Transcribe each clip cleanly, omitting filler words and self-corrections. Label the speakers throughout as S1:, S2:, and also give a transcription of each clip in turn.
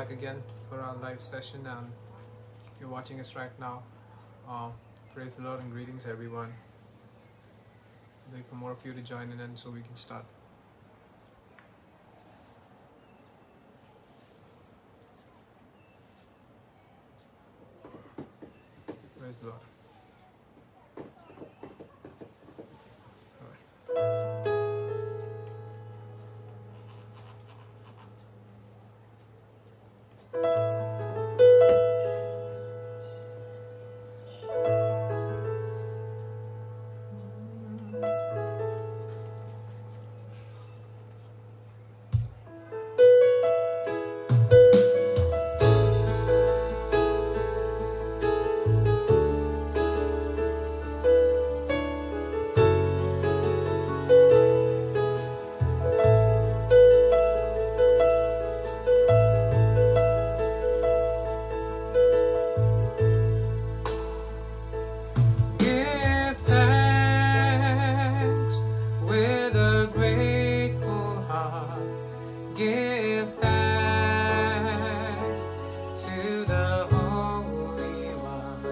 S1: back again for our live session. And if you're watching us right now, uh, praise the Lord and greetings, everyone. Wait for more of you to join in, and so we can start. Praise the Lord. Give thanks with a grateful heart. Give thanks to the Holy One.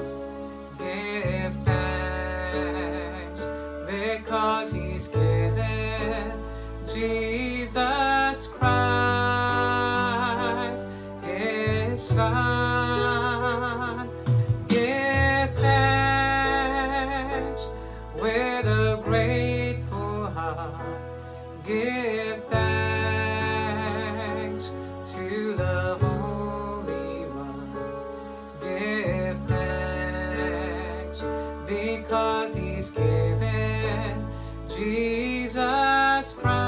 S1: Give thanks because He's given Jesus Christ, His Son. Give thanks with a grateful heart. Give thanks to the Holy One. Give thanks because He's given Jesus Christ,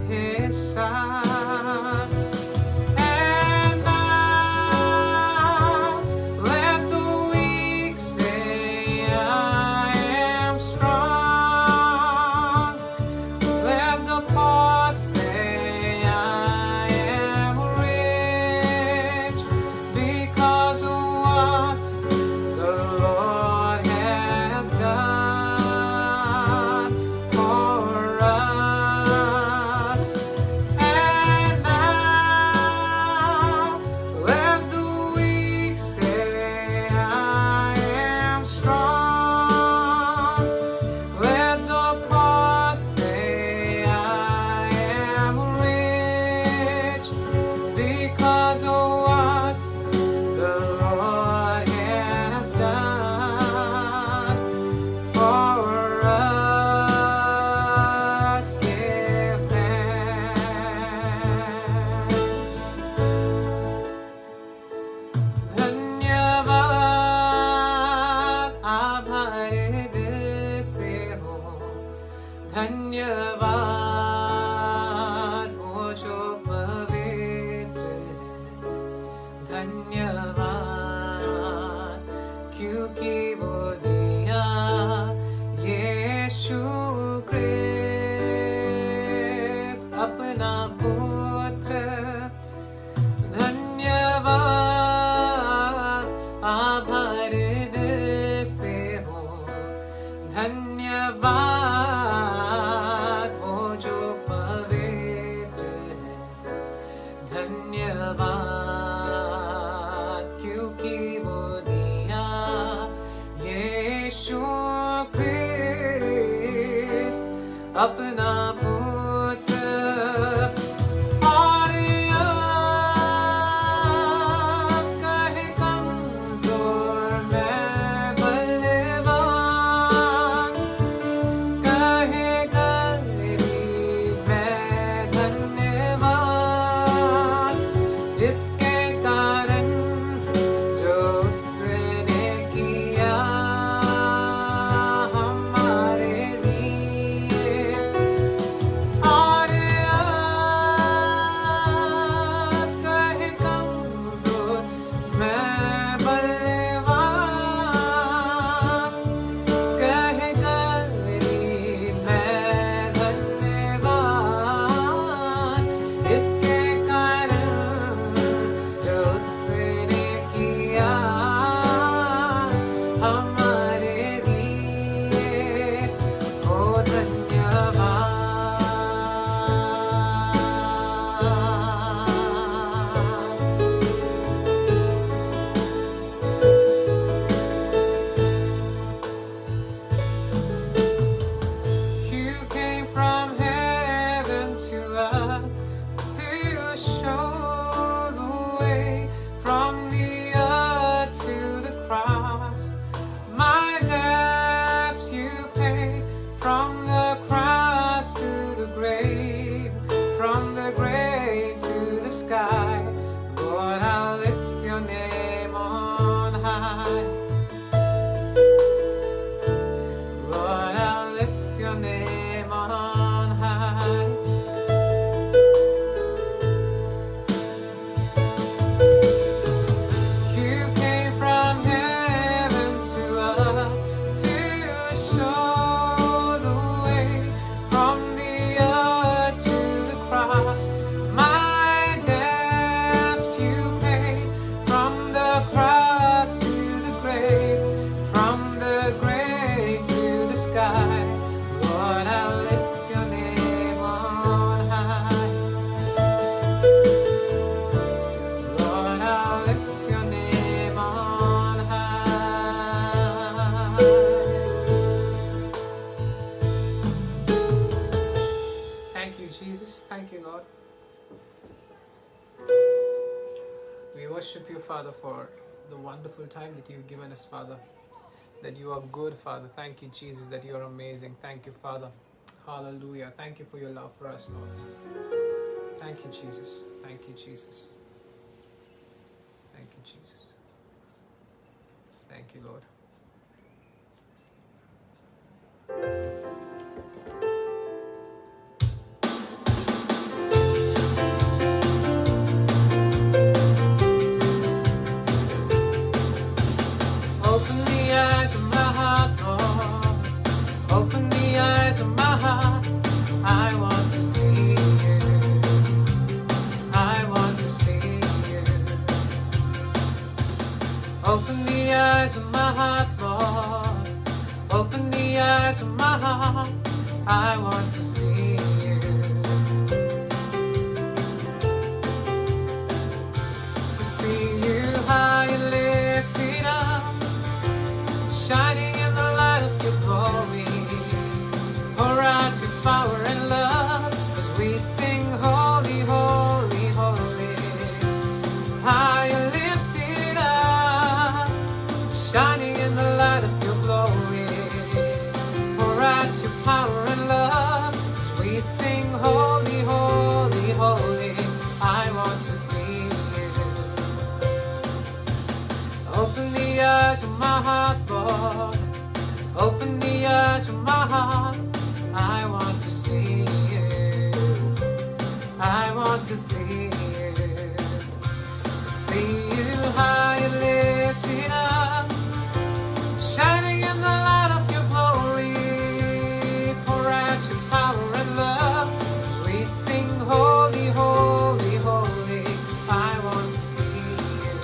S1: His Son. And now let the weak say, I am strong. Let the poor say, I am rich, because of what the Lord has done for us. And now let the weak say, I am strong. Let the poor say, I am rich, because of what the Lord has done for us. Give thanks. धन्यवाद आभार दिल से हो, धन्यवाद वो जो पवित्र है, धन्यवाद क्योंकि वो दिया यीशु क्रिस्त अपना पुत्र। धन्यवाद आभार दिल से हो, धन्यवाद वो जो पवित्र है, धन्यवाद क्योंकि वो दिया यीशु क्रिस्त अपना पुत्र। और अब कहे कमजोर मैं बलवान, कहे गरीब मैं धन्यवान, इसके कारण जो उसने किया हमारे लिए। worship you, Father, for the wonderful time that you've given us, Father. That you are good, Father. Thank you, Jesus, that you are amazing. Thank you, Father. Hallelujah. Thank you for your love for us, Lord. Thank you, Jesus. Thank you, Jesus. Thank you, Jesus. Thank you, Lord. Open the eyes of my heart, Lord. Open the eyes of my heart. I want to see you. I want to see you. Open the eyes of my heart, Lord. Open the eyes of my heart. I want to see you. To see you high and lifted up, shining in the light of your glory. Pour out your power and love as we sing holy, holy, holy. High and lifted up, shining in the light of your glory. Pour out your power and love as we sing holy, holy, holy. I want to see you. Open the eyes of my heart, Lord. Open the eyes of my heart. I want to see you. I want to see you. To see you high and lifted up, shining in the light of your glory. Pour out your power and love as we sing holy, holy, holy. I want to see you.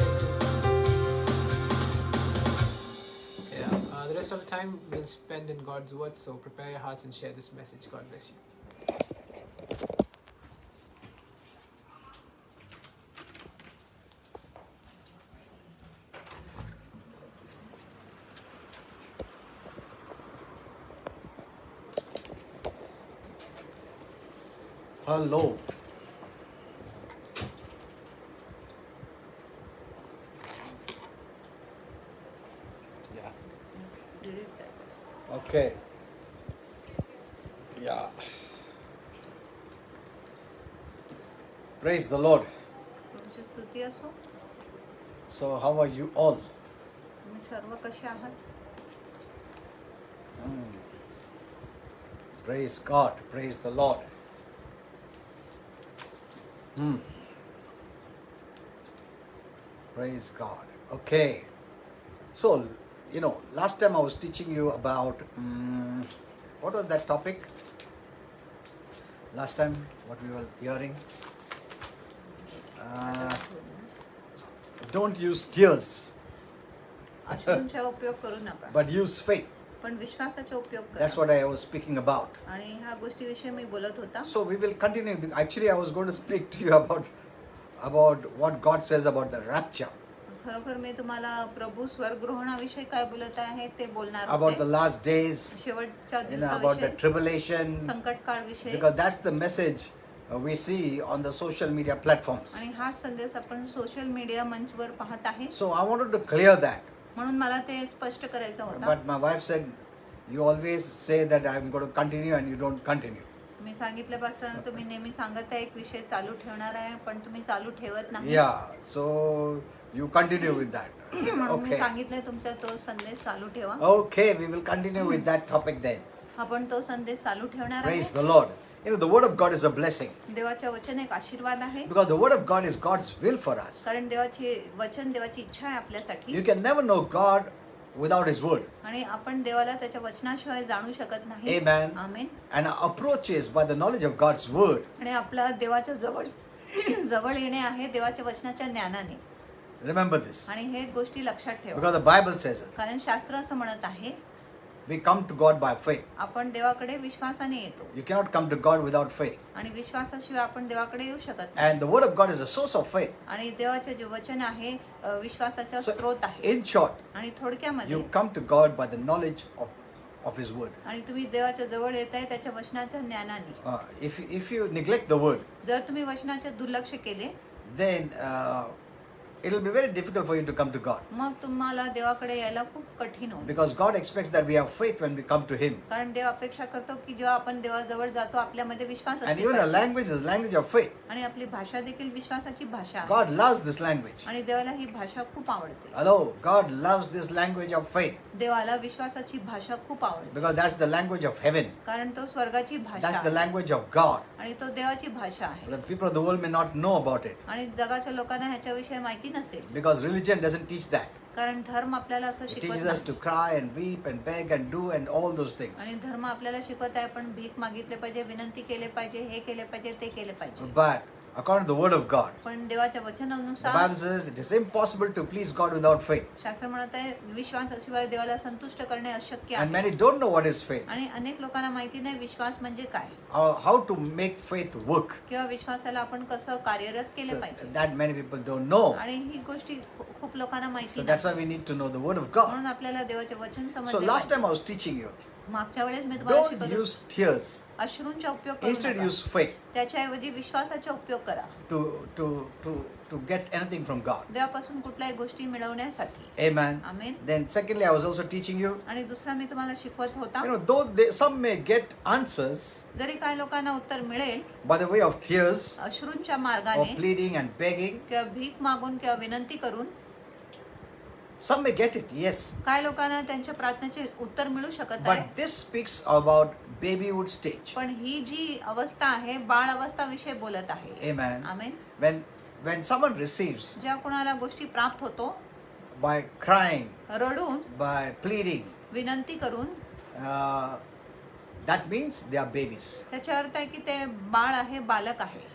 S1: The rest of the time we'll spend in God's word, so prepare your hearts and share this message. God bless you.
S2: Hello. Yeah. Okay. Yeah. Praise the Lord.
S3: तुमची स्तुती असो.
S2: So, how are you all?
S3: तुम्ही सर्व कसे आहात?
S2: Praise God. Praise the Lord. Praise God. Okay. So, last time I was teaching you about what was that topic? Last time, what we were hearing? Don't use tears,
S3: अश्रूंचा उपयोग करू नका,
S2: but use faith.
S3: पण विश्वासाचा उपयोग
S2: That's
S3: करा.
S2: what I was speaking about.
S3: आणि ह्या गोष्टीविषयी मी बोलत होता.
S2: So we will continue. Actually, I was going to speak to you about what God says about the rapture,
S3: खरोखर मी तुम्हाला प्रभू स्वर्गग्रहणाविषयी काय बोलत आहे ते बोलणार
S2: about the
S3: होते.
S2: last days,
S3: शेवटच्या
S2: about the
S3: दिवसाविषयी,
S2: tribulation,
S3: संकट काळविषयी.
S2: because that's the message we see on the social media platforms.
S3: आणि हा संदेश आपण सोशल मीडिया मंचवर पाहत आहे.
S2: So I wanted to clear that.
S3: म्हणून मला ते स्पष्ट करायचं होतं.
S2: But my wife said, you always say that I'm going to continue and you don't continue.
S3: मी सांगितल्यापासून तुम्ही नेहमी सांगत आहे एक विषय चालू ठेवणार आहे, पण तुम्ही चालू ठेवत नाही.
S2: Yeah, so you continue with that.
S3: म्हणून मी
S2: Okay.
S3: सांगितलंय तुमचा तो संदेश चालू ठेवा.
S2: Okay, we will continue with that topic then.
S3: आपण तो संदेश चालू ठेवणार आहे.
S2: Praise the Lord. The word of God is a blessing.
S3: देवाचे वचन एक आशीर्वाद आहे.
S2: Because the word of God is God's will for us.
S3: कारण देवाचे वचन देवाची इच्छा आहे आपल्यासाठी.
S2: You can never know God without His word.
S3: आणि आपण देवाला त्याच्या वचनाशिवाय जाणू शकत नाही.
S2: Amen.
S3: Amen.
S2: And our approach is by the knowledge of God's word.
S3: आणि आपला देवाच्या जवळ येणे आहे देवाच्या वचनाच्या ज्ञानाने.
S2: Remember this.
S3: आणि हे गोष्टी लक्षात ठेवा.
S2: Because the Bible says it.
S3: कारण शास्त्र असं म्हणत आहे,
S2: We come to God by faith.
S3: आपण देवाकडे विश्वासाने येतो.
S2: You cannot come to God without faith.
S3: आणि विश्वासाशिवाय आपण देवाकडे येऊ शकत नाही.
S2: And the word of God is a source of faith.
S3: आणि देवाचे जे वचन आहे विश्वासाचा
S2: So,
S3: स्रोत आहे.
S2: in short,
S3: आणि थोडक्यामध्ये
S2: you come to God by the knowledge of His word.
S3: आणि तुम्ही देवाच्या जवळ येत आहे त्याच्या वचनाच्या ज्ञानाने.
S2: If you neglect the word,
S3: जर तुम्ही वचनाचे दुर्लक्ष केले,
S2: then it will be very difficult for you to come to God.
S3: मग तुम्हाला देवाकडे यायला खूप कठीण होईल.
S2: Because God expects that we have faith when we come to Him.
S3: कारण देव अपेक्षा करतो की जेव्हा आपण देवाजवळ जातो आपल्यामध्ये विश्वास
S2: And
S3: असला
S2: even our
S3: पाहिजे.
S2: language is language of faith.
S3: आणि आपली भाषा देखील विश्वासाची भाषा आहे.
S2: God loves this language.
S3: आणि देवाला ही भाषा खूप आवडते.
S2: Hello, God loves this language of faith.
S3: देवाला विश्वासाची भाषा खूप आवडते.
S2: Because that's the language of heaven.
S3: कारण तो स्वर्गाची भाषा
S2: That's the
S3: आहे.
S2: language of God.
S3: आणि तो देवाची भाषा आहे.
S2: But the people of the world may not know about it.
S3: आणि जगाच्या लोकांना ह्याच्याविषयी माहिती नसेल.
S2: Because religion doesn't teach that.
S3: कारण धर्म आपल्याला असं
S2: It
S3: शिकवत
S2: teaches us to
S3: नाही.
S2: cry and weep and beg and do and all those things.
S3: आणि धर्म आपल्याला शिकवत आहे पण भीक मागितले पाहिजे, विनंती केले पाहिजे, हे केले पाहिजे, ते केले पाहिजे.
S2: But according to the word of God,
S3: पण देवाच्या
S2: the
S3: वचनानुसार
S2: Bible says it is impossible to please God without faith.
S3: शास्त्र म्हणत आहे विश्वासाशिवाय देवाला संतुष्ट करणे अशक्य
S2: And
S3: आहे.
S2: many don't know what is faith.
S3: आणि अनेक लोकांना माहिती नाही विश्वास म्हणजे काय
S2: How to make faith work.
S3: किंवा विश्वासाला आपण कसं कार्यरत केले
S2: So
S3: पाहिजे.
S2: that many people don't know.
S3: आणि ही गोष्टी खूप लोकांना
S2: So
S3: माहिती
S2: that's
S3: नाही.
S2: why we need to know the word of God.
S3: म्हणून आपल्याला देवाचे वचन
S2: So
S3: समजले
S2: last
S3: पाहिजे.
S2: time I was teaching you,
S3: मागच्या वेळेस मी तुम्हाला
S2: don't
S3: शिकवलं
S2: use tears.
S3: अश्रूंचा उपयोग करू
S2: Instead
S3: नका.
S2: use faith
S3: त्याच्याऐवजी विश्वासाचा उपयोग करा
S2: to get anything from God.
S3: देवापासून कुठल्याही गोष्टी मिळवण्यासाठी.
S2: Amen.
S3: Amen.
S2: Then secondly, I was also teaching you,
S3: आणि दुसरा मी तुम्हाला शिकवत होता
S2: though some may get answers
S3: जरी काही लोकांना उत्तर मिळेल
S2: by the way of tears
S3: अश्रूंच्या
S2: or
S3: मार्गाने
S2: pleading and begging,
S3: किंवा भीक मागून किंवा विनंती करून
S2: some may get it, yes.
S3: काही लोकांना त्यांच्या प्रार्थनेचे उत्तर मिळू शकत आहे.
S2: But this speaks about babyhood stage.
S3: पण ही जी अवस्था आहे बाळ अवस्था विषयी बोलत आहे.
S2: Amen.
S3: Amen.
S2: When someone receives
S3: ज्या कोणाला गोष्टी प्राप्त होतो
S2: by crying,
S3: रडून
S2: by pleading,
S3: विनंती करून
S2: that means they are babies.
S3: त्याचा अर्थ आहे की ते बाळ आहे बालक आहे.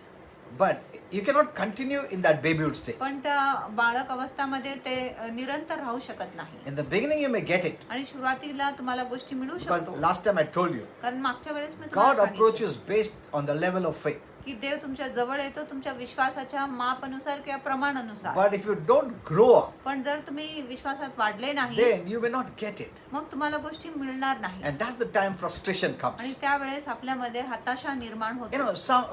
S2: But you cannot continue in that babyhood stage.
S3: पण त्या बालक अवस्थामध्ये ते निरंतर राहू शकत नाही.
S2: In the beginning you may get it.
S3: आणि सुरुवातीला तुम्हाला गोष्टी मिळू
S2: Because
S3: शकतो.
S2: last time I told you,
S3: कारण मागच्या वेळेस मी
S2: God
S3: तुम्हाला सांगितलं
S2: approaches based on the level of faith.
S3: की देव तुमच्या जवळ येतो तुमच्या विश्वासाच्या मापानुसार किंवा प्रमाणानुसार.
S2: But if you don't grow up,
S3: पण जर तुम्ही विश्वासात वाढले नाही
S2: then you may not get it.
S3: मग तुम्हाला गोष्टी मिळणार नाही.
S2: And that's the time frustration
S3: आणि
S2: comes.
S3: त्यावेळेस आपल्यामध्ये हताशा निर्माण होते.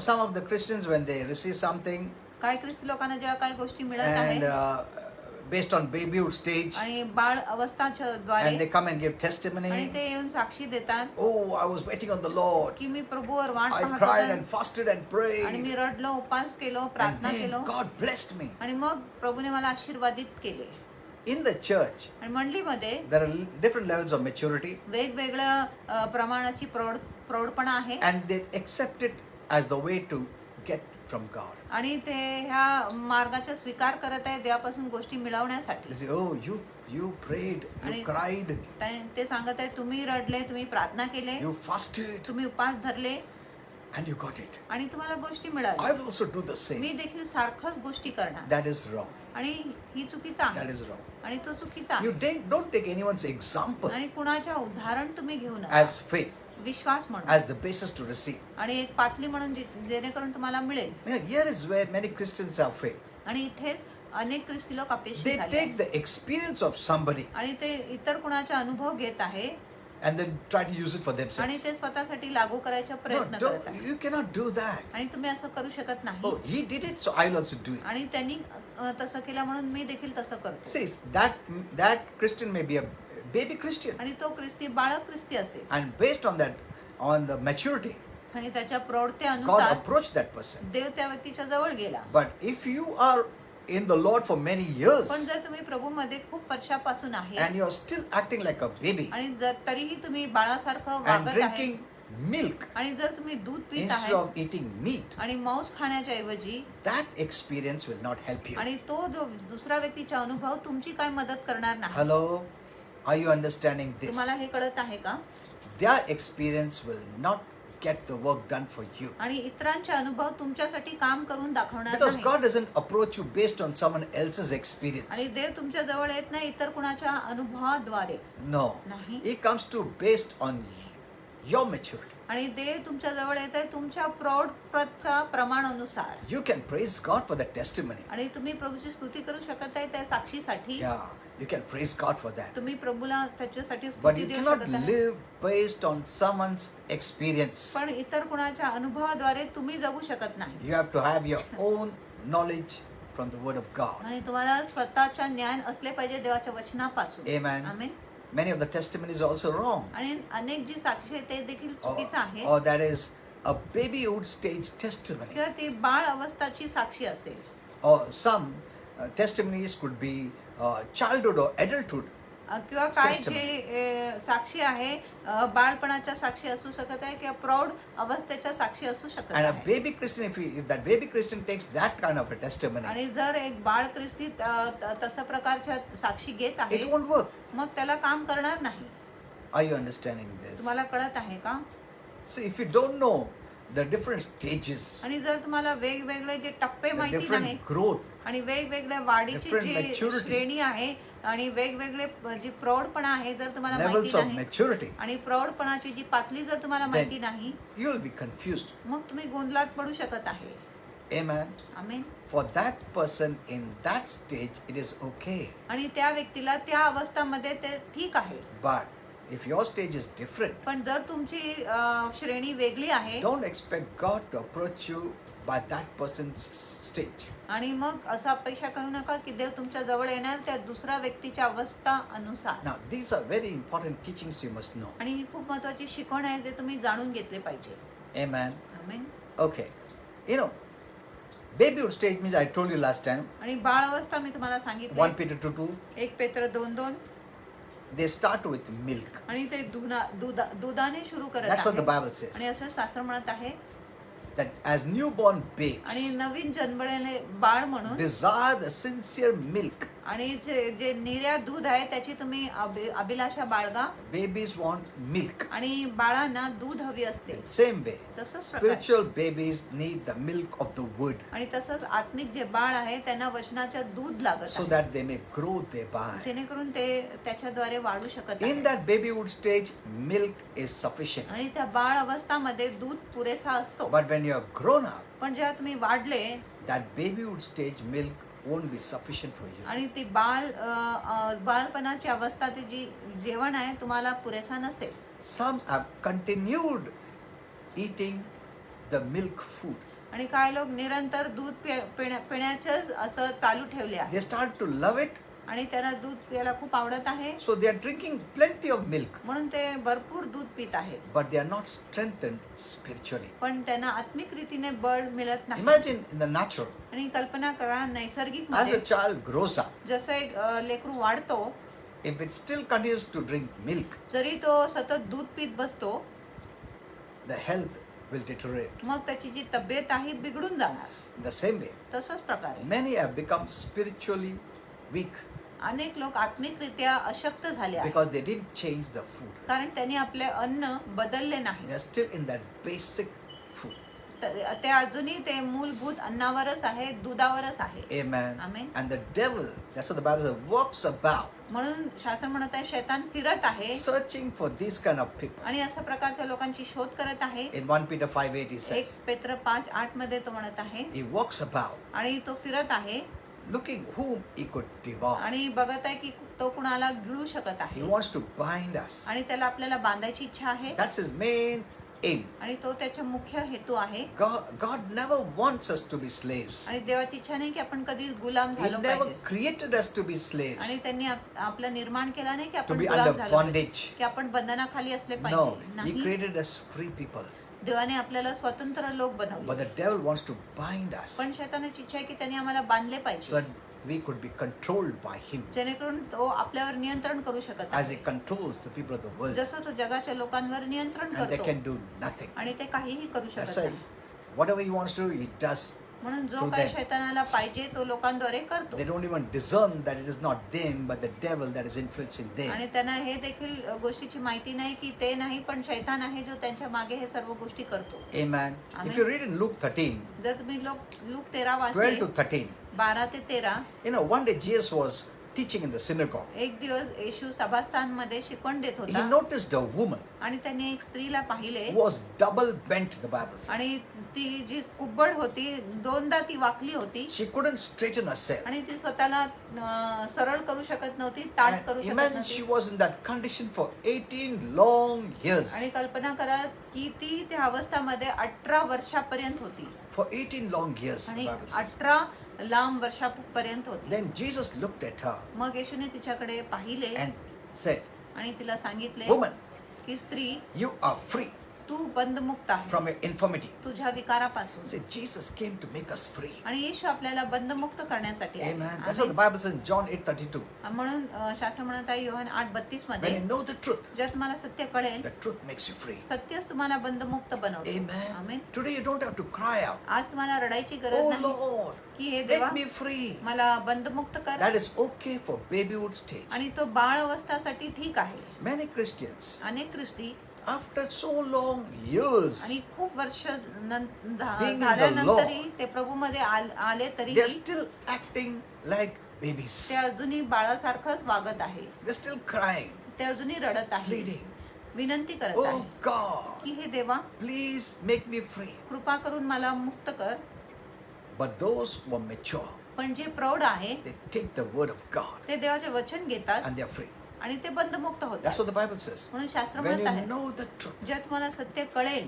S2: Some of the Christians, when they receive something
S3: काही ख्रिस्ती लोकांना जेव्हा काही गोष्टी मिळत
S2: and
S3: आहेत
S2: based on babyhood stage,
S3: आणि बाळ अवस्थाच्या
S2: and
S3: द्वारे
S2: they come and give
S3: आणि
S2: testimony,
S3: ते येऊन साक्षी देतात
S2: oh, I was waiting on the Lord.
S3: की मी प्रभूवर वाट
S2: I
S3: पाहत
S2: cried and
S3: होतो
S2: fasted and
S3: आणि
S2: prayed.
S3: मी रडलो उपास केलो
S2: And
S3: प्रार्थना
S2: then
S3: केलो
S2: God blessed me.
S3: आणि मग प्रभूने मला आशीर्वादित केले.
S2: In the church,
S3: आणि मंडळीमध्ये
S2: there are different levels of maturity,
S3: वेगवेगळ्या प्रमाणाची प्रौढपणा आहे
S2: and they accept it as the way to get from God.
S3: आणि ते ह्या मार्गाचा स्वीकार करत आहे देवापासून गोष्टी मिळवण्यासाठी.
S2: They say, oh, you prayed, you
S3: आणि
S2: cried,
S3: ते सांगत आहे तुम्ही रडले, तुम्ही प्रार्थना केले,
S2: you fasted,
S3: तुम्ही उपास धरले
S2: and you got it.
S3: आणि तुम्हाला गोष्टी
S2: I
S3: मिळाल्या.
S2: will also do the same.
S3: मी देखील सारखंच गोष्टी करणार.
S2: That is wrong.
S3: आणि ही चुकीचं
S2: That
S3: आहे
S2: is wrong.
S3: आणि तो चुकीचा
S2: You
S3: आहे.
S2: don't take anyone's example
S3: आणि कुणाच्या उदाहरण तुम्ही घेऊ नका
S2: as faith,
S3: विश्वास म्हणून
S2: as the basis to receive.
S3: आणि एक पातळी म्हणून जेणेकरून तुम्हाला मिळेल.
S2: Here is where many Christians have faith.
S3: आणि इथे अनेक ख्रिस्ती लोक अपेक्षित
S2: They
S3: झाले
S2: take
S3: आहेत.
S2: the experience of somebody
S3: आणि ते इतर कुणाचा अनुभव घेत आहे
S2: and then try to use it for
S3: आणि
S2: themselves.
S3: ते स्वतःसाठी लागू करायचा
S2: No,
S3: प्रयत्न करत आहे.
S2: you cannot do that.
S3: आणि तुम्ही असं करू शकत नाही.
S2: Oh, he did it, so I'll also do it.
S3: आणि त्यांनी तसं केलं म्हणून मी देखील तसं करतो.
S2: Says that Christian may be a baby Christian,
S3: आणि तो ख्रिस्ती बाळक ख्रिस्ती असेल
S2: and based on that, on the maturity,
S3: आणि त्याच्या प्रौढते
S2: God
S3: अनुसार
S2: approached that person.
S3: देव त्या व्यक्तीच्या जवळ गेला.
S2: But if you are in the Lord for many years
S3: पण जर तुम्ही प्रभूमध्ये खूप वर्षापासून आहे
S2: and you are still acting like a baby
S3: आणि जर तरीही तुम्ही बाळासारखं
S2: and
S3: वागत आहे
S2: drinking milk
S3: आणि जर तुम्ही दूध पित
S2: instead
S3: आहे
S2: of eating meat,
S3: आणि मांस खाण्याच्या ऐवजी
S2: that experience will not help you.
S3: आणि तो जो दुसरा व्यक्तीचा अनुभव तुमची काय मदत करणार नाही.
S2: Hello, are you understanding this?
S3: तुम्हाला हे कळत आहे का?
S2: Their experience will not get the work done for you.
S3: आणि इतरांचे अनुभव तुमच्यासाठी काम करून दाखवणार
S2: Because
S3: नाही.
S2: God doesn't approach you based on someone else's experience.
S3: आणि देव तुमच्या जवळ येत नाही इतर कुणाच्या अनुभवाद्वारे
S2: No.
S3: नाही.
S2: He comes to based on your maturity.
S3: आणि देव तुमच्या जवळ येत आहे तुमच्या प्रौढपच्या प्रमाणानुसार.
S2: You can praise God for that testimony.
S3: आणि तुम्ही प्रभूची स्तुती करू शकत आहे त्या साक्षीसाठी.
S2: Yeah, you can praise God for that.
S3: तुम्ही प्रभूला त्याच्यासाठी
S2: But
S3: स्तुती
S2: you
S3: देऊ
S2: cannot
S3: शकत आहे.
S2: live based on someone's experience.
S3: पण इतर कुणाच्या अनुभवाद्वारे तुम्ही जगू शकत नाही.
S2: You have to have your own knowledge from the Word of God.
S3: आणि तुम्हाला स्वतःच्या ज्ञान असले पाहिजे देवाच्या वचनापासून.
S2: Amen.
S3: Amen.
S2: Many of the testimonies are also wrong.
S3: आणि अनेक जी साक्षी आहे ते देखील चुकीचं आहे.
S2: Or that is a babyhood stage testimony.
S3: किंवा ती बाळ अवस्थाची साक्षी असेल.
S2: Or some testimonies could be childhood or adulthood.
S3: किंवा काय जे साक्षी आहे बाळपणाच्या साक्षी असू शकत आहे किंवा प्रौढ अवस्थेच्या साक्षी असू शकत
S2: And a
S3: आहे.
S2: baby Christian, if that baby Christian takes that kind of a testimony,
S3: आणि जर एक बाळ ख्रिस्ती तशा प्रकारच्या साक्षी घेत आहे
S2: it won't work.
S3: मग त्याला काम करणार नाही.
S2: Are you understanding this?
S3: तुम्हाला कळत आहे का?
S2: So if you don't know the different stages,
S3: आणि जर तुम्हाला वेगवेगळे जे टप्पे
S2: the
S3: माहिती
S2: different
S3: नाही
S2: growth,
S3: आणि वेगवेगळ्या वाढीची
S2: different
S3: जी
S2: maturity,
S3: श्रेणी आहे आणि वेगवेगळे जी प्रौढपणा आहे जर तुम्हाला
S2: levels
S3: माहिती
S2: of
S3: नाही
S2: maturity,
S3: आणि प्रौढपणाची जी पातळी जर तुम्हाला माहिती नाही
S2: you will be confused.
S3: मग तुम्ही गोंधळात पडू शकत आहे.
S2: Amen.
S3: Amen.
S2: For that person in that stage, it is okay.
S3: आणि त्या व्यक्तीला त्या अवस्थामध्ये ते ठीक आहे.
S2: But if your stage is different,
S3: पण जर तुमची श्रेणी वेगळी आहे
S2: don't expect God to approach you by that person's stage.
S3: आणि मग असं अपेक्षा करू नका की देव तुमच्या जवळ येणार त्या दुसऱ्या व्यक्तीच्या अवस्था अनुसार.
S2: Now, these are very important teachings you must know.
S3: आणि ही खूप महत्वाची शिकवण आहे जे तुम्ही जाणून घेतले पाहिजे.
S2: Amen.
S3: Amen.
S2: Okay. You know, babyhood stage means I told you last time,
S3: आणि बाळ अवस्था मी तुम्हाला
S2: 1
S3: सांगितले
S2: Peter 2:2,
S3: 1 पेत्र 2:2
S2: they start with milk.
S3: आणि ते दुधाने सुरू करत
S2: That's what the
S3: आहे.
S2: Bible says.
S3: आणि असं शास्त्र म्हणत आहे
S2: That as newborn
S3: आणि
S2: babes
S3: नवीन जन्मलेले बाळ म्हणून
S2: desire the sincere milk.
S3: आणि जे निर्या दूध आहे त्याची तुम्ही अभिलाषा बाळगा.
S2: Babies want milk.
S3: आणि बाळांना दूध हवी असते.
S2: Same way,
S3: तसंच प्रकारे
S2: spiritual babies need the milk of the word
S3: आणि तसंच आत्मिक जे बाळ आहे त्यांना वचनाच्या दूध लागत
S2: so
S3: आहे.
S2: that they may grow thereby.
S3: जेणेकरून ते त्याच्याद्वारे वाढू शकत
S2: In
S3: आहे.
S2: that babyhood stage, milk is sufficient.
S3: आणि त्या बाळ अवस्थामध्ये दूध पुरेसा असतो.
S2: But when you are grown up,
S3: पण जेव्हा तुम्ही वाढले
S2: that babyhood stage milk won't be sufficient for you.
S3: आणि ती बालपणाची अवस्था ती जी जेवण आहे तुम्हाला पुरेसा नसेल.
S2: Some have continued eating the milk food.
S3: आणि काही लोक निरंतर दूध पिण्याचंच असं चालू ठेवले आहे.
S2: They start to love it,
S3: आणि त्यांना दूध प्यायला खूप आवडत आहे
S2: so they are drinking plenty of milk,
S3: म्हणून ते भरपूर दूध पित आहेत.
S2: but they are not strengthened spiritually.
S3: पण त्यांना आत्मिक रीतीने बळ मिळत नाही.
S2: Imagine in the natural,
S3: आणि कल्पना करा नैसर्गिक
S2: as a
S3: मध्ये
S2: child grows up,
S3: जसं एक लेकरू वाढतो
S2: if it still continues to drink milk,
S3: जरी तो सतत दूध पित बसतो
S2: the health will deteriorate.
S3: मग त्याची जी तब्येत आहे बिघडून जाणार.
S2: In the same way,
S3: तसंच प्रकारे
S2: many have become spiritually weak
S3: अनेक लोक आत्मिकरित्या अशक्त झाले आहेत
S2: because they didn't change the food.
S3: कारण त्यांनी आपले अन्न बदलले नाही.
S2: They are still in that basic food.
S3: ते अजूनही ते मूलभूत अन्नावरच आहे दुधावरच आहे.
S2: Amen.
S3: Amen.
S2: And the devil, that's what the Bible says, walks about
S3: म्हणून शास्त्र म्हणत आहे शैतान फिरत आहे
S2: searching for these kind of people.
S3: आणि अशा प्रकारच्या लोकांची शोध करत आहे.
S2: In 1 Peter 5:8 he
S3: 1
S2: says,
S3: पेत्र 5:8 मध्ये तो म्हणत आहे
S2: he walks about
S3: आणि तो फिरत आहे
S2: looking whom he could devour.
S3: आणि बघत आहे की तो कुणाला गिळू शकत
S2: He
S3: आहे
S2: wants to bind us.
S3: आणि त्याला आपल्याला बांधायची इच्छा आहे
S2: That's his main aim.
S3: आणि तो त्याचा मुख्य हेतू आहे.
S2: God never wants us to be slaves.
S3: आणि देवाची इच्छा नाही की आपण कधी गुलाम
S2: He
S3: झालो
S2: never
S3: पाहिजे.
S2: created us to be
S3: आणि
S2: slaves,
S3: त्यांनी आपलं निर्माण केला नाही की
S2: to
S3: आपण
S2: be
S3: गुलाम
S2: under
S3: झालो पाहिजे,
S2: bondage.
S3: की आपण बंधनाखाली असले
S2: No,
S3: पाहिजे.
S2: he
S3: नाही,
S2: created us free people.
S3: देवाने आपल्याला स्वतंत्र लोक
S2: But
S3: बनवले.
S2: the devil wants to bind us
S3: पण शैतानाची इच्छा आहे की त्यांनी आम्हाला बांधले
S2: so
S3: पाहिजे
S2: that we could be controlled by him
S3: जेणेकरून तो आपल्यावर नियंत्रण करू शकत
S2: as
S3: आहे.
S2: he controls the people of the world,
S3: जसं तो जगाच्या लोकांवर नियंत्रण
S2: and they
S3: करतो
S2: can do nothing.
S3: आणि ते काहीही करू
S2: That's
S3: शकत
S2: why
S3: नाही.
S2: whatever he wants to do, he does.
S3: म्हणून जो
S2: through
S3: काही
S2: them.
S3: शैतानाला पाहिजे तो लोकांद्वारे करतो.
S2: They don't even discern that it is not them but the devil that is influencing them.
S3: आणि त्यांना हे देखील गोष्टीची माहिती नाही की ते नाही पण शैतान आहे जो त्यांच्या मागे हे सर्व गोष्टी करतो.
S2: Amen.
S3: Amen.
S2: If you read in Luke 13,
S3: जर तुम्ही लूक 13
S2: 12
S3: वाचले
S2: to 13,
S3: 12 ते 13
S2: one day Jesus was teaching in the synagogue.
S3: एक दिवस येशू सभास्थानमध्ये शिकवण देत
S2: He
S3: होता
S2: noticed a woman
S3: आणि त्यांनी एक स्त्रीला पाहिले
S2: who was double bent, the Bible says.
S3: आणि ती जी कुब्बड होती दोनदा ती वाकली होती
S2: She couldn't straighten herself.
S3: आणि ती स्वतःला सरळ करू शकत नव्हती ताट
S2: And
S3: करू शकत
S2: imagine she
S3: नव्हती.
S2: was in that condition for 18 long years.
S3: आणि कल्पना करा की ती त्या अवस्थामध्ये 18 वर्षापर्यंत होती
S2: For 18 long years, the
S3: आणि
S2: Bible says.
S3: 18 लांब वर्षापर्यंत होती.
S2: Then Jesus looked at her
S3: मग येशूने तिच्याकडे पाहिले
S2: and said,
S3: आणि तिला सांगितले
S2: Woman,
S3: की स्त्री,
S2: you are free
S3: तू बंधमुक्त आहे
S2: from your infirmity.
S3: तुझ्या विकारापासून.
S2: See, Jesus came to make us free.
S3: आणि येशू आपल्याला बंधमुक्त करण्यासाठी आले.
S2: Amen. That's what the Bible says in John 8:32.
S3: म्हणून शास्त्र म्हणत आहे योहान 8:32
S2: When
S3: मध्ये,
S2: you know the truth,
S3: जर तुम्हाला सत्य कळेल,
S2: the truth makes you free.
S3: सत्यच तुम्हाला बंधमुक्त बनवते.
S2: Amen.
S3: Amen.
S2: Today you don't have to cry out,
S3: आज तुम्हाला रडायची गरज
S2: Oh
S3: नाही
S2: Lord,
S3: की हे देवा
S2: make me free.
S3: मला बंधमुक्त कर.
S2: That is okay for babyhood stage.
S3: आणि तो बाळ अवस्थासाठी ठीक आहे.
S2: Many Christians,
S3: अनेक ख्रिस्ती
S2: after so long years,
S3: आणि खूप वर्ष
S2: Being in the
S3: झाल्यानंतरही ते प्रभूमध्ये आले तरी
S2: they are still acting like babies.
S3: ते अजूनही बाळासारखंच वागत आहे.
S2: They're still crying,
S3: ते अजूनही रडत आहे,
S2: pleading,
S3: विनंती करत
S2: Oh
S3: आहे
S2: God,
S3: की हे देवा
S2: please make me free.
S3: कृपा करून मला मुक्त कर.
S2: But those who are mature,
S3: पण जे प्रौढ आहे
S2: they take the word of God
S3: ते देवाचे वचन घेतात
S2: and they're free.
S3: आणि ते बंधमुक्त
S2: That's
S3: होतात.
S2: what the Bible says.
S3: म्हणून शास्त्र
S2: When
S3: म्हणत
S2: you
S3: आहे,
S2: know the truth,
S3: जे तुम्हाला सत्य कळेल,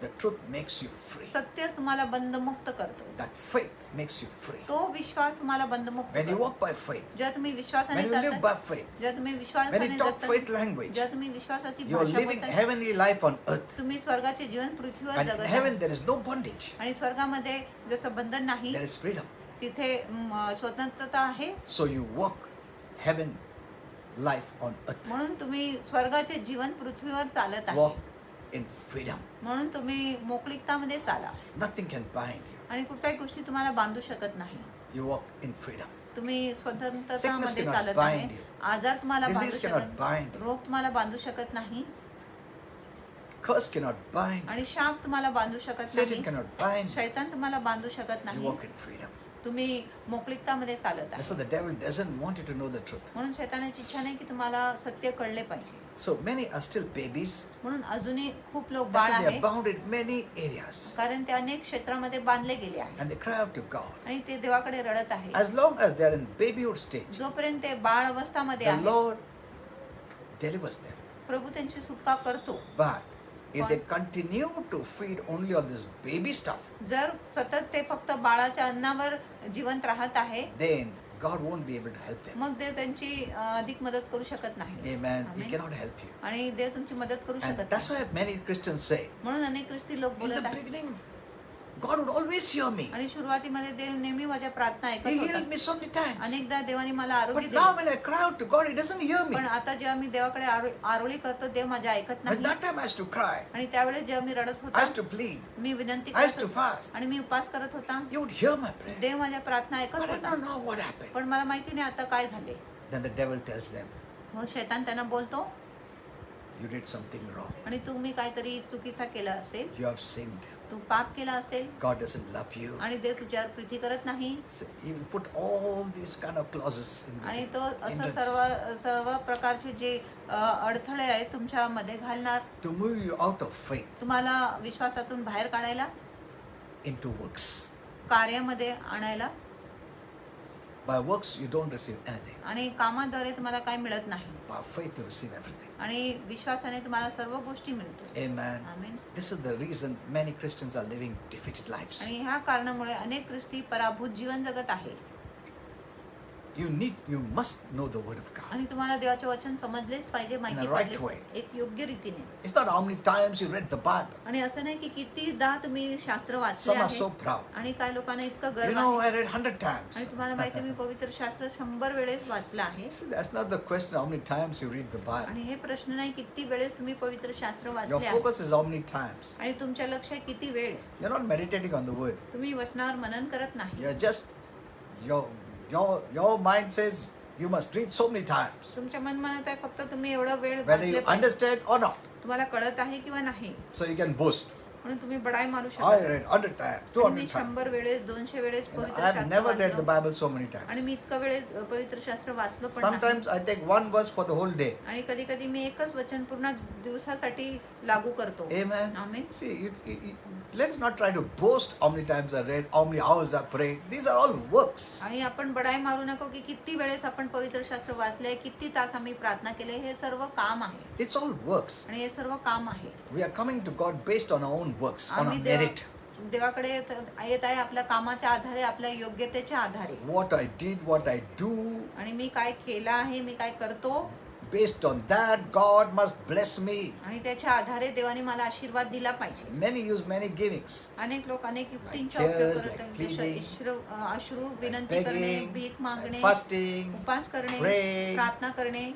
S2: the truth makes you free.
S3: सत्य तुम्हाला बंधमुक्त करतो.
S2: That faith makes you free.
S3: तो विश्वास तुम्हाला बंधमुक्त
S2: When you
S3: करतो.
S2: walk by faith,
S3: जेव्हा तुम्ही विश्वासाने
S2: when you live
S3: चालता,
S2: by faith,
S3: जेव्हा तुम्ही
S2: when
S3: विश्वासाने
S2: you talk
S3: जगता,
S2: faith language,
S3: जेव्हा तुम्ही विश्वासाची
S2: you are
S3: भाषा
S2: living
S3: बोलता,
S2: heavenly life on earth.
S3: तुम्ही स्वर्गाचे जीवन पृथ्वीवर
S2: And in
S3: जगत
S2: heaven
S3: आहात.
S2: there is no bondage.
S3: आणि स्वर्गामध्ये जसं बंधन नाही,
S2: There is freedom.
S3: तिथे स्वतंत्रता आहे.
S2: So you walk heaven life on earth.
S3: म्हणून तुम्ही स्वर्गाचे जीवन पृथ्वीवर चालत आहे.
S2: Walk in freedom.
S3: म्हणून तुम्ही मोकळीकतामध्ये चाला
S2: Nothing can bind you.
S3: आणि कुठल्याही गोष्टी तुम्हाला बांधू शकत नाही.
S2: You walk in freedom.
S3: तुम्ही
S2: Sickness
S3: स्वतंत्रतामध्ये
S2: cannot
S3: चालत
S2: bind
S3: आहे.
S2: you.
S3: आजार तुम्हाला बांधू
S2: Disease cannot
S3: शकत
S2: bind you.
S3: रोग तुम्हाला बांधू शकत नाही
S2: Curse cannot bind you.
S3: आणि शाप तुम्हाला बांधू शकत
S2: Satan
S3: नाही.
S2: cannot bind you.
S3: शैतान तुम्हाला बांधू शकत
S2: You
S3: नाही.
S2: walk in freedom.
S3: तुम्ही मोकळीकतामध्ये चालत
S2: That's
S3: आहे.
S2: why the devil doesn't want you to know the truth.
S3: म्हणून शैतानाची इच्छा नाही की तुम्हाला सत्य कळले पाहिजे.
S2: So many are still babies.
S3: म्हणून अजूनही खूप लोक
S2: That's
S3: बाळ
S2: why they
S3: आहे
S2: are bound in many areas.
S3: कारण ते अनेक क्षेत्रामध्ये बांधले गेले आहे
S2: And they cry out to God.
S3: आणि ते देवाकडे रडत आहे.
S2: As long as they are in babyhood stage,
S3: जोपर्यंत ते बाळ अवस्थामध्ये
S2: the
S3: आहे,
S2: Lord delivers them.
S3: प्रभू त्यांची सुटका करतो.
S2: But if they continue to feed only on this baby stuff,
S3: जर सतत ते फक्त बाळाच्या अन्नावर जिवंत राहत आहे,
S2: then God won't be able to help them.
S3: मग देव त्यांची अधिक मदत करू शकत नाही.
S2: Amen. He
S3: Amen.
S2: cannot help you.
S3: आणि देव तुमची मदत करू
S2: And
S3: शकत
S2: that's
S3: नाही.
S2: why many Christians say,
S3: म्हणून अनेक ख्रिस्ती लोक
S2: in
S3: बोलत
S2: the
S3: आहेत
S2: beginning, God would always hear me.
S3: आणि सुरुवातीमध्ये देव नेहमी माझ्या प्रार्थना
S2: He
S3: ऐकत
S2: healed
S3: होता.
S2: me so many times.
S3: अनेकदा देवाने मला आरोग्य
S2: But now
S3: दिले.
S2: when I cry out to God, He doesn't hear me.
S3: पण आता जेव्हा मी देवाकडे आरोळी करतो, देव माझ्या ऐकत
S2: At
S3: नाही.
S2: that time I used to cry.
S3: आणि त्यावेळेस जेव्हा मी रडत
S2: I
S3: होता,
S2: used to plead.
S3: मी विनंती
S2: I used
S3: करत
S2: to
S3: होता
S2: fast.
S3: आणि मी उपवास करत होता.
S2: You would hear my prayer.
S3: देव माझ्या प्रार्थना ऐकत
S2: But I
S3: होता.
S2: don't know what happened.
S3: पण मला माहिती नाही आता काय झाले.
S2: Then the devil tells them,
S3: मग शैतान त्यांना बोलतो
S2: you did something wrong.
S3: आणि तुम्ही काहीतरी चुकीचा केला असेल,
S2: You have sinned.
S3: तू पाप केला असेल
S2: God doesn't love you.
S3: आणि देव तुझ्यावर प्रीती करत नाही.
S2: So he will put all these kind of clauses in
S3: आणि
S2: between,
S3: तो असं
S2: hindrances,
S3: सर्व प्रकारचे जे अडथळे आहेत तुमच्यामध्ये घालणार,
S2: to move you out of faith
S3: तुम्हाला विश्वासातून बाहेर काढायला,
S2: into works.
S3: कार्यामध्ये आणायला.
S2: By works you don't receive anything.
S3: आणि कामाद्वारे तुम्हाला काय मिळत नाही
S2: By faith you receive everything.
S3: आणि विश्वासाने तुम्हाला सर्व गोष्टी मिळतो.
S2: Amen.
S3: Amen.
S2: This is the reason many Christians are living defeated lives.
S3: आणि ह्या कारणामुळे अनेक ख्रिस्ती पराभूत जीवन जगत आहे.
S2: You must know the word of God.
S3: आणि तुम्हाला देवाचे वचन समजलेच पाहिजे, माहिती
S2: In a right
S3: पाहिजे,
S2: way.
S3: एक योग्य रीतीने.
S2: It's not how many times you read the Bible.
S3: आणि असं नाही की कितीदा तुम्ही शास्त्र वाचले
S2: Some are so
S3: आहे
S2: proud.
S3: आणि काय लोकांना इतकं
S2: You
S3: गर्व
S2: know,
S3: आहे.
S2: I read 100 times.
S3: आणि तुम्हाला माहिती आहे, मी पवित्र शास्त्र 100 वेळेस वाचलं आहे.
S2: See, that's not the question how many times you read the Bible.
S3: आणि हे प्रश्न नाही किती वेळेस तुम्ही पवित्र शास्त्र
S2: Your
S3: वाचले आहे
S2: focus is how many times.
S3: आणि तुमच्या लक्षात किती वेळ.
S2: You're not meditating on the word.
S3: तुम्ही वचनावर मनन करत नाही.
S2: You're just your mind says you must read so many times,
S3: तुमच्या मन म्हणत आहे फक्त तुम्ही एवढं वेळ
S2: whether
S3: वाचले
S2: you
S3: पाहिजे.
S2: understand or not.
S3: तुम्हाला कळत आहे किंवा नाही,
S2: So you can boast.
S3: म्हणून तुम्ही बडाई मारू
S2: I
S3: शकता.
S2: read 100 times,
S3: मी
S2: 200 times.
S3: 100 वेळेस 200 वेळेस
S2: You know,
S3: पवित्र
S2: I have
S3: शास्त्र
S2: never read the
S3: वाचलं.
S2: Bible so many
S3: आणि
S2: times.
S3: मी इतकं वेळेस पवित्र शास्त्र वाचलो पण नाही.
S2: Sometimes I take one verse for the whole day.
S3: आणि कधी कधी मी एकच वचन पूर्ण दिवसासाठी लागू करतो.
S2: Amen.
S3: Amen.
S2: See, let's not try to boast how many times I read, how many hours I prayed. These are all works.
S3: आणि आपण बडाई मारू नको की किती वेळेस आपण पवित्र शास्त्र वाचले, किती तास आम्ही प्रार्थना केले. हे सर्व काम आहे
S2: It's all works.
S3: आणि हे सर्व काम आहे.
S2: We are coming to God based on our own works, on our
S3: आम्ही
S2: merit.
S3: देवाकडे येत आहे आपल्या कामाच्या आधारे, आपल्या योग्यतेच्या आधारे.
S2: What I did, what I do,
S3: आणि मी काय केलं आहे, मी काय करतो,
S2: based on that, God must bless me.
S3: आणि त्याच्या आधारे देवाने मला आशीर्वाद दिला पाहिजे.
S2: Many use many givings.
S3: अनेक लोक अनेक युक्तींचा
S2: Like
S3: उपयोग
S2: tears,
S3: करतात.
S2: like
S3: जसं
S2: pleading,
S3: अश्रू विनंती
S2: like
S3: करणे,
S2: begging,
S3: भीक मागणे,
S2: like fasting.
S3: उपवास करणे,
S2: praying.
S3: प्रार्थना करणे,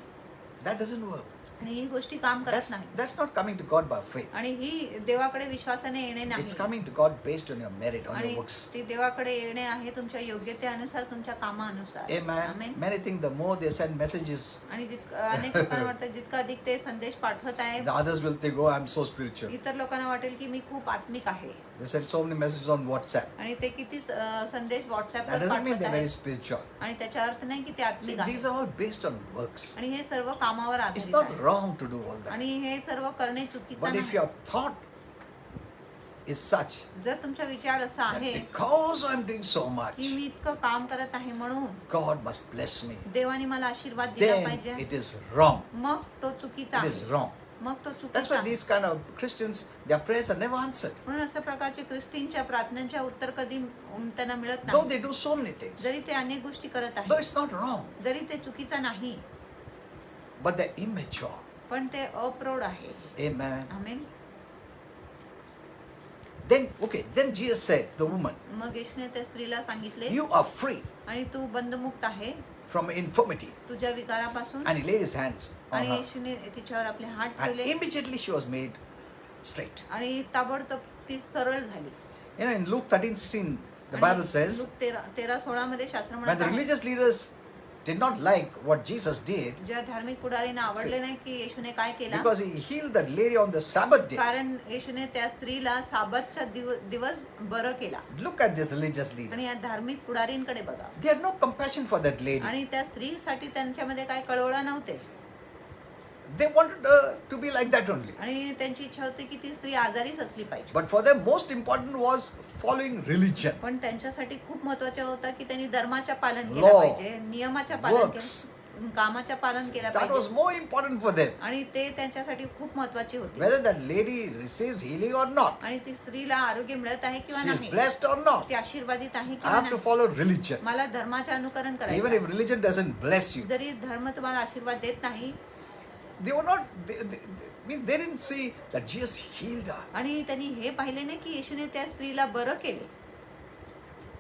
S2: That doesn't work.
S3: आणि ही गोष्टी काम करत नाही.
S2: That's not coming to God by faith.
S3: आणि ही देवाकडे विश्वासाने येणे नाही.
S2: It's coming to God based on your merit, on
S3: आणि
S2: your works.
S3: ती देवाकडे येणे आहे तुमच्या योग्यतेनुसार, तुमच्या कामानुसार.
S2: Amen.
S3: Amen.
S2: Many think the more they send messages,
S3: आणि अनेक लोकांना वाटतं जितकं अधिक ते संदेश पाठवत आहे,
S2: the others will think, oh, I'm so spiritual.
S3: इतर लोकांना वाटेल की मी खूप आत्मिक आहे.
S2: They send so many messages on WhatsApp.
S3: आणि ते किती संदेश
S2: That
S3: व्हॉट्सअपवर
S2: doesn't mean
S3: पाठवत
S2: they're very
S3: आहेत.
S2: spiritual.
S3: आणि त्याचा अर्थ नाही की ते
S2: See,
S3: आत्मिक
S2: these
S3: आहे.
S2: are all based on works.
S3: आणि हे सर्व कामावर
S2: It's
S3: आधारित
S2: not
S3: आहे.
S2: wrong to do all that.
S3: आणि हे सर्व करणे चुकीचं
S2: But if
S3: नाही.
S2: your thought is such
S3: जर तुमचा विचार असा
S2: that
S3: आहे
S2: because I'm doing so much,
S3: की मी इतकं काम करत आहे म्हणून
S2: God must bless me,
S3: देवाने मला आशीर्वाद दिला
S2: then
S3: पाहिजे,
S2: it is wrong.
S3: मग तो चुकीचा
S2: It is
S3: आहे.
S2: wrong.
S3: मग तो
S2: That's
S3: चुकीचा
S2: why
S3: आहे.
S2: these kind of Christians, their prayers are never answered.
S3: म्हणून अशा प्रकारचे ख्रिस्तींच्या प्रार्थनांच्या उत्तर कधी त्यांना मिळत
S2: Though
S3: नाही.
S2: they do so many things,
S3: जरी ते अनेक गोष्टी करत
S2: though
S3: आहेत,
S2: it's not wrong,
S3: जरी ते चुकीचं नाही,
S2: but they're immature.
S3: पण ते अप्रौढ आहे.
S2: Amen.
S3: Amen.
S2: Then Jesus said, the woman,
S3: मग येशूने त्या स्त्रीला सांगितले,
S2: you are free
S3: आणि तू बंधमुक्त आहे
S2: from infirmity.
S3: तुझ्या विकारापासून.
S2: And he laid his hands on
S3: आणि
S2: her.
S3: येशूने तिच्यावर आपले हात
S2: And
S3: ठेवले
S2: immediately she was made straight.
S3: आणि ताबडतोब ती सरळ झाली.
S2: You know, in Luke 13:16, the
S3: आणि
S2: Bible says,
S3: लूक 13:16 मध्ये शास्त्र
S2: when
S3: म्हणत
S2: the
S3: आहे,
S2: religious leaders did not like what Jesus did,
S3: ज्या धार्मिक पुढारींना आवडले नाही की येशूने काय केला,
S2: because he healed that lady on the Sabbath day.
S3: कारण येशूने त्या स्त्रीला साबतच्या दिवस बरं केला.
S2: Look at these religious
S3: आणि
S2: leaders.
S3: या धार्मिक पुढारींकडे बघा.
S2: They had no compassion for that lady.
S3: आणि त्या स्त्रीसाठी त्यांच्यामध्ये काय कळवळा नव्हते.
S2: They wanted her to be like that only.
S3: आणि त्यांची इच्छा होती की ती स्त्री आजारीच असली पाहिजे.
S2: But for them, most important was following religion.
S3: पण त्यांच्यासाठी खूप महत्वाचं होतं की त्यांनी धर्माच्या पालन केलं
S2: Law,
S3: पाहिजे, नियमाच्या पालन
S2: works.
S3: केलं, कामाच्या पालन केलं
S2: That was
S3: पाहिजे.
S2: more important for them.
S3: आणि ते त्यांच्यासाठी खूप महत्वाचे होते.
S2: Whether that lady receives healing or not,
S3: आणि ती स्त्रीला आरोग्य मिळत आहे किंवा
S2: she is
S3: नाही,
S2: blessed or not,
S3: ती आशीर्वादित आहे
S2: I
S3: किंवा
S2: have to
S3: नाही,
S2: follow religion.
S3: मला धर्माचे अनुकरण
S2: Even
S3: करायचं.
S2: if religion doesn't bless you,
S3: जरी धर्म तुम्हाला आशीर्वाद देत नाही,
S2: they were not. They didn't see that Jesus healed her.
S3: आणि त्यांनी हे पाहिले नाही की येशूने त्या स्त्रीला बरं केले.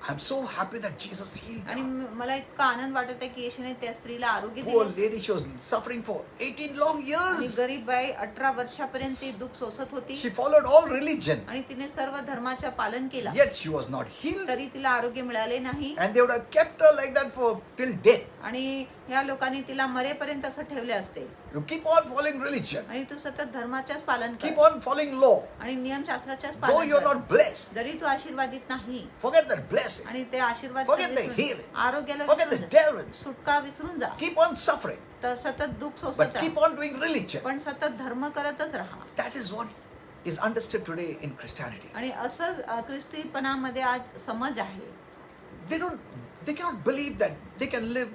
S2: I'm so happy that Jesus healed
S3: आणि
S2: her.
S3: मला इतका आनंद वाटत आहे की येशूने त्या स्त्रीला आरोग्य
S2: Poor
S3: दिले.
S2: lady, she was suffering for 18 long
S3: आणि
S2: years.
S3: गरीब बाई 18 वर्षापर्यंत ती दुःख सोसत होती
S2: She followed all religion,
S3: आणि तिने सर्व धर्माचे पालन केलं,
S2: yet she was not healed.
S3: तरी तिला आरोग्य मिळाले नाही.
S2: And they would have kept her like that for till death.
S3: आणि ह्या लोकांनी तिला मरेपर्यंत असं ठेवले असते.
S2: You keep on following religion,
S3: आणि तू सतत धर्माच्याच पालन
S2: keep
S3: कर
S2: on following law.
S3: आणि नियमशास्त्राच्याच
S2: Though
S3: पालन
S2: you're
S3: कर,
S2: not blessed,
S3: जरी तू आशीर्वादित नाही.
S2: forget that blessing.
S3: आणि ते आशीर्वाद
S2: Forget the
S3: विसरून-
S2: healing.
S3: आरोग्याला
S2: Forget the
S3: विसरून जा.
S2: deliverance.
S3: सुटका विसरून जा.
S2: Keep on suffering,
S3: तर सतत दुःख सोसत
S2: but keep
S3: राहा,
S2: on doing religion.
S3: पण सतत धर्म करतच राहा.
S2: That is what is understood today in Christianity.
S3: आणि असंच ख्रिस्तीपणामध्ये आज समज आहे.
S2: They cannot believe that they can live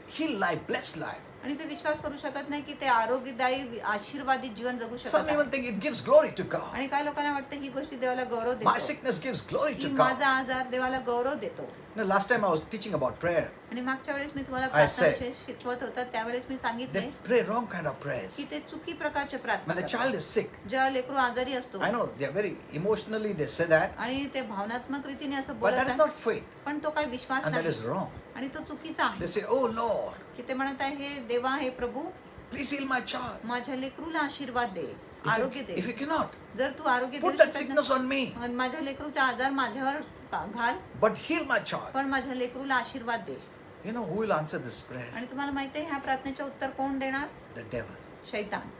S2: healed life, blessed life.
S3: आणि ते विश्वास करू शकत नाही की ते आरोग्यदायी आशीर्वादित जीवन जगू शकत
S2: Some even
S3: आहेत.
S2: think it gives glory to God.
S3: आणि काही लोकांना वाटतं ही गोष्ट देवाला गौरव
S2: My
S3: देतो,
S2: sickness gives glory
S3: की
S2: to
S3: माझा
S2: God.
S3: आजार देवाला गौरव देतो.
S2: Last time I was teaching about prayer.
S3: आणि मागच्या वेळेस मी तुम्हाला
S2: I said,
S3: प्रार्थना शिकवत होता त्यावेळेस मी सांगितले
S2: They pray wrong kind of prayers.
S3: की ते चुकी प्रकारचे प्रार्थना
S2: When the
S3: करतात.
S2: child is sick,
S3: जेव्हा लेकरू आजारी असतो
S2: I know they are very emotionally they say that,
S3: आणि ते भावनात्मक रीतीने असं
S2: but
S3: बोलत
S2: that is
S3: आहे,
S2: not faith,
S3: पण तो काही विश्वास
S2: and that
S3: नाही
S2: is wrong.
S3: आणि तो चुकीचा
S2: They
S3: आहे.
S2: say, "Oh Lord,
S3: की ते म्हणत आहे हे देवा हे प्रभू
S2: please heal my child."
S3: माझ्या लेकरूला आशीर्वाद दे,
S2: If
S3: आरोग्य
S2: you,
S3: they.
S2: if you cannot,
S3: जर तू आरोग्य
S2: put
S3: देऊ
S2: that
S3: शकत
S2: sickness on me,
S3: नाही, माझ्या लेकरूचा आजार माझ्यावर घाल,
S2: but heal my child.
S3: पण माझ्या लेकरूला आशीर्वाद दे.
S2: You know who will answer this prayer?
S3: आणि तुम्हाला माहिती आहे ह्या प्रार्थनेचे उत्तर कोण देणार?
S2: The devil.
S3: शैतान.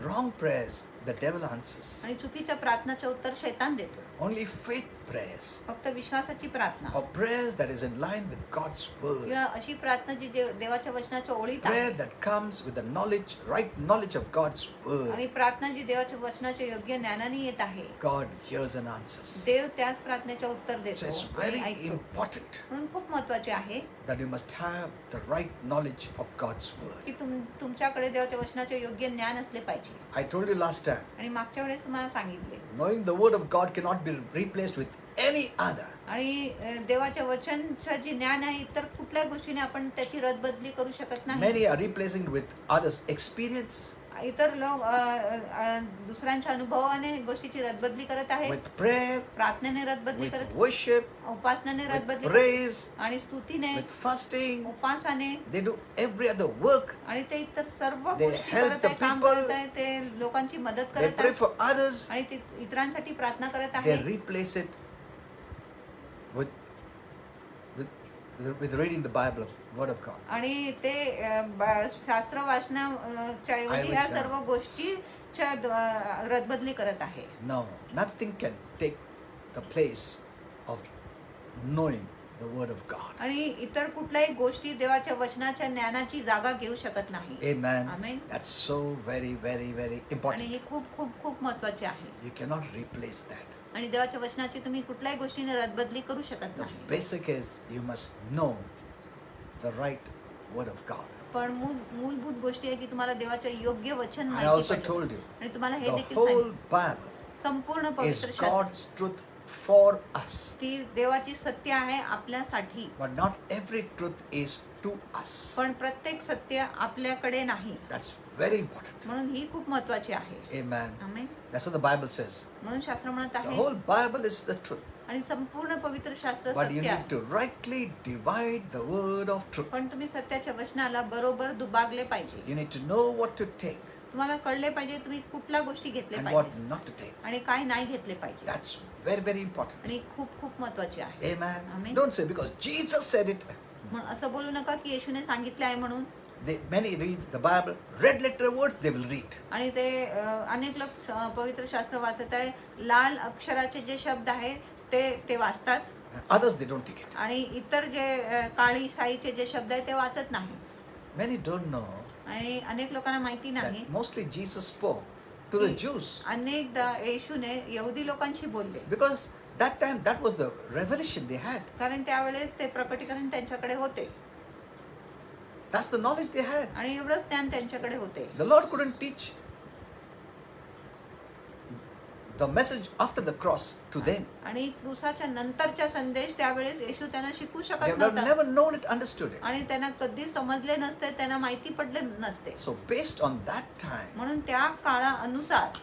S2: Wrong prayers, the devil answers.
S3: आणि चुकीच्या प्रार्थनाचे उत्तर शैतान देतो.
S2: Only faith prayers,
S3: फक्त विश्वासाची प्रार्थना
S2: or prayers that is in line with God's word.
S3: किंवा अशी प्रार्थना जी देवाच्या वचनाच्या ओळीत
S2: Prayer
S3: आहे
S2: that comes with the knowledge, right knowledge of God's word.
S3: आणि प्रार्थना जी देवाच्या वचनाच्या योग्य ज्ञानाने येत आहे,
S2: God hears and answers.
S3: देव त्याच प्रार्थनेचे उत्तर
S2: So
S3: देतो
S2: it's
S3: आणि
S2: very
S3: ऐकतो.
S2: important
S3: म्हणून खूप महत्वाचे आहे
S2: that you must have the right knowledge of God's word.
S3: की तुमच्याकडे देवाच्या वचनाचे योग्य ज्ञान असले पाहिजे.
S2: I told you last time time,
S3: आणि मागच्या वेळेस तुम्हाला सांगितले
S2: knowing the word of God cannot be replaced with any other.
S3: आणि देवाच्या वचनचं जे ज्ञान आहे इतर कुठल्या गोष्टीने आपण त्याची रदबदली करू शकत नाही.
S2: Many are replacing with others' experience,
S3: इतर लोक दुसऱ्यांच्या अनुभवाने गोष्टीची रदबदली करत आहेत,
S2: with prayer,
S3: प्रार्थनेने रदबदली
S2: with
S3: करत,
S2: worship,
S3: उपासनाने
S2: with
S3: रदबदली करत,
S2: praise,
S3: आणि स्तुतीने,
S2: with fasting.
S3: उपासाने,
S2: They do every other work.
S3: आणि ते इतर सर्व
S2: They
S3: गोष्टी
S2: help
S3: करत
S2: the
S3: आहे, काम
S2: people.
S3: करत आहे, ते लोकांची मदत
S2: They
S3: करत
S2: pray
S3: आहेत
S2: for others.
S3: आणि ते इतरांसाठी प्रार्थना करत
S2: They
S3: आहे.
S2: replace it with with reading the Bible, Word of God.
S3: आणि ते शास्त्र वाचनाच्या ऐवजी ह्या सर्व गोष्टीच्या रदबदली करत आहे.
S2: No, nothing can take the place of knowing the Word of God.
S3: आणि इतर कुठल्याही गोष्टी देवाच्या वचनाच्या ज्ञानाची जागा घेऊ शकत नाही.
S2: Amen.
S3: Amen.
S2: That's so very, very, very
S3: आणि
S2: important.
S3: हे खूप खूप खूप महत्त्वाचे आहे.
S2: You cannot replace that.
S3: आणि देवाच्या वचनाची तुम्ही कुठल्याही गोष्टीने रदबदली करू शकत
S2: The
S3: नाही.
S2: basic is you must know the right Word of God.
S3: पण मूलभूत गोष्टी आहे की तुम्हाला देवाचे योग्य वचन
S2: I
S3: माहिती
S2: also
S3: पडलं.
S2: told you,
S3: आणि तुम्हाला हे
S2: the
S3: देखील
S2: whole
S3: सांगितलं,
S2: Bible
S3: संपूर्ण
S2: is
S3: पवित्र शास्त्र
S2: God's truth for us.
S3: ती देवाची सत्य आहे आपल्यासाठी,
S2: But not every truth is to us.
S3: पण प्रत्येक सत्य आपल्याकडे नाही.
S2: That's very important.
S3: म्हणून ही खूप महत्त्वाची आहे.
S2: Amen.
S3: Amen.
S2: That's what the Bible says.
S3: म्हणून शास्त्र म्हणत
S2: The
S3: आहे
S2: whole Bible is the truth.
S3: आणि संपूर्ण पवित्र शास्त्र
S2: But you
S3: सत्य
S2: need
S3: आहे.
S2: to rightly divide the word of truth.
S3: पण तुम्ही सत्याच्या वचनाला बरोबर दुभागले पाहिजे.
S2: You need to know what to take
S3: तुम्हाला कळले पाहिजे तुम्ही कुठल्या गोष्टी घेतल्या
S2: and what
S3: पाहिजे
S2: not to take.
S3: आणि काय नाही घेतले पाहिजे.
S2: That's very, very important.
S3: आणि खूप खूप महत्त्वाचे आहे.
S2: Amen.
S3: Amen.
S2: Don't say because Jesus said it.
S3: म्हणून असं बोलू नका की येशूने सांगितले आहे म्हणून.
S2: Many read the Bible, red letter words they will read.
S3: आणि ते अनेक लोक पवित्र शास्त्र वाचत आहे, लाल अक्षराचे जे शब्द आहेत ते वाचतात
S2: Others they don't take it.
S3: आणि इतर जे काळी शाईचे जे शब्द आहेत ते वाचत नाही.
S2: Many don't know
S3: आणि अनेक लोकांना माहिती नाही
S2: that mostly Jesus spoke to the Jews
S3: अनेकदा येशूने यहुदी लोकांशी बोलले,
S2: because that time that was the revelation they had.
S3: कारण त्यावेळेस ते प्रकटीकरण त्यांच्याकडे होते
S2: That's the knowledge they had.
S3: आणि एवढंच ज्ञान त्यांच्याकडे होते.
S2: The Lord couldn't teach the message after the cross to them.
S3: आणि क्रूसाच्या नंतरचा संदेश त्यावेळेस येशू त्यांना शिकू
S2: They
S3: शकत
S2: would have
S3: नव्हता
S2: never known it, understood it.
S3: आणि त्यांना कधी समजले नसते, त्यांना माहिती पडले नसते.
S2: So based on that time,
S3: म्हणून त्या काळानुसार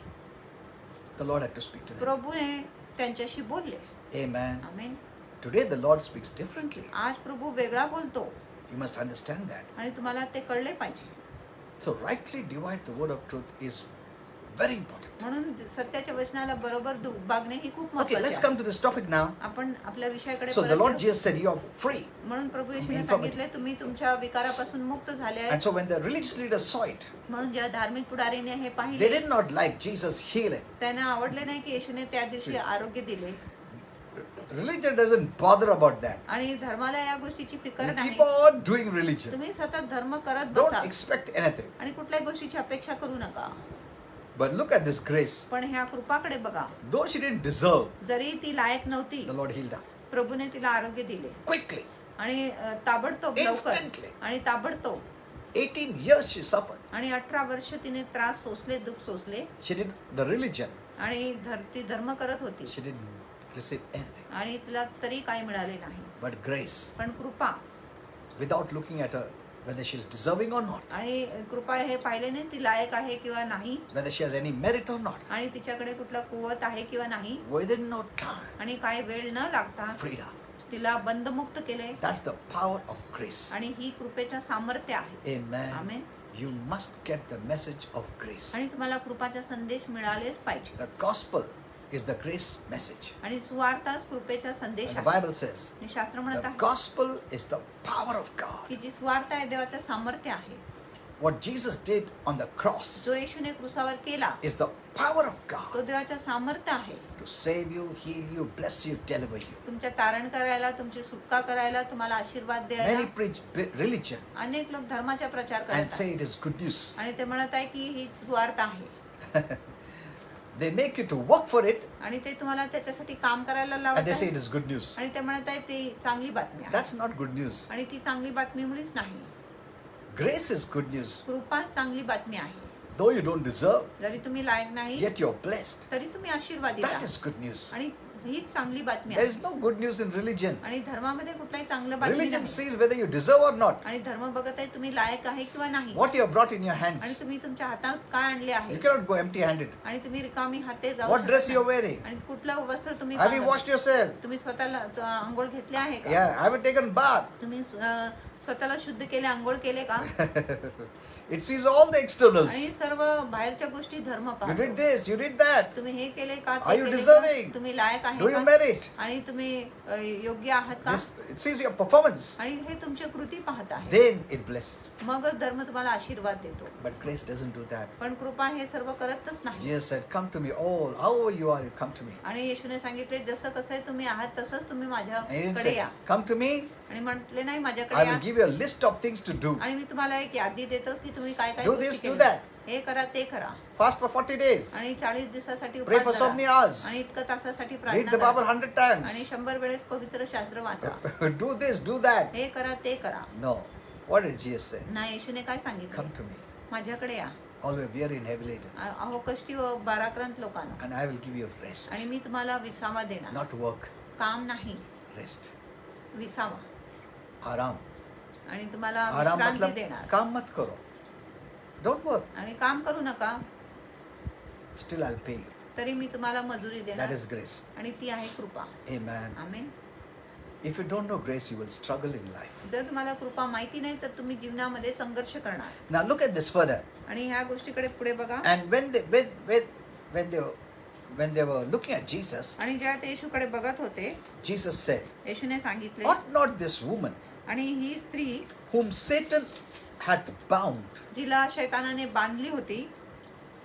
S2: the Lord had to speak to them.
S3: प्रभूने त्यांच्याशी बोलले.
S2: Amen.
S3: Amen.
S2: Today the Lord speaks differently.
S3: आज प्रभू वेगळा बोलतो
S2: You must understand that.
S3: आणि तुम्हाला ते कळले पाहिजे.
S2: So rightly divide the word of truth is very important.
S3: म्हणून सत्याच्या वचनाला बरोबर दुभागणे ही खूप
S2: Okay,
S3: महत्त्वाचे
S2: let's
S3: आहे.
S2: come to this topic now.
S3: आपण आपल्या विषयाकडे
S2: So the
S3: परत
S2: Lord
S3: येऊ.
S2: Jesus said, you are free.
S3: म्हणून प्रभू येशूने
S2: infirmity.
S3: सांगितले तुम्ही तुमच्या विकारापासून मुक्त झाले
S2: And
S3: आहे.
S2: so when the religious leaders saw it,
S3: म्हणून ज्या धार्मिक पुढारीने हे
S2: they
S3: पाहिले
S2: did not like Jesus healing.
S3: त्यांना आवडले नाही की येशूने त्या दिवशी आरोग्य दिले.
S2: Religion doesn't bother about that.
S3: आणि धर्माला या गोष्टीची फिकर
S2: You
S3: नाही.
S2: keep on doing religion.
S3: तुम्ही सतत धर्म करत
S2: Don't
S3: बसा
S2: expect anything.
S3: आणि कुठल्याही गोष्टीची अपेक्षा करू नका.
S2: But look at this grace.
S3: पण ह्या कृपाकडे बघा.
S2: Though she didn't deserve,
S3: जरी ती लायक नव्हती,
S2: the Lord healed her
S3: प्रभूने तिला आरोग्य दिले
S2: quickly.
S3: आणि ताबडतोब लवकर
S2: Instantly.
S3: आणि ताबडतोब
S2: 18 years she suffered.
S3: आणि 18 वर्ष तिने त्रास सोसले, दुःख सोसले
S2: She did the religion.
S3: आणि ती धर्म करत होती
S2: She didn't receive anything.
S3: आणि तिला तरी काही मिळाले नाही.
S2: But grace,
S3: पण कृपा
S2: without looking at her, whether she is deserving or not,
S3: आणि कृपा हे पाहिले नाही ती लायक आहे किंवा नाही
S2: whether she has any merit or not,
S3: आणि तिच्याकडे कुठला कुवत आहे किंवा नाही
S2: within no time,
S3: आणि काही वेळ न लागता
S2: freed her.
S3: तिला बंधमुक्त केले.
S2: That's the power of grace.
S3: आणि ही कृपेच्या सामर्थ्य आहे.
S2: Amen.
S3: Amen.
S2: You must get the message of grace.
S3: आणि तुम्हाला कृपाचा संदेश मिळालेच पाहिजे.
S2: The gospel is the grace message.
S3: आणि सुवार्ताच कृपेचा संदेश
S2: And the
S3: आहे.
S2: Bible says,
S3: आणि शास्त्र म्हणत
S2: the
S3: आहे
S2: gospel is the power of God.
S3: की जी सुवार्थ आहे देवाचं सामर्थ्य आहे.
S2: What Jesus did on the cross
S3: जो येशूने क्रूसावर केला
S2: is the power of
S3: तो
S2: God
S3: देवाचं सामर्थ्य आहे.
S2: to save you, heal you, bless you, deliver you.
S3: तुमच्या तारण करायला, तुमची सुटका करायला, तुम्हाला आशीर्वाद द्यायला.
S2: Many preach religion
S3: अनेक लोक धर्माचा प्रचार
S2: and
S3: करतात
S2: say it is good news.
S3: आणि ते म्हणत आहे की ही सुवार्थ आहे
S2: They make you to work for it
S3: आणि ते तुम्हाला त्याच्यासाठी काम करायला
S2: and
S3: लावत
S2: they say it
S3: आहे
S2: is good news.
S3: आणि ते म्हणत आहे ती चांगली बातमी आहे.
S2: That's not good news.
S3: आणि ती चांगली बातमी मुळीच नाही.
S2: Grace is good news.
S3: कृपा चांगली बातमी आहे.
S2: Though you don't deserve,
S3: जरी तुम्ही लायक नाही
S2: yet you're blessed.
S3: तरी तुम्ही आशीर्वादित
S2: That
S3: आहात.
S2: is good news.
S3: आणि हीच चांगली बातमी
S2: There
S3: आहे.
S2: is no good news in religion.
S3: आणि धर्मामध्ये कुठलाही चांगलं बातमी
S2: Religion
S3: नाही.
S2: sees whether you deserve or not.
S3: आणि धर्म बघत आहे तुम्ही लायक आहे किंवा नाही.
S2: What you have brought in your
S3: आणि
S2: hands.
S3: तुम्ही तुमच्या हातात काय आणले आहे.
S2: You cannot go empty-handed.
S3: आणि तुम्ही रिकामी हाते जाऊ
S2: What dress
S3: शकत
S2: you are
S3: नाही.
S2: wearing?
S3: आणि कुठलं वस्त्र तुम्ही
S2: Have you
S3: बांधलं?
S2: washed yourself?
S3: तुम्ही स्वतःला आंघोळ घेतली आहे का?
S2: Yeah. Have you taken bath?
S3: तुम्ही स्वतःला शुद्ध केले, आंघोळ केले का?
S2: It sees all the externals.
S3: आणि सर्व बाहेरच्या गोष्टी धर्म
S2: You
S3: पाहतो.
S2: did this, you did that.
S3: तुम्ही हे केले का?
S2: Are
S3: ते
S2: you
S3: केले
S2: deserving?
S3: का? तुम्ही लायक
S2: Do you
S3: आहे का?
S2: merit?
S3: आणि तुम्ही योग्य आहात का?
S2: This, it sees your performance.
S3: आणि हे तुमची कृती पाहत आहे.
S2: Then it blesses.
S3: मगच धर्म तुम्हाला आशीर्वाद देतो.
S2: But grace doesn't do that.
S3: पण कृपा हे सर्व करतच नाही.
S2: Jesus said, come to me all, however you are, you come to me.
S3: आणि येशूने सांगितले जसं कसं आहे तुम्ही आहात तसंच तुम्ही
S2: And he didn't
S3: माझ्याकडे
S2: say,
S3: या.
S2: come to me,
S3: आणि म्हटले नाही
S2: I
S3: माझ्याकडे या.
S2: will give you a list of things to do.
S3: आणि मी तुम्हाला एक यादी देतो की तुम्ही काय काय
S2: Do
S3: गोष्टी
S2: this, do
S3: केल्या.
S2: that.
S3: हे करा ते करा.
S2: Fast for 40 days.
S3: आणि 40 दिवसासाठी
S2: Pray for
S3: उपवास
S2: so
S3: करा.
S2: many hours.
S3: आणि इतकं तासासाठी
S2: Read
S3: प्रार्थना
S2: the Bible
S3: करा.
S2: 100 times.
S3: आणि 100 वेळेस पवित्र शास्त्र वाचा.
S2: Do this, do that.
S3: हे करा ते करा.
S2: No. What did Jesus say?
S3: नाही येशूने काय सांगितलं?
S2: Come to me,
S3: माझ्याकडे या.
S2: all who are weary and heavy laden,
S3: अहो कष्टी व भाराक्रांत लोकांना.
S2: and I will give you rest.
S3: आणि मी तुम्हाला विसावा देणार.
S2: Not work,
S3: काम नाही,
S2: rest.
S3: विसावा.
S2: आराम.
S3: आणि तुम्हाला
S2: आराम
S3: विश्रांती
S2: मतलब
S3: देणार.
S2: काम मत करो. Don't work.
S3: आणि काम करू नका
S2: Still I'll pay you.
S3: तरी मी तुम्हाला मजुरी
S2: That
S3: देणार.
S2: is grace.
S3: आणि ती आहे कृपा.
S2: Amen.
S3: Amen.
S2: If you don't know grace, you will struggle in life.
S3: जर तुम्हाला कृपा माहिती नाही तर तुम्ही जीवनामध्ये संघर्ष करणार.
S2: Now look at this further.
S3: आणि ह्या गोष्टीकडे पुढे बघा.
S2: And when they were looking at Jesus,
S3: आणि जेव्हा ते येशूकडे बघत होते,
S2: Jesus said,
S3: येशूने सांगितले,
S2: ought not this woman
S3: आणि ही स्त्री
S2: whom Satan hath bound
S3: जिला शैतानाने बांधली होती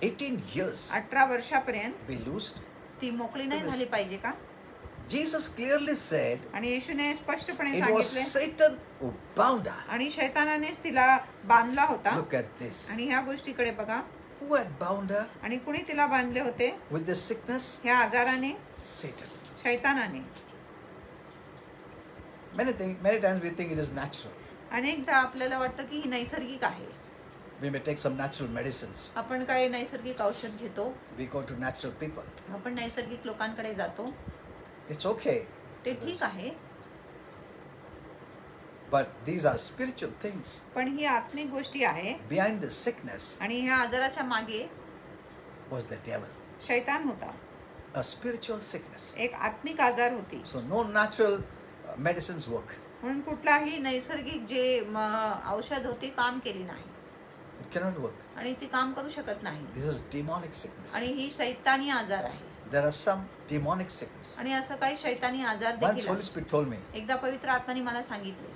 S2: 18 years
S3: 18 वर्षापर्यंत,
S2: be loosed?
S3: ती मोकळी नाही झाली पाहिजे का?
S2: Jesus clearly said
S3: आणि येशूने स्पष्टपणे
S2: it was
S3: सांगितले,
S2: Satan who bound her.
S3: आणि शैतानानेच तिला बांधला होता.
S2: Look at this.
S3: आणि ह्या गोष्टीकडे बघा.
S2: Who had bound her
S3: आणि कुणी तिला बांधले होते?
S2: with this sickness?
S3: ह्या आजाराने,
S2: Satan.
S3: शैतानाने.
S2: Many times we think it is natural.
S3: अनेकदा आपल्याला वाटतं की ही नैसर्गिक आहे.
S2: We may take some natural medicines.
S3: आपण काही नैसर्गिक औषध घेतो,
S2: We go to natural people.
S3: आपण नैसर्गिक लोकांकडे जातो,
S2: It's okay.
S3: ते ठीक आहे.
S2: But these are spiritual things.
S3: पण ही आत्मिक गोष्टी आहे.
S2: Behind the sickness
S3: आणि ह्या आजाराच्या मागे
S2: was the devil.
S3: शैतान होता.
S2: A spiritual sickness.
S3: एक आत्मिक आजार होती.
S2: So no natural medicines work.
S3: म्हणून कुठलाही नैसर्गिक जे औषध होती काम केली नाही.
S2: It cannot work.
S3: आणि ती काम करू शकत नाही.
S2: This is demonic sickness.
S3: आणि ही शैतानी आजार आहे.
S2: There are some demonic sickness.
S3: आणि असं काही शैतानी आजार
S2: Once
S3: देखील
S2: Holy
S3: आहे.
S2: Spirit told me
S3: एकदा पवित्र आत्म्याने मला सांगितले,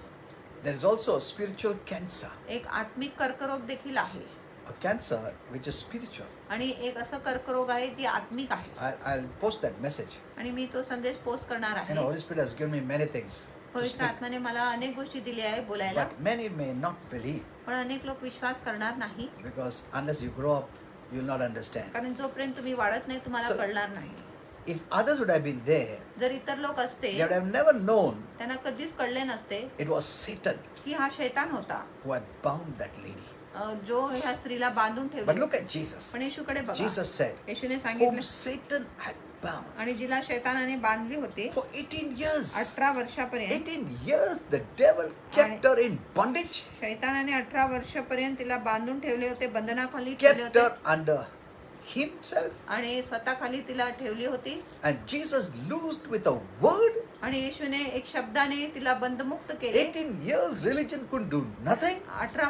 S2: there is also a spiritual cancer.
S3: एक आत्मिक कर्करोग देखील आहे.
S2: A cancer which is spiritual.
S3: आणि एक असं कर्करोग आहे जी आत्मिक आहे.
S2: I'll post that message.
S3: आणि मी तो संदेश पोस्ट करणार
S2: You know,
S3: आहे.
S2: Holy Spirit has given me many things to
S3: पवित्र
S2: speak.
S3: आत्म्याने मला अनेक गोष्टी दिल्या आहे बोलायला,
S2: But many may not believe
S3: पण अनेक लोक विश्वास करणार नाही.
S2: because unless you grow up, you'll not understand.
S3: कारण जोपर्यंत तुम्ही वाढत नाही तुम्हाला
S2: So-
S3: कळणार नाही.
S2: If others would have been there,
S3: जर इतर लोक असते
S2: they would have never known
S3: त्यांना कधीच कळले नसते
S2: it was Satan
S3: की हा शैतान होता,
S2: who had bound that lady.
S3: जो ह्या स्त्रीला बांधून
S2: But
S3: ठेवले.
S2: look at Jesus.
S3: पण येशूकडे बघा.
S2: Jesus said,
S3: येशूने
S2: whom
S3: सांगितले,
S2: Satan had bound
S3: आणि जिला शैतानाने बांधली होती
S2: for 18 years.
S3: 18 वर्षापर्यंत.
S2: 18 years the devil kept her in bondage,
S3: शैतानाने 18 वर्षापर्यंत तिला बांधून ठेवले होते, बंधनाखाली ठेवले
S2: kept her
S3: होते
S2: under himself.
S3: आणि स्वतःखाली तिला ठेवली होती.
S2: And Jesus loosed with a word.
S3: आणि येशूने एक शब्दाने तिला बंधमुक्त केले.
S2: 18 years religion couldn't do nothing.
S3: 18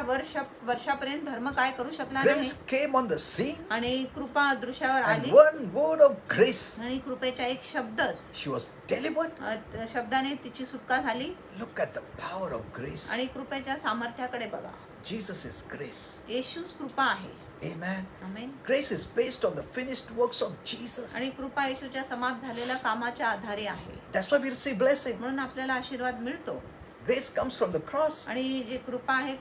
S3: वर्षापर्यंत धर्म काय करू शकला नाही.
S2: Grace came on the scene.
S3: आणि कृपा दृश्यावर
S2: And
S3: आली.
S2: one word of grace,
S3: आणि कृपेचा एक शब्द,
S2: she was delivered.
S3: शब्दाने तिची सुटका झाली.
S2: Look at the power of grace.
S3: आणि कृपेच्या सामर्थ्याकडे बघा.
S2: Jesus is grace.
S3: येशूच कृपा आहे.
S2: Amen.
S3: Amen.
S2: Grace is based on the finished works of Jesus.
S3: आणि कृपा येशूच्या समाप्त झालेल्या कामाच्या आधारे आहे.
S2: That's why we receive blessing.
S3: म्हणून आपल्याला आशीर्वाद मिळतो.
S2: Grace comes from the cross
S3: आणि जे कृपा आहे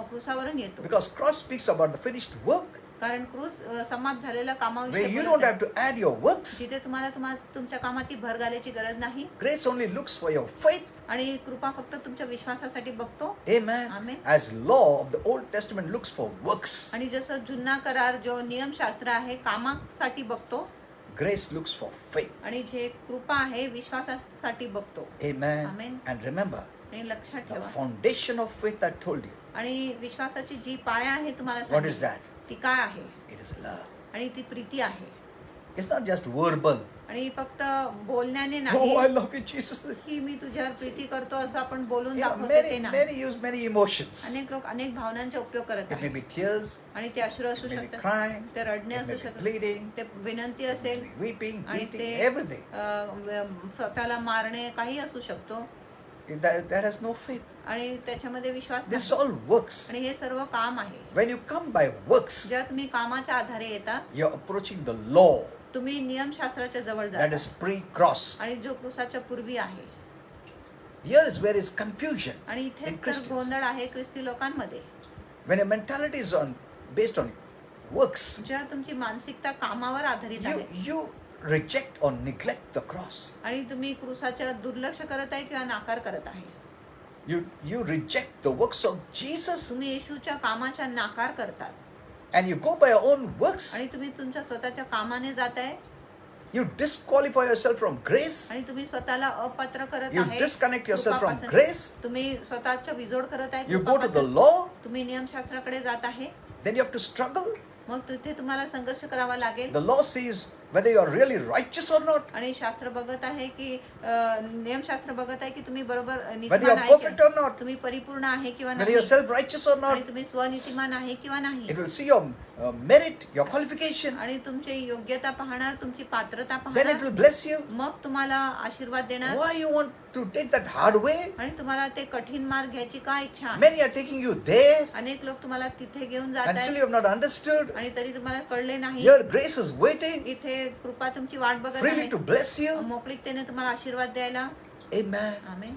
S3: क्रुसावरून येतो.
S2: because cross speaks about the finished work.
S3: कारण क्रूस समाप्त झालेल्या
S2: where
S3: कामाविषयी
S2: you
S3: बोलत
S2: don't
S3: आहे.
S2: have to add your works.
S3: तिथे तुम्हाला तुमच्या कामाची भर घालायची गरज नाही.
S2: Grace only looks for your faith.
S3: आणि कृपा फक्त तुमच्या विश्वासासाठी बघतो.
S2: Amen.
S3: Amen.
S2: As law of the Old Testament looks for works,
S3: आणि जसं जुना करार जो नियमशास्त्र आहे कामासाठी बघतो,
S2: grace looks for faith.
S3: आणि जे कृपा आहे विश्वासासाठी बघतो.
S2: Amen.
S3: Amen.
S2: And remember,
S3: आणि लक्षात
S2: the
S3: ठेवा,
S2: foundation of faith I told you,
S3: आणि विश्वासाची जी पाया आहे तुम्हाला
S2: what is
S3: सांगितलं,
S2: that?
S3: ती काय आहे?
S2: It is love.
S3: आणि ती प्रीती आहे.
S2: It's not just verbal.
S3: आणि फक्त बोलण्याने
S2: Oh,
S3: नाही
S2: I love you, Jesus.
S3: की मी तुझ्यावर प्रीती करतो असं आपण बोलून
S2: Yeah,
S3: दाखवतो ते
S2: many,
S3: नाही.
S2: many use many emotions.
S3: अनेक लोक अनेक भावनांचा उपयोग करत
S2: It may
S3: आहेत.
S2: be tears,
S3: आणि ते अश्रू असू
S2: it may be
S3: शकतात,
S2: crying,
S3: ते रडणे
S2: it
S3: असू
S2: may be
S3: शकतात,
S2: pleading,
S3: ते विनंती
S2: it
S3: असेल,
S2: may be weeping,
S3: आणि
S2: beating,
S3: ते
S2: everything.
S3: स्वतःला मारणे काही असू शकतो.
S2: That has no faith.
S3: आणि त्याच्यामध्ये विश्वास
S2: This
S3: नाही.
S2: all works.
S3: आणि हे सर्व काम आहे.
S2: When you come by works,
S3: जेव्हा तुम्ही कामाच्या आधारे येता,
S2: you're approaching the law
S3: तुम्ही नियमशास्त्राच्या जवळ
S2: that
S3: जाता,
S2: is pre-cross.
S3: आणि जो क्रूसाच्या पूर्वी आहे.
S2: Here is where is confusion
S3: आणि
S2: in
S3: इथे तर
S2: Christians.
S3: गोंधळ आहे ख्रिस्ती लोकांमध्ये.
S2: When your mentality is based on works,
S3: जेव्हा तुमची मानसिकता कामावर आधारित आहे,
S2: you reject or neglect the cross.
S3: आणि तुम्ही क्रूसाच्या दुर्लक्ष करत आहे किंवा नाकार करत आहे.
S2: You reject the works of Jesus
S3: तुम्ही येशूच्या कामाचा नाकार करतात,
S2: and you go by your own works.
S3: आणि तुम्ही तुमच्या स्वतःच्या कामाने जाताय,
S2: You disqualify yourself from grace.
S3: आणि तुम्ही स्वतःला अपात्र करत
S2: You
S3: आहे.
S2: disconnect yourself from
S3: कृपापासून
S2: grace.
S3: तुम्ही स्वतःच्या विजोड करत आहे.
S2: You go to the
S3: कृपापासून
S2: law.
S3: तुम्ही नियमशास्त्राकडे जात आहे.
S2: Then you have to struggle.
S3: मग तिथे तुम्हाला संघर्ष करावा लागेल.
S2: The law sees whether you are really righteous or not,
S3: आणि शास्त्र बघत आहे की नियमशास्त्र बघत आहे की तुम्ही बरोबर
S2: whether you
S3: नीतिमान
S2: are
S3: आहे
S2: perfect
S3: की-
S2: or not,
S3: तुम्ही परिपूर्ण आहे किंवा
S2: whether
S3: नाही,
S2: you are self-righteous or not.
S3: आणि तुम्ही स्वनीतिमान आहे किंवा नाही.
S2: It will see your merit, your qualification.
S3: आणि तुमची योग्यता पाहणार, तुमची पात्रता
S2: Then it
S3: पाहणार,
S2: will bless you.
S3: मग तुम्हाला आशीर्वाद देणार.
S2: Why you want to take that hard way?
S3: आणि तुम्हाला ते कठीण मार्ग घ्यायची काय इच्छा आहे?
S2: Many are taking you there,
S3: अनेक लोक तुम्हाला तिथे घेऊन जात
S2: and still
S3: आहेत,
S2: you have not understood.
S3: आणि तरी तुम्हाला कळले नाही.
S2: Your grace is waiting
S3: इथे कृपा तुमची वाट बघत
S2: freely
S3: आहे,
S2: to bless you.
S3: मोकळीकतेने तुम्हाला आशीर्वाद द्यायला.
S2: Amen.
S3: Amen.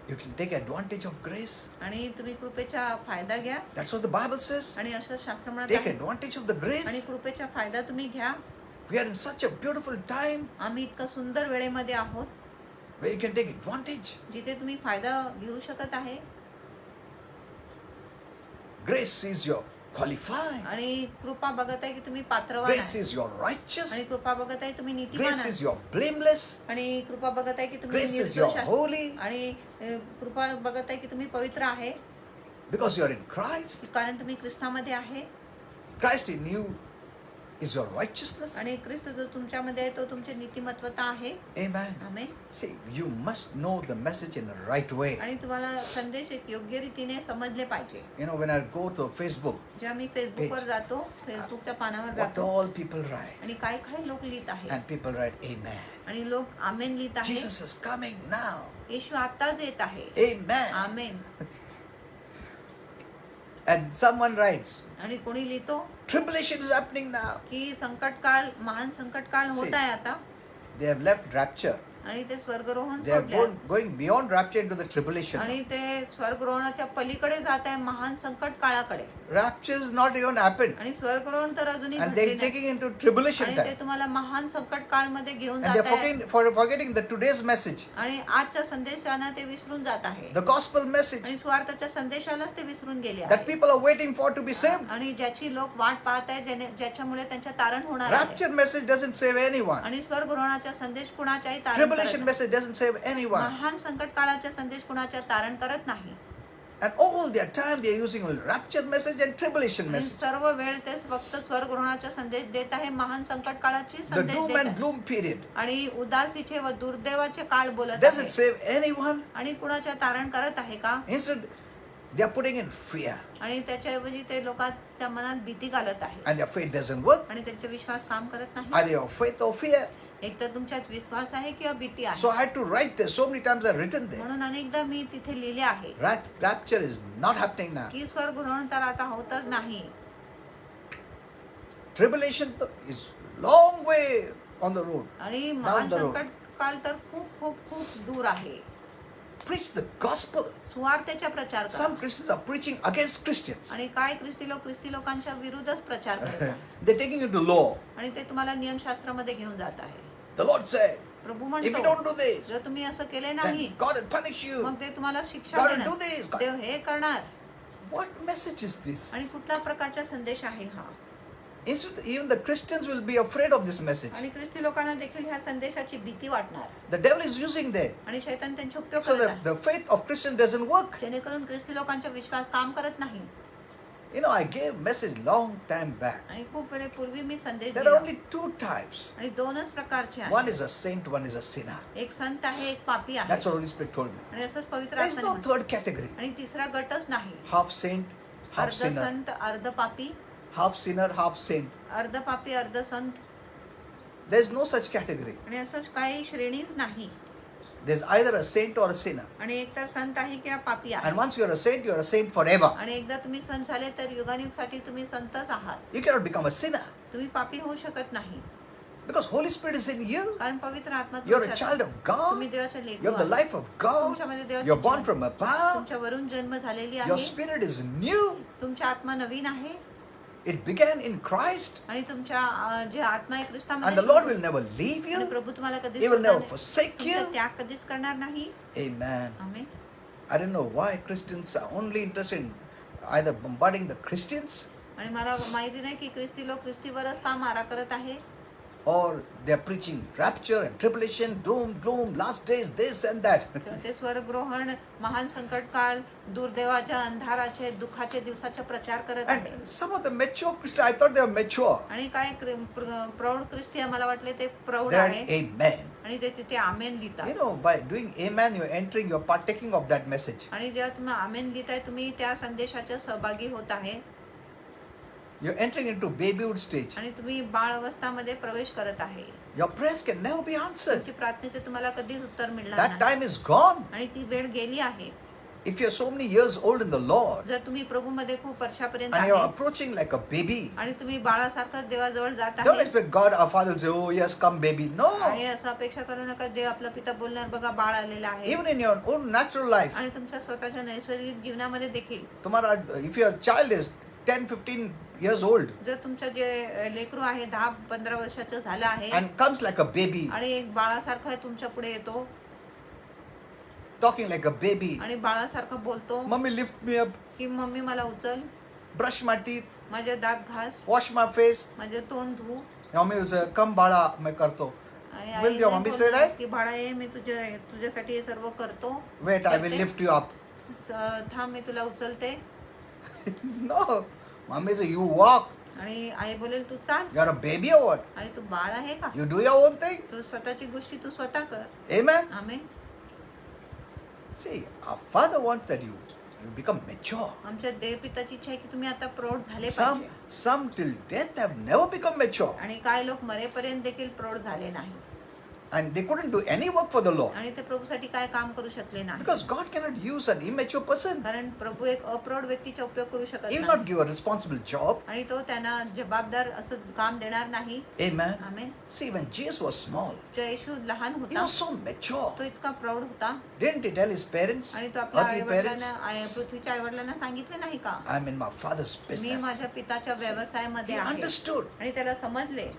S2: You can take advantage of grace.
S3: आणि तुम्ही कृपेचा फायदा घ्या.
S2: That's what the Bible says.
S3: आणि असं शास्त्र म्हणत
S2: Take
S3: आहे.
S2: advantage of the
S3: आणि
S2: grace.
S3: कृपेचा फायदा तुम्ही घ्या.
S2: We are in such a beautiful time
S3: आम्ही इतकं सुंदर वेळेमध्ये आहोत
S2: where you can take advantage.
S3: जिथे तुम्ही फायदा घेऊ शकत आहे.
S2: Grace sees you're qualified.
S3: आणि कृपा बघत आहे की तुम्ही पात्रवान
S2: Grace
S3: आहे.
S2: sees you're righteous.
S3: आणि कृपा बघत आहे तुम्ही नीतिमान
S2: Grace
S3: आहे.
S2: sees you're blameless.
S3: आणि कृपा बघत आहे की तुम्ही
S2: Grace sees
S3: निर्दोष
S2: you're
S3: आहे.
S2: holy
S3: आणि कृपा बघत आहे की तुम्ही पवित्र आहे,
S2: because you're in Christ.
S3: कारण तुम्ही ख्रिस्तामध्ये आहे.
S2: Christ in you is your righteousness.
S3: आणि ख्रिस्त जो तुमच्यामध्ये आहे तो तुमची नीतिमत्वता आहे.
S2: Amen.
S3: Amen.
S2: See, you must know the message in the right way.
S3: आणि तुम्हाला संदेश एक योग्य रीतीने समजले पाहिजे.
S2: You know, when I go to Facebook,
S3: जेव्हा मी फेसबुकवर जातो, फेसबुकच्या पानावर
S2: what
S3: जातो,
S2: all people write.
S3: आणि काय काय लोक लिहित आहेत,
S2: And people write, Amen.
S3: आणि लोक आमेन लिहित आहेत.
S2: Jesus is coming now.
S3: येशू आताच येत आहे.
S2: Amen.
S3: Amen.
S2: And someone writes,
S3: आणि कोणी लिहितो
S2: tribulation is happening now.
S3: की संकट काळ, महान संकट काळ होत आहे आता,
S2: They have left rapture.
S3: आणि ते स्वर्गरोहण
S2: They are
S3: सोडले,
S2: going beyond rapture into the tribulation.
S3: आणि ते स्वर्गरोहणाच्या पलीकडे जात आहे, महान संकट काळाकडे.
S2: Rapture is not even happened.
S3: आणि स्वर्गरोहण तर अजूनही
S2: And
S3: घडले
S2: they're
S3: नाही.
S2: taking into tribulation
S3: आणि ते
S2: time.
S3: तुम्हाला महान संकट काळ मध्ये घेऊन
S2: And they're
S3: जात आहे.
S2: forgetting the today's message.
S3: आणि आजच्या संदेशानं ते विसरून जात आहे.
S2: The gospel message
S3: आणि स्वार्थाच्या संदेशालाच ते विसरून गेले
S2: that
S3: आहे.
S2: people are waiting for to be saved.
S3: आणि ज्याची लोक वाट पाहत आहेत, ज्याच्यामुळे त्यांच्या तारण होणार आहे.
S2: Rapture message doesn't save anyone.
S3: आणि स्वर्गरोहणाचा संदेश कुणाच्याही तारण
S2: Tribulation
S3: करत
S2: message doesn't save
S3: नाही.
S2: anyone.
S3: महान संकट काळाचा संदेश कुणाच्या तारण करत नाही.
S2: And all their time they're using rapture message and tribulation
S3: आणि
S2: message.
S3: सर्व वेळ ते फक्त स्वर्गरोहणाचा संदेश देत आहे, महान संकट काळाची
S2: The
S3: संदेश
S2: doom
S3: देत
S2: and
S3: आहे.
S2: gloom period
S3: आणि उदासीचे व दुर्दैवाचे काळ बोलत
S2: doesn't
S3: आहे.
S2: save anyone.
S3: आणि कुणाच्या तारण करत आहे का?
S2: Instead, they are putting in fear,
S3: आणि त्याच्याऐवजी ते लोकांच्या मनात भीती घालत आहे,
S2: and their faith doesn't work.
S3: आणि त्यांचा विश्वास काम करत नाही.
S2: Either your faith or fear.
S3: एक तर तुमच्यात विश्वास आहे किंवा भीती आहे.
S2: So I had to write this. So many times I've written there.
S3: म्हणून अनेकदा मी तिथे लिहिले आहे
S2: Rapture is not happening now.
S3: की स्वर्गरोहण तर आता होतच नाही.
S2: Tribulation is long way on the road.
S3: आणि महान
S2: the road.
S3: संकट काल तर खूप खूप खूप दूर आहे.
S2: preach the gospel.
S3: सुवार्तेचा प्रचार करा.
S2: Some Christians are preaching against Christians.
S3: आणि काय ख्रिस्ती लोकांच्या विरुद्धच प्रचार करत आहे.
S2: They're taking it to law.
S3: आणि ते तुम्हाला नियमशास्त्रामध्ये घेऊन जात आहे.
S2: The Lord said,
S3: Prabhu
S2: if you
S3: म्हणतो
S2: don't do this,
S3: जर तुम्ही असं केले नाही
S2: then God will punish you.
S3: मग ते तुम्हाला शिक्षा
S2: God will
S3: देणार.
S2: do this. God-
S3: देव हे करणार.
S2: What message is this?
S3: आणि कुठल्या प्रकारचा संदेश आहे हा.
S2: Instead, even the Christians will be afraid of this message.
S3: आणि ख्रिस्ती लोकांना देखील ह्या संदेशाची भीती वाटणार.
S2: The devil is using that.
S3: आणि शैतान त्यांचे उपयोग
S2: So
S3: करत आहे.
S2: the faith of Christian doesn't work.
S3: जेणेकरून ख्रिस्ती लोकांचा विश्वास काम करत नाही.
S2: You know, I gave message long time back.
S3: आणि खूप वेळेपूर्वी मी संदेश
S2: There are
S3: दिला.
S2: only two types.
S3: आणि दोनच प्रकारचे
S2: One
S3: आहेत.
S2: is a saint, one is a sinner.
S3: एक संत आहे, एक पापी आहे.
S2: That's what Holy Spirit told me.
S3: आणि असंच पवित्र
S2: There is
S3: आत्म्याने
S2: no
S3: म्हटलं.
S2: third category.
S3: आणि तिसरा गटच नाही.
S2: Half saint, half
S3: अर्ध
S2: sinner.
S3: संत, अर्ध पापी,
S2: Half sinner, half saint.
S3: अर्ध पापी, अर्ध संत.
S2: There is no such category.
S3: आणि असंच काही श्रेणीच नाही.
S2: There's either a saint or a sinner.
S3: आणि एक तर संत आहे किंवा पापी आहे.
S2: And once you're a saint forever.
S3: आणि एकदा तुम्ही संत झाले तर युगानुयुगासाठी तुम्ही संतच आहात.
S2: You cannot become a sinner.
S3: तुम्ही पापी होऊ शकत नाही.
S2: Because Holy Spirit is in you.
S3: कारण पवित्र आत्मा
S2: You're a
S3: तुमच्यात
S2: child
S3: आहे.
S2: of God.
S3: तुम्ही देवाचे
S2: You
S3: लेकरू
S2: have the
S3: आहात.
S2: life of God.
S3: तुमच्यामध्ये देवाची
S2: You're born
S3: Jeevan-
S2: from above.
S3: तुमच्यावरून जन्म झालेली
S2: Your
S3: आहे.
S2: spirit is new.
S3: तुमची आत्मा नवीन आहे.
S2: It began in Christ.
S3: आणि तुमच्या जे आत्मा आहे
S2: And
S3: ख्रिस्तामध्ये
S2: the Lord will never leave
S3: आणि
S2: you.
S3: प्रभू तुम्हाला कधीच
S2: He will
S3: सोडणार
S2: never
S3: नाही.
S2: forsake
S3: तुमचा
S2: you.
S3: त्याग कधीच करणार नाही.
S2: Amen.
S3: Amen.
S2: I don't know why Christians are only interested in either bombarding the Christians
S3: आणि मला माहिती नाही की ख्रिस्ती लोक ख्रिस्तीवरच का मारा करत आहे.
S2: or they're preaching rapture and tribulation, doom, gloom, last days, this and that.
S3: ते स्वर्गग्रहण, महान संकट काळ, दुर्दैवाच्या अंधाराचे दुःखाचे दिवसाचा प्रचार करत आहे.
S2: And some of the mature Christians, I thought they were mature.
S3: आणि काय प्रौढ ख्रिस्ती मला वाटले ते प्रौढ
S2: They're
S3: आहे.
S2: amen.
S3: आणि ते तिथे आमेन
S2: You
S3: लिहितात.
S2: know, by doing amen, you're entering, you're partaking of that message.
S3: आणि जेव्हा तुम्ही आमेन लिहिताय तुम्ही त्या संदेशाच्या सहभागी होत आहे.
S2: You're entering into babyhood stage.
S3: आणि तुम्ही बाळ अवस्थामध्ये प्रवेश करत आहे.
S2: Your prayers can never be answered.
S3: तुमची प्रार्थनेचे तुम्हाला कधीच उत्तर मिळणार
S2: That
S3: नाही.
S2: time is gone.
S3: आणि ती वेळ गेली आहे.
S2: If you're so many years old in the Lord
S3: जर तुम्ही प्रभूमध्ये खूप वर्षापर्यंत
S2: and you're
S3: आहे
S2: approaching like a baby,
S3: आणि तुम्ही बाळासारखं देवाजवळ जात
S2: don't
S3: आहे
S2: expect God, our Father, will say, "Oh, yes, come, baby." No.
S3: आणि असं अपेक्षा करू नका देव आपला पिता बोलणार बघा बाळ आलेला आहे.
S2: Even in your own natural life,
S3: आणि तुमच्या स्वतःच्या नैसर्गिक जीवनामध्ये देखील
S2: tomorrow, if your child is 10, 15 years old
S3: जर तुमचं जे लेकरू आहे 10-15 वर्षाचं झालं आहे
S2: and comes like a baby,
S3: आणि एक बाळासारखा तुमच्या पुढे येतो
S2: talking like a baby,
S3: आणि बाळासारखं बोलतो
S2: "Mummy, lift me up,
S3: की मम्मी मला उचल,
S2: brush my teeth,
S3: माझे दात घास,
S2: wash my face."
S3: माझे तोंड धु.
S2: Mommy will say, "Come, bala, मैं करतो."
S3: आणि
S2: Will
S3: आई
S2: your
S3: नाही
S2: mummy say
S3: बोलणार
S2: that?
S3: की बाळा ये मी तुझ्यासाठी हे सर्व करतो.
S2: Wait, I will
S3: करते.
S2: lift you up.
S3: थांब मी तुला उचलते.
S2: No. Mommy say, "You walk.
S3: आणि आई बोलेल तू चाल.
S2: You're a baby or what?
S3: आणि तू बाळ आहे का?
S2: You do your own thing."
S3: तू स्वतःची गोष्टी तू स्वतः कर.
S2: Amen.
S3: Amen.
S2: See, our Father wants that you become mature.
S3: आमच्या देवपिताची इच्छा आहे की तुम्ही आता प्रौढ झाले
S2: Some,
S3: पाहिजे.
S2: some till death have never become mature.
S3: आणि काय लोक मरेपर्यंत देखील प्रौढ झाले नाही.
S2: And they couldn't do any work for the Lord.
S3: आणि ते प्रभूसाठी काय काम करू शकले नाही.
S2: Because God cannot use an immature person.
S3: कारण प्रभू एक अप्रौढ व्यक्तीचा उपयोग करू शकत
S2: He will
S3: नाही.
S2: not give a responsible job.
S3: आणि तो त्यांना जबाबदार असं काम देणार नाही.
S2: Amen.
S3: Amen.
S2: See, when Jesus was small,
S3: जो येशू लहान
S2: he
S3: होता
S2: was so mature.
S3: तो इतका प्रौढ होता.
S2: Didn't he tell his parents,
S3: आणि तो आपल्या
S2: earthly parents,
S3: आईवडिलांना पृथ्वीच्या आईवडिलांना सांगितले नाही का
S2: "I'm in my Father's
S3: me
S2: business."
S3: माझ्या पिताच्या
S2: He
S3: व्यवसायामध्ये आहे.
S2: understood.
S3: आणि त्याला समजले.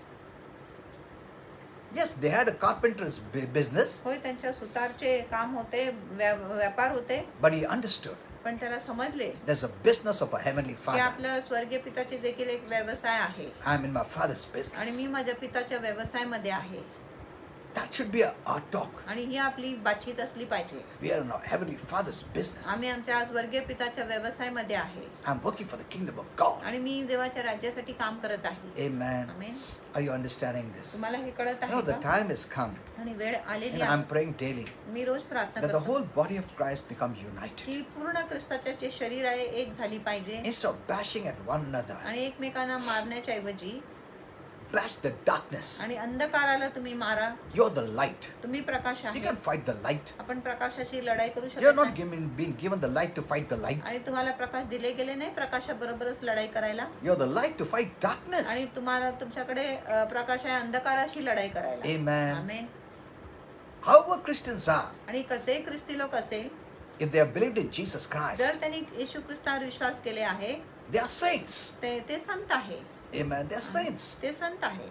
S2: Yes, they had a carpenter's business,
S3: होय त्यांच्या सुतारचे काम होते, व्यापार होते,
S2: but he understood.
S3: पण त्याला समजले
S2: There's a business of a heavenly
S3: की
S2: Father.
S3: आपल्या स्वर्गीय पिताचे देखील एक व्यवसाय आहे.
S2: I'm in my Father's
S3: आणि
S2: business.
S3: मी माझ्या पिताच्या व्यवसायामध्ये आहे.
S2: That should be our talk.
S3: आणि ही आपली बातचीत असली पाहिजे.
S2: We are in our heavenly Father's business.
S3: आम्ही आमच्या स्वर्गीय पिताच्या व्यवसायामध्ये आहे.
S2: I'm working for the kingdom of God.
S3: आणि मी देवाच्या राज्यासाठी काम करत आहे.
S2: Amen.
S3: Amen.
S2: Are you understanding this?
S3: तुम्हाला हे कळत
S2: You know,
S3: आहे
S2: the
S3: का?
S2: time has come,
S3: आणि वेळ आलेली
S2: and I'm
S3: आहे.
S2: praying daily
S3: मी रोज प्रार्थना
S2: that the
S3: करतो
S2: whole body of Christ become united.
S3: की पूर्ण ख्रिस्ताचे जे शरीर आहे एक झाली पाहिजे.
S2: Instead of bashing at one another,
S3: आणि एकमेकांना मारण्याच्या ऐवजी
S2: bash the darkness.
S3: आणि अंधकाराला तुम्ही मारा.
S2: You're the light.
S3: तुम्ही प्रकाश
S2: You
S3: आहे.
S2: can fight the light.
S3: आपण प्रकाशाशी लढाई करू
S2: You're
S3: शकत
S2: not
S3: नाही.
S2: being given the light to fight the light.
S3: आणि तुम्हाला प्रकाश दिले गेले नाही प्रकाशाबरोबरच लढाई करायला.
S2: You're the light to fight
S3: आणि
S2: darkness.
S3: तुम्हाला तुमच्याकडे प्रकाश आहे अंधकाराशी लढाई करायला.
S2: Amen.
S3: Amen.
S2: however Christians are,
S3: आणि कसे ख्रिस्ती लोक असेल,
S2: if they have believed in Jesus Christ,
S3: जर त्यांनी येशू ख्रिस्तावर विश्वास केले आहे,
S2: they are saints.
S3: ते संत आहे.
S2: Amen. They are saints.
S3: ते संत आहे.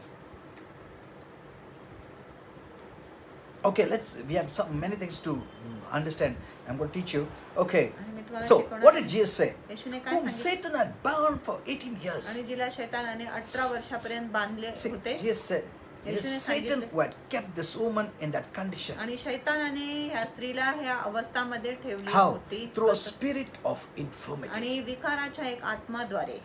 S2: Okay, we have many things to understand. I'm going to teach you. Okay.
S3: आणि मी तुम्हाला
S2: So,
S3: शिकवणार
S2: what
S3: आहे.
S2: did Jesus say?
S3: येशूने काय
S2: Whom
S3: सांगितले?
S2: Satan had bound for 18 years.
S3: आणि जिला शैतानाने 18 वर्षापर्यंत बांधले
S2: See,
S3: होते.
S2: Jesus said, it is
S3: येशूने
S2: Satan
S3: सांगितले.
S2: who had kept this woman in that condition.
S3: आणि शैतानाने ह्या स्त्रीला ह्या अवस्थामध्ये ठेवली
S2: How?
S3: होती.
S2: Through a spirit of infirmity.
S3: आणि विकाराच्या एक आत्माद्वारे.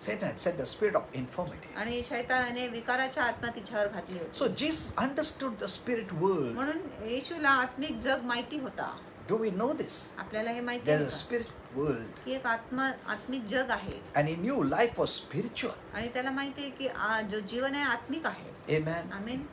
S2: Satan had sent a spirit of infirmity.
S3: आणि शैतानाने विकाराच्या आत्मा तिच्यावर घातली होती.
S2: So Jesus understood the spirit world.
S3: म्हणून येशूला आत्मिक जग माहिती होता.
S2: Do we know this?
S3: आपल्याला हे माहिती
S2: There
S3: आहे
S2: is a
S3: का?
S2: spirit world.
S3: की एक आत्मिक जग आहे.
S2: And he knew life was spiritual.
S3: आणि त्याला माहिती आहे की जो जीवन आहे आत्मिक आहे.
S2: Amen.
S3: Amen.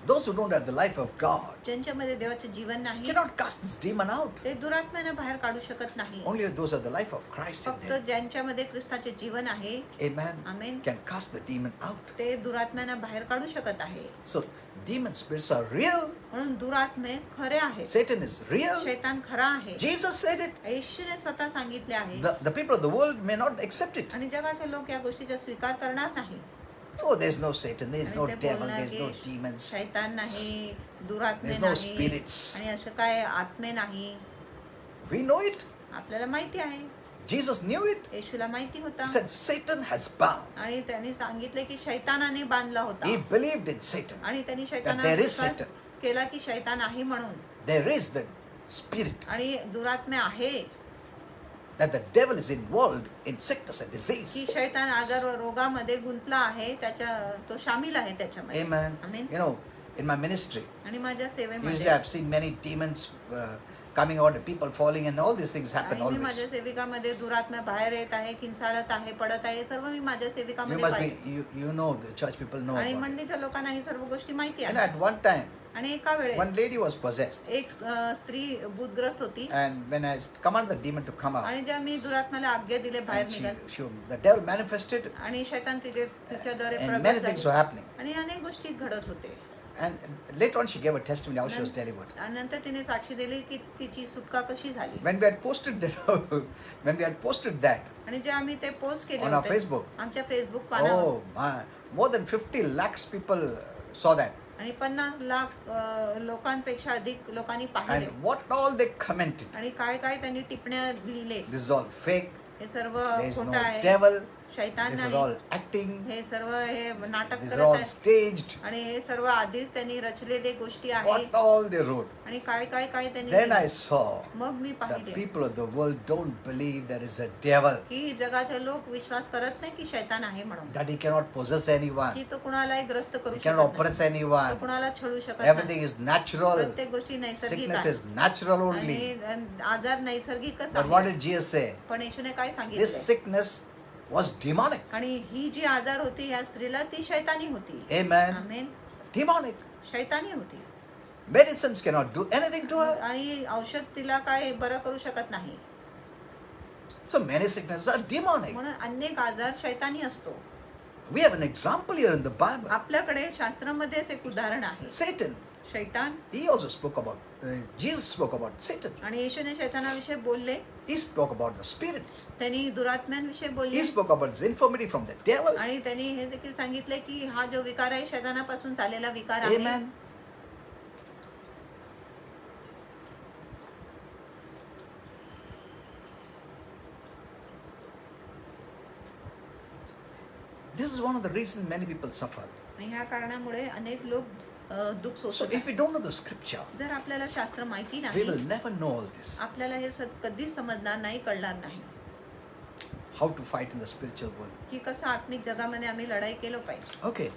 S2: Those who don't have the life of God
S3: ज्यांच्यामध्ये देवाचे जीवन नाही,
S2: cannot cast this demon out.
S3: ते दुरात्म्यानं बाहेर काढू शकत नाही.
S2: Only those are the life of Christ in
S3: फक्त
S2: them.
S3: ज्यांच्यामध्ये ख्रिस्ताचे जीवन आहे,
S2: Amen.
S3: Amen,
S2: Can cast the demon out.
S3: ते दुरात्म्यानं बाहेर काढू शकत आहे.
S2: So demon spirits are real.
S3: म्हणून दुरात्मे खरे आहेत.
S2: Satan is real.
S3: शैतान खरा आहे.
S2: Jesus said it.
S3: येशूने स्वतः सांगितले आहे.
S2: The people of the world may not accept it.
S3: आणि जगाचे लोक या गोष्टीचा स्वीकार करणार नाही.
S2: Oh, there's no Satan, there's
S3: आणि
S2: no
S3: ते
S2: devil,
S3: बोलणार
S2: there's
S3: की
S2: no demons.
S3: शैतान नाही, दुरात्मे
S2: There's no
S3: नाही,
S2: spirits.
S3: आणि असं काय आत्मे नाही.
S2: We know it.
S3: आपल्याला माहिती आहे.
S2: Jesus knew it.
S3: येशूला माहिती होता.
S2: He said Satan has bound.
S3: आणि त्यांनी सांगितले की शैतानाने बांधला होता.
S2: He believed in Satan.
S3: आणि त्यांनी
S2: there
S3: शैतानावर
S2: is
S3: विश्वास
S2: Satan.
S3: केला की शैतान आहे म्हणून.
S2: There is the spirit,
S3: आणि दुरात्मे आहे
S2: that the devil is involved in sickness and
S3: की
S2: disease.
S3: शैतान आजार व रोगामध्ये गुंतला आहे, तो शामिल आहे त्याच्यामध्ये.
S2: Amen.
S3: Amen.
S2: You know, in my ministry,
S3: आणि माझ्या
S2: usually
S3: सेवेमध्ये
S2: I've seen many demons coming out and people falling and all these things happen
S3: आणि मी माझ्या
S2: always.
S3: सेविकामध्ये दुरात्म्या बाहेर येत आहे, किंचाळत आहे, पडत आहे, सर्व मी माझ्या
S2: You
S3: सेविकामध्ये
S2: must
S3: पाहिले.
S2: be, you know, the church people know
S3: आणि
S2: about it.
S3: मंडळीच्या लोकांना ही सर्व गोष्टी माहिती
S2: And
S3: आहे.
S2: at one time,
S3: आणि एका वेळेस
S2: one lady was possessed.
S3: एक स्त्री भूतग्रस्त होती.
S2: And when I commanded the demon to come out,
S3: आणि जेव्हा मी दुरात्म्याला आज्ञा दिले बाहेर
S2: and
S3: निघाल,
S2: the devil manifested
S3: आणि शैतान तिच्याद्वारे
S2: and many
S3: प्रगट
S2: things were
S3: झाले.
S2: happening.
S3: आणि अनेक गोष्टी घडत होते.
S2: And later on she gave a testimony how she was delivered.
S3: आणि नंतर तिने साक्षी दिली की तिची सुटका कशी झाली.
S2: When we had posted that,
S3: आणि जे आम्ही ते पोस्ट केले
S2: On our
S3: होते
S2: Facebook.
S3: आमच्या फेसबुक पानावर,
S2: oh my, more than 50 lakhs people saw that.
S3: आणि 50 लाख लोकांपेक्षा अधिक लोकांनी पाहिले.
S2: And what all they commented.
S3: आणि काय काय त्यांनी टिप्पण्या लिहिले.
S2: This is all fake.
S3: हे सर्व
S2: There is
S3: खोटं
S2: no
S3: आहे,
S2: devil.
S3: शैतान
S2: This is
S3: नाही,
S2: all acting.
S3: हे सर्व हे नाटक
S2: This is
S3: करत
S2: all
S3: आहे.
S2: staged.
S3: आणि हे सर्व आधीच त्यांनी रचलेले गोष्टी आहेत.
S2: What all they wrote.
S3: आणि काय काय काय त्यांनी
S2: Then
S3: लिहिले.
S2: I saw
S3: मग मी
S2: that
S3: पाहिले
S2: people of the world don't believe there is a devil,
S3: की जगाचे लोक विश्वास करत नाही की शैतान आहे म्हणून,
S2: that he cannot possess anyone,
S3: की तो कुणालाही ग्रस्त करू
S2: he
S3: शकत
S2: cannot
S3: नाही,
S2: oppress
S3: तो
S2: anyone.
S3: कुणाला छळू शकत
S2: Everything
S3: नाही.
S2: is natural.
S3: प्रत्येक गोष्टी नैसर्गिक
S2: Sickness
S3: आहे.
S2: is natural only.
S3: आणि आजार नैसर्गिकच
S2: But what
S3: आहे.
S2: did Jesus say?
S3: पण येशूने काय
S2: This
S3: सांगितले.
S2: sickness was demonic.
S3: आणि ही जी आजार होती ह्या स्त्रीला ती शैतानी होती.
S2: Amen.
S3: आमेन.
S2: Demonic.
S3: शैतानी होती.
S2: Medicines cannot do anything to her.
S3: आणि औषध तिला काय बरं करू शकत नाही.
S2: So many sicknesses are demonic.
S3: म्हणून अनेक आजार शैतानी असतो.
S2: We have an example here in the Bible.
S3: आपल्याकडे शास्त्रामध्ये एक उदाहरण आहे.
S2: Satan.
S3: शैतान.
S2: He also spoke about, Jesus spoke about Satan.
S3: आणि येशूने शैतानाविषयी बोलले.
S2: He spoke about the spirits.
S3: त्यांनी दुरात्म्यांविषयी बोलले.
S2: He spoke about this infirmity from the devil.
S3: आणि त्यांनी हे देखील सांगितले की हा जो विकार आहे शैतानापासून झालेला विकार आहे.
S2: Amen. This is one of the reasons many people suffer.
S3: आणि ह्या कारणामुळे अनेक लोक दुःख
S2: So
S3: सोसतात.
S2: if we don't know the scripture,
S3: जर आपल्याला शास्त्र माहिती
S2: we
S3: नाही,
S2: will never know all this.
S3: आपल्याला हे कधीच समजणार नाही, कळणार नाही
S2: How to fight in the spiritual world.
S3: की कसं आत्मिक जगामध्ये आम्ही लढाई केलं पाहिजे.
S2: Okay.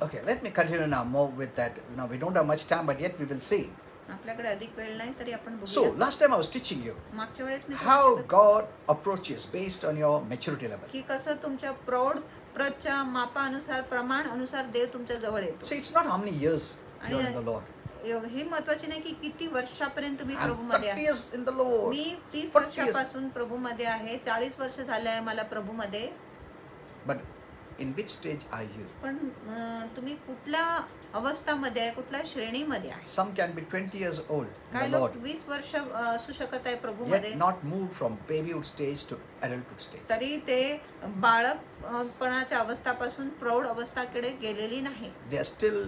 S2: Okay, let me continue now more with that. Now we don't have much time, but yet we will see.
S3: आपल्याकडे अधिक वेळ नाही तरी आपण
S2: So
S3: बघूया.
S2: last time I was teaching you
S3: मागच्या वेळेस मी
S2: how
S3: तुम्हाला शिकवत
S2: God approaches based on your maturity level.
S3: की कसं तुमच्या प्रौढच्या मापानुसार प्रमाण अनुसार देव तुमच्या जवळ येतो.
S2: So it's not how many years you're in the Lord.
S3: ही महत्वाची नाही की किती वर्षापर्यंत तुम्ही
S2: I'm
S3: प्रभूमध्ये
S2: 30
S3: आहे.
S2: years in the Lord.
S3: Me 30
S2: 40 years.
S3: वर्षापासून प्रभूमध्ये आहे, 40 वर्ष झाले आहे मला प्रभूमध्ये.
S2: But in which stage are you?
S3: पण तुम्ही कुठल्या अवस्थामध्ये आहे, कुठल्या श्रेणीमध्ये आहे.
S2: Some can be 20 years old in
S3: काही
S2: the
S3: लोक
S2: Lord,
S3: 20 वर्ष असू शकत आहे प्रभूमध्ये,
S2: yet not moved from babyhood stage to adulthood stage.
S3: तरी ते बाळकपणाच्या अवस्थापासून प्रौढ अवस्थाकडे गेलेली नाही.
S2: They are still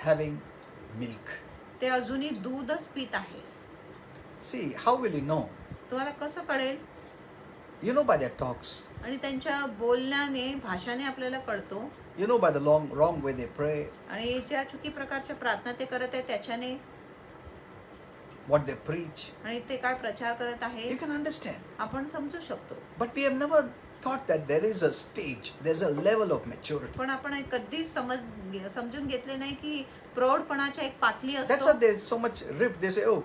S2: having milk.
S3: ते अजूनही दूधच पित आहे.
S2: See, how will you know?
S3: तुम्हाला कसं कळेल?
S2: You know by their talks.
S3: आणि त्यांच्या बोलण्याने, भाषाने आपल्याला कळतो.
S2: You know by the wrong way they pray,
S3: आणि ज्या चुकी प्रकारच्या प्रार्थना ते करत आहे त्याच्याने,
S2: what they preach.
S3: आणि ते काय प्रचार करत आहे
S2: You can understand.
S3: आपण समजू शकतो.
S2: But we have never thought that there is a stage, there's a level of maturity.
S3: पण आपण हे कधीच समजून घेतले नाही की प्रौढपणाच्या एक पातळी
S2: That's
S3: असतो.
S2: why there's so much rift. They say, oh,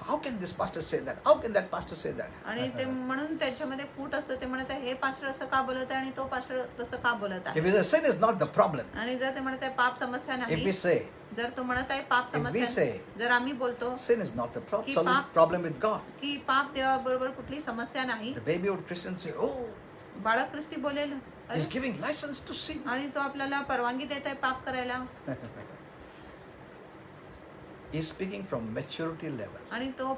S2: how can this pastor say that? How can that pastor say that?
S3: आणि ते म्हणून त्याच्यामध्ये फूट असतो. ते म्हणत आहे हे पास्टर असं का बोलत आहे आणि तो पास्टर तसं का बोलत
S2: If
S3: आहे.
S2: we say sin is not the problem,
S3: आणि जर ते म्हणत आहे पाप समस्या
S2: if
S3: नाही,
S2: we say
S3: जर तो म्हणत आहे पाप
S2: If we
S3: समस्या,
S2: say-
S3: जर आम्ही बोलतो
S2: sin is not the
S3: Ki
S2: problem with God,
S3: की पाप देवाबरोबर कुठली समस्या नाही,
S2: the babyhood Christians say, oh,
S3: बाळक ख्रिस्ती बोलेल अरे,
S2: he's giving license to sin.
S3: आणि तो आपल्याला परवानगी देत आहे पाप करायला.
S2: He's speaking from maturity level.
S3: आणि तो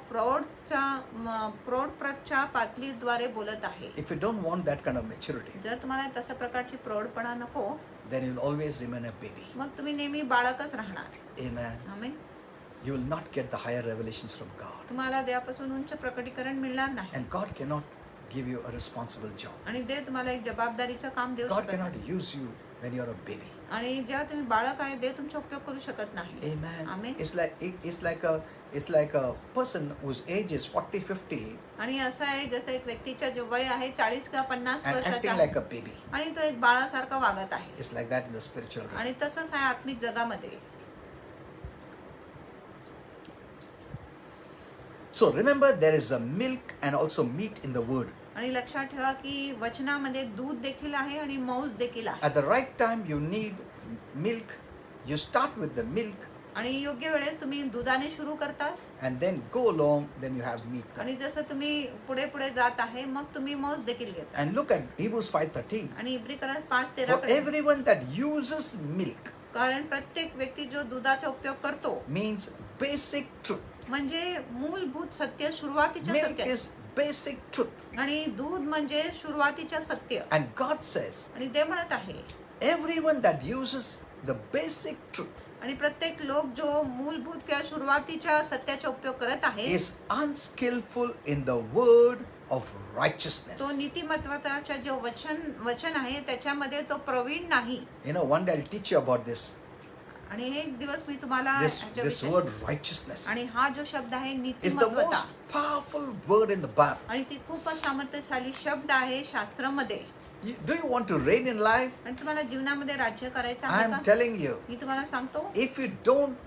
S3: प्रौढच्या पातळीद्वारे बोलत आहे.
S2: If you don't want that kind of maturity,
S3: जर तुम्हाला तशा प्रकारची प्रौढपणा नको,
S2: then you'll always remain a baby.
S3: मग तुम्ही नेहमी बाळकच राहणार.
S2: Amen.
S3: Amen.
S2: You will not get the higher revelations from God.
S3: तुम्हाला देवापासून उंच प्रकटीकरण मिळणार नाही.
S2: And God cannot give you a responsible job.
S3: आणि देव तुम्हाला एक जबाबदारीचं काम देऊ
S2: God
S3: शकत
S2: cannot
S3: नाही.
S2: use you when you're a baby.
S3: आणि जेव्हा तुम्ही बाळक आहे देव तुमचा उपयोग करू शकत नाही.
S2: Amen.
S3: Amen.
S2: It's like a person whose age is 40, 50
S3: आणि असं आहे जसं एक व्यक्तीच्या जो वय आहे 40 किंवा 50
S2: and
S3: वर्षाचा
S2: acting
S3: आहे,
S2: like a baby.
S3: आणि तो एक बाळासारखा वागत आहे.
S2: It's like that in the spiritual realm.
S3: आणि तसंच आहे आत्मिक जगामध्ये.
S2: So remember, there is a milk and also meat in the word.
S3: आणि लक्षात ठेवा की वचनामध्ये दूध देखील आहे आणि मांस देखील आहे.
S2: At the right time, you need milk. You start with the milk
S3: आणि योग्य वेळेस तुम्ही दुधाने सुरू करता,
S2: and then go along, then you have meat.
S3: आणि जसं तुम्ही पुढे पुढे जात आहे मग तुम्ही मांस देखील घेता.
S2: And look at Hebrews 5:13.
S3: आणि इब्रिकरण 5:13
S2: For everyone that uses milk
S3: कारण प्रत्येक व्यक्ती जो दुधाचा उपयोग करतो
S2: means basic truth.
S3: म्हणजे मूलभूत सत्य, सुरुवातीच्या
S2: Milk
S3: सत्य,
S2: is basic truth.
S3: आणि दूध म्हणजे सुरुवातीच्या सत्य.
S2: And God says,
S3: आणि ते म्हणत आहे
S2: everyone that uses the basic truth
S3: आणि प्रत्येक लोक जो मूलभूत किंवा सुरुवातीच्या सत्याचा उपयोग करत आहे
S2: is unskillful in the word of righteousness.
S3: तो नीतिमत्वाचा जो वचन आहे त्याच्यामध्ये तो प्रवीण नाही.
S2: You know, one day I'll teach you about this.
S3: आणि एक दिवस मी तुम्हाला
S2: This
S3: ह्याच्याविषयी-
S2: word righteousness
S3: आणि हा जो शब्द आहे
S2: is the
S3: नीतिमत्वता,
S2: most powerful word in the Bible.
S3: आणि ती खूपच सामर्थ्यशाली शब्द आहे शास्त्रामध्ये.
S2: Do you want to reign in life?
S3: आणि तुम्हाला जीवनामध्ये राज्य करायचं
S2: I
S3: आहे
S2: am
S3: का?
S2: telling you,
S3: मी तुम्हाला सांगतो,
S2: if you don't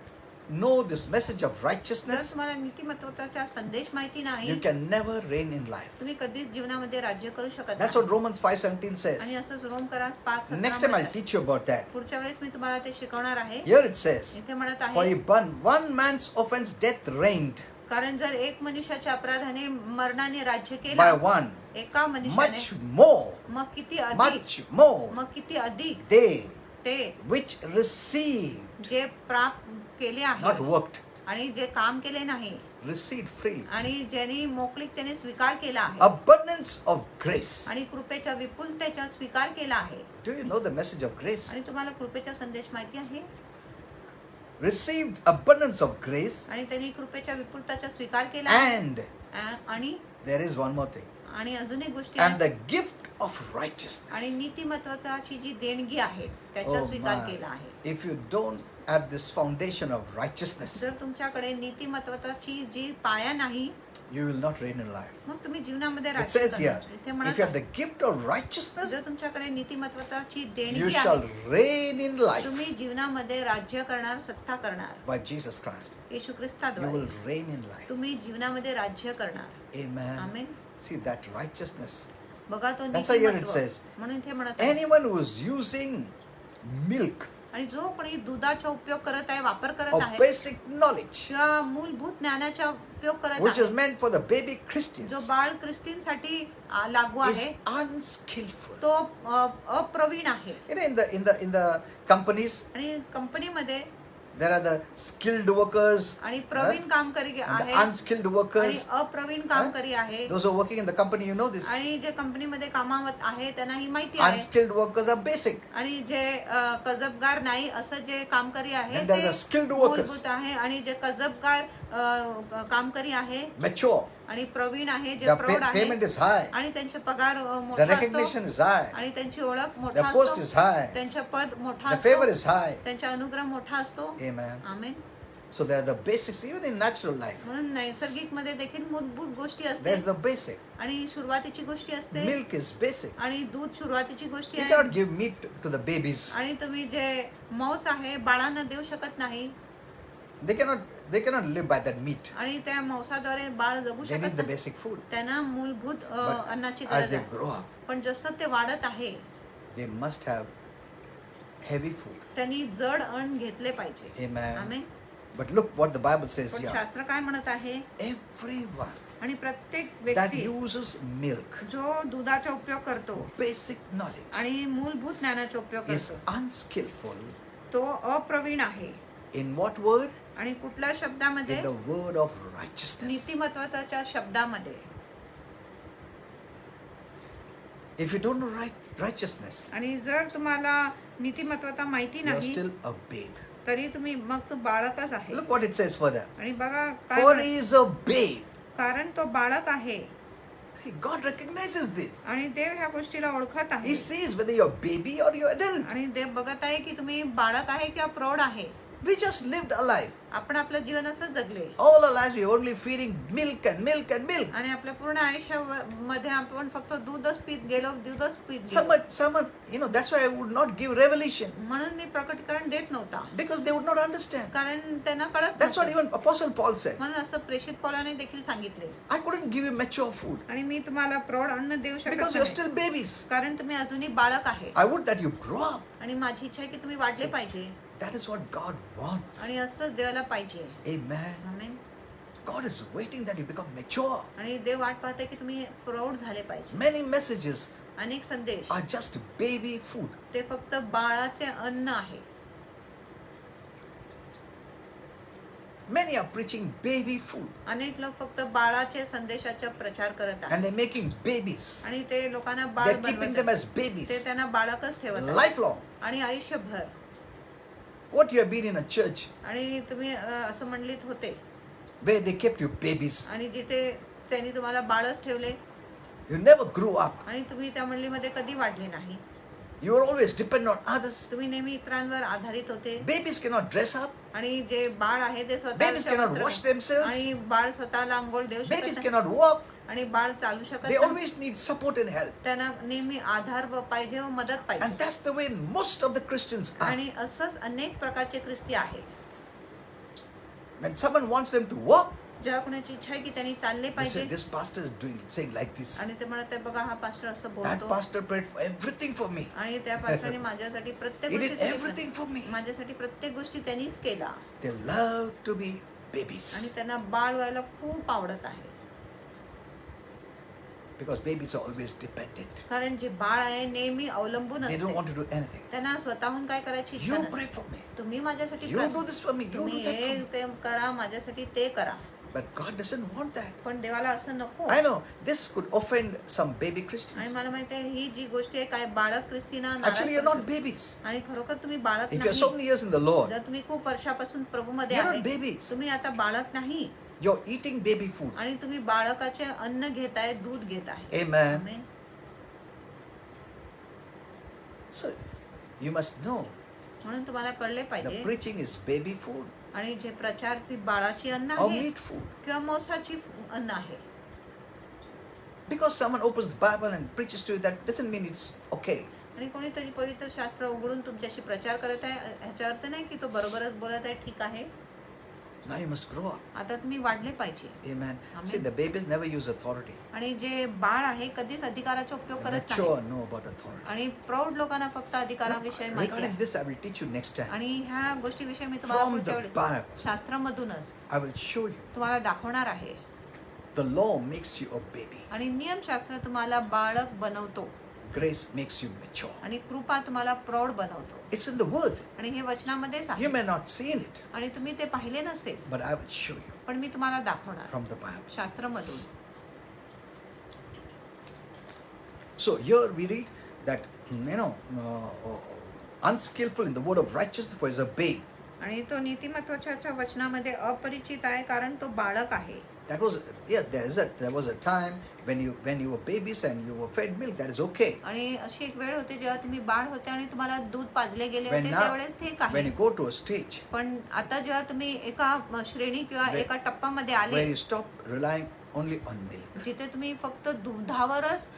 S2: know this message of
S3: जर
S2: righteousness,
S3: तुम्हाला नीतिमत्वाचा संदेश माहिती
S2: you
S3: नाही,
S2: can never reign in life.
S3: तुम्ही कधीच जीवनामध्ये राज्य करू शकत
S2: That's
S3: नाही.
S2: what Romans 5:17
S3: आणि
S2: says.
S3: असंच रोमकरास 5:17
S2: Next time I'll
S3: म्हणतात.
S2: teach you about that.
S3: पुढच्या वेळेस मी तुम्हाला ते शिकवणार आहे.
S2: Here it says,
S3: इथे म्हणत
S2: for
S3: आहे,
S2: one man's offense death reigned
S3: कारण जर एक मनुष्याच्या अपराधाने मरणाने राज्य
S2: by
S3: केला
S2: one,
S3: एका मनुष्याने,
S2: much more,
S3: मग किती अधिक,
S2: much more,
S3: मग किती अधिक
S2: they
S3: ते
S2: which received,
S3: जे प्राप्त केले
S2: not
S3: आहे
S2: worked,
S3: आणि जे काम केले नाही
S2: received freely,
S3: आणि ज्यांनी मोकळीकतेने स्वीकार केला आहे
S2: abundance of grace.
S3: आणि कृपेच्या विपुलतेचा स्वीकार केला आहे.
S2: Do you know the message of grace?
S3: आणि तुम्हाला कृपेचा संदेश माहिती आहे,
S2: Received abundance of grace,
S3: आणि त्यांनी कृपेच्या विपुलतेचा स्वीकार केला आहे.
S2: and
S3: आणि
S2: there is one more thing,
S3: आणि अजून एक गोष्ट
S2: and
S3: आहे,
S2: the gift of righteousness.
S3: आणि नीतिमत्वाची जी देणगी आहे त्याचा
S2: Oh
S3: स्वीकार
S2: my.
S3: केला आहे.
S2: If you don't have this foundation of righteousness,
S3: जर तुमच्याकडे नीतिमत्वाची जी पाया नाही,
S2: you will not reign in life.
S3: मग तुम्ही जीवनामध्ये
S2: It
S3: राज्य
S2: says here,
S3: करणार. इथे
S2: if
S3: म्हणत
S2: you have
S3: आहे,
S2: the gift of righteousness,
S3: जर तुमच्याकडे नीतिमत्वाची
S2: you
S3: देणगी
S2: shall
S3: आहे,
S2: reign in life
S3: तुम्ही जीवनामध्ये राज्य करणार, सत्ता करणार.
S2: by Jesus Christ.
S3: Yeshu
S2: You
S3: ख्रिस्ताद्वारे
S2: will reign in life.
S3: तुम्ही जीवनामध्ये राज्य करणार.
S2: Amen.
S3: Amen.
S2: See that righteousness.
S3: बघा तो
S2: That's why here it
S3: नीतिमत्व.
S2: says,
S3: म्हणून ते म्हणत आहे,
S2: anyone who is using milk
S3: आणि जो कोणी दुधाचा उपयोग करत आहे, वापर करत
S2: of
S3: आहे
S2: basic knowledge
S3: किंवा मूलभूत ज्ञानाचा उपयोग करत
S2: which is
S3: आहे
S2: meant for the baby
S3: जो
S2: Christians,
S3: बाळ ख्रिस्तींसाठी लागू
S2: is
S3: आहे
S2: unskillful.
S3: तो अप्रवीण आहे.
S2: You know, in the companies,
S3: आणि कंपनीमध्ये
S2: there are the skilled workers
S3: आणि प्रवीण कामकरी
S2: and the
S3: आहे
S2: unskilled
S3: आणि
S2: workers.
S3: अप्रवीण कामकरी आहे.
S2: Those who are working in the company, you know this.
S3: आणि जे कंपनीमध्ये कामावत आहे त्यांना ही माहिती आहे.
S2: Unskilled workers are basic.
S3: आणि जे कसबगार नाही असं जे कामकरी आहे
S2: Then there are
S3: ते
S2: the skilled workers.
S3: मूलभूत आहे. आणि जे कसबगार कामकरी आहे
S2: Mature.
S3: आणि प्रवीण आहे जे
S2: The
S3: प्रौढ आहे
S2: payment is high.
S3: आणि त्यांचे पगार
S2: The
S3: मोठा
S2: recognition
S3: असतो
S2: is high.
S3: आणि त्यांची ओळख
S2: The
S3: मोठा
S2: post is
S3: असतो
S2: high.
S3: त्यांचे पद मोठा
S2: The favor
S3: असतो
S2: is high.
S3: त्यांचा अनुग्रह मोठा असतो.
S2: Amen.
S3: Amen.
S2: So there are the basics even in natural life.
S3: म्हणून नैसर्गिक मध्ये देखील मूलभूत गोष्टी असते
S2: There's the basic.
S3: आणि सुरुवातीची गोष्टी असते
S2: Milk is basic.
S3: आणि दूध सुरुवातीची गोष्टी
S2: You
S3: आहे
S2: cannot give meat to the babies.
S3: आणि तुम्ही जे मांस आहे बाळांना देऊ शकत नाही
S2: They cannot live by that meat.
S3: आणि त्या मांसाद्वारे बाळ जगू
S2: They need
S3: शकत
S2: the
S3: नाही.
S2: basic food.
S3: त्यांना मूलभूत
S2: But
S3: अन्नाची
S2: as
S3: गरज
S2: they
S3: आहे.
S2: grow up,
S3: पण जसं ते वाढत आहे
S2: they must have heavy food.
S3: त्यांनी जड अन्न घेतले पाहिजे.
S2: Amen.
S3: Amen.
S2: But look what the Bible says
S3: पण
S2: here.
S3: शास्त्र काय म्हणत आहे
S2: Everyone
S3: आणि प्रत्येक
S2: that
S3: व्यक्ती
S2: uses milk,
S3: जो दुधाचा उपयोग करतो
S2: basic knowledge,
S3: आणि मूलभूत ज्ञानाचा उपयोग
S2: is
S3: करतो
S2: unskillful
S3: तो अप्रवीण आहे.
S2: in what word?
S3: आणि कुठल्या शब्दामध्ये
S2: In the word of righteousness.
S3: नीतिमत्वाच्या शब्दामध्ये.
S2: If you don't know righteousness,
S3: आणि जर तुम्हाला नीतिमत्वता माहिती
S2: you are
S3: नाही
S2: still a babe.
S3: तरी तुम्ही मग तो बाळकच आहे.
S2: Look what it says further.
S3: आणि बघा काय
S2: For
S3: म्हणत-
S2: he is a babe.
S3: कारण तो बाळक आहे
S2: See, God recognizes this.
S3: आणि देव ह्या गोष्टीला ओळखत
S2: He
S3: आहे
S2: sees whether you're a baby or you're adult.
S3: आणि देव बघत आहे की तुम्ही बाळक आहे किंवा प्रौढ आहे.
S2: We just lived our life.
S3: आपण आपलं जीवन असं जगले
S2: All our lives we were only feeding milk and milk and milk.
S3: आणि आपल्या पूर्ण आयुष्यामध्ये आपण फक्त दूधच पीत गेलो दूधच पीत गेलो.
S2: Someone, that's why I would not give revelation.
S3: म्हणून मी प्रकटीकरण देत नव्हता
S2: Because they would not understand.
S3: कारण त्यांना कळत
S2: That's what
S3: नव्हतं.
S2: even Apostle Paul said.
S3: म्हणून असं प्रेषित पौलाने देखील सांगितले
S2: I couldn't give you mature food.
S3: आणि मी तुम्हाला प्रौढ अन्न देऊ शकत
S2: Because you're
S3: नाही
S2: still babies.
S3: कारण तुम्ही अजूनही बाळक आहे.
S2: I would that you grow up.
S3: आणि माझी इच्छा आहे की तुम्ही वाढले पाहिजे
S2: That is what God wants.
S3: आणि असंच देवाला पाहिजे.
S2: Amen.
S3: Amen.
S2: God is waiting that you become mature.
S3: आणि देव वाट पाहते की तुम्ही प्रौढ झाले पाहिजे.
S2: Many messages
S3: अनेक संदेश
S2: are just baby food.
S3: ते फक्त बाळाचे अन्न आहे.
S2: Many are preaching baby food
S3: अनेक लोक फक्त बाळाचे संदेशाचा प्रचार करत आहेत
S2: and they're making babies.
S3: आणि ते लोकांना बाळ
S2: They're keeping them
S3: बनवत
S2: as
S3: आहेत. ते
S2: babies
S3: त्यांना बाळकच ठेवत आहेत.
S2: lifelong.
S3: आणि आयुष्यभर.
S2: What you have been in a church
S3: आणि तुम्ही असं म्हणलीत होते
S2: where they kept you babies.
S3: आणि जिथे त्यांनी तुम्हाला बाळच ठेवले
S2: You never grew up.
S3: आणि तुम्ही त्या मंडळीमध्ये कधी वाढले नाही.
S2: You were always dependent on others.
S3: तुम्ही नेहमी इतरांवर आधारित होते
S2: Babies cannot dress up.
S3: आणि जे बाळ आहे ते
S2: Babies cannot wash themselves.
S3: आणि बाळ स्वतःला आंघोळ देऊ शकत
S2: Babies
S3: नाही
S2: cannot walk.
S3: आणि बाळ चालू शकत
S2: They
S3: नाही.
S2: always need support and help.
S3: त्यांना नेहमी आधार पाहिजे व मदत
S2: And
S3: पाहिजे.
S2: that's the way most of the Christians are.
S3: आणि असंच अनेक प्रकारचे ख्रिस्ती आहे.
S2: When someone wants them to walk,
S3: जेव्हा कोणाची इच्छा आहे की त्यांनी चालले
S2: they say,
S3: पाहिजे
S2: this pastor is doing it, saying like this.
S3: आणि ते म्हणत आहे बघा हा पास्टर असं
S2: That
S3: बोलतो
S2: pastor prayed for everything for me.
S3: आणि त्या पास्टरने माझ्यासाठी प्रत्येक
S2: He did
S3: गोष्टीसाठी
S2: everything for me.
S3: माझ्यासाठी प्रत्येक गोष्टी त्यांनीच केला
S2: They love to be babies.
S3: आणि त्यांना बाळ व्हायला खूप आवडत आहे.
S2: Because babies are always dependent.
S3: कारण जे बाळ आहे नेहमी अवलंबून
S2: They don't
S3: असते.
S2: want to do anything.
S3: त्यांना स्वतःहून काय करायची इच्छा
S2: You
S3: नसते.
S2: pray for me.
S3: तुम्ही माझ्यासाठी
S2: You
S3: प्रार्थना-
S2: do this for me. You
S3: तुम्ही
S2: do that for
S3: हे
S2: me.
S3: ते करा माझ्यासाठी ते करा.
S2: But God doesn't want that.
S3: पण देवाला असं नको.
S2: I know this could offend some baby Christians.
S3: आणि मला माहिती आहे ही जी गोष्ट आहे काय बाळक ख्रिस्तीना नाराज
S2: Actually, you're
S3: करू
S2: not
S3: शकते.
S2: babies.
S3: आणि खरोखर तुम्ही बाळक
S2: If you're so
S3: नाही.
S2: many years in the Lord,
S3: जर तुम्ही खूप वर्षापासून प्रभूमध्ये
S2: you're not
S3: आहे
S2: babies.
S3: तुम्ही आता बाळक नाही
S2: You're eating baby food.
S3: आणि तुम्ही बाळकाचे अन्न घेताय दूध घेत आहे.
S2: Amen.
S3: Amen.
S2: So you must know
S3: म्हणून तुम्हाला कळले
S2: the
S3: पाहिजे
S2: preaching is baby food
S3: आणि जे प्रचार ती बाळाची अन्न
S2: or
S3: आहे
S2: meat food.
S3: किंवा मांसाची अन्न आहे.
S2: Because someone opens the Bible and preaches to you, that doesn't mean it's okay.
S3: आणि कोणीतरी पवित्र शास्त्र उघडून तुमच्याशी प्रचार करत आहे ह्याचा अर्थ नाही की तो बरोबरच बोलत आहे ठीक आहे.
S2: Now you must grow up.
S3: आता तुम्ही वाढले पाहिजे.
S2: Amen.
S3: Amen.
S2: See, the babies never use authority.
S3: आणि जे बाळ आहे कधीच अधिकाराचा उपयोग
S2: The
S3: करत
S2: mature
S3: नाही.
S2: know about authority.
S3: आणि प्रौढ लोकांना फक्त अधिकाराविषयी माहिती
S2: Regarding
S3: आहे.
S2: this, I will teach you next time.
S3: आणि ह्या गोष्टीविषयी मी तुम्हाला
S2: From
S3: पुढच्या
S2: the
S3: वेळी
S2: Bible,
S3: शास्त्रामधूनच
S2: I will show you.
S3: तुम्हाला दाखवणार आहे.
S2: The law makes you a baby.
S3: आणि नियमशास्त्र तुम्हाला बाळक बनवतो
S2: Grace makes you mature.
S3: आणि कृपा तुम्हाला प्रौढ बनवतो.
S2: It's in the Word.
S3: आणि हे वचनामध्येच
S2: You
S3: आहे.
S2: may not seen it,
S3: आणि तुम्ही ते पाहिले नसेल,
S2: but I will show you
S3: पण मी तुम्हाला दाखवणार
S2: from the Bible.
S3: शास्त्रामधून.
S2: So here we read that unskillful in the word of righteousness for is a babe.
S3: आणि तो नीतिमत्वाच्या वचनामध्ये अपरिचित आहे कारण तो बाळक आहे.
S2: That was there was a time when you were babies and you were fed milk. That is okay.
S3: आणि अशी एक वेळ होती जेव्हा तुम्ही बाळ होते आणि तुम्हाला दूध पाजले गेले
S2: When
S3: होते
S2: now,
S3: त्यावेळेस ठीक
S2: when
S3: आहे.
S2: you go to a stage
S3: पण आता जेव्हा तुम्ही एका श्रेणी किंवा
S2: Where-
S3: एका टप्प्यामध्ये
S2: where
S3: आले
S2: you stop relying only on milk
S3: जिथे तुम्ही फक्त दुधावरच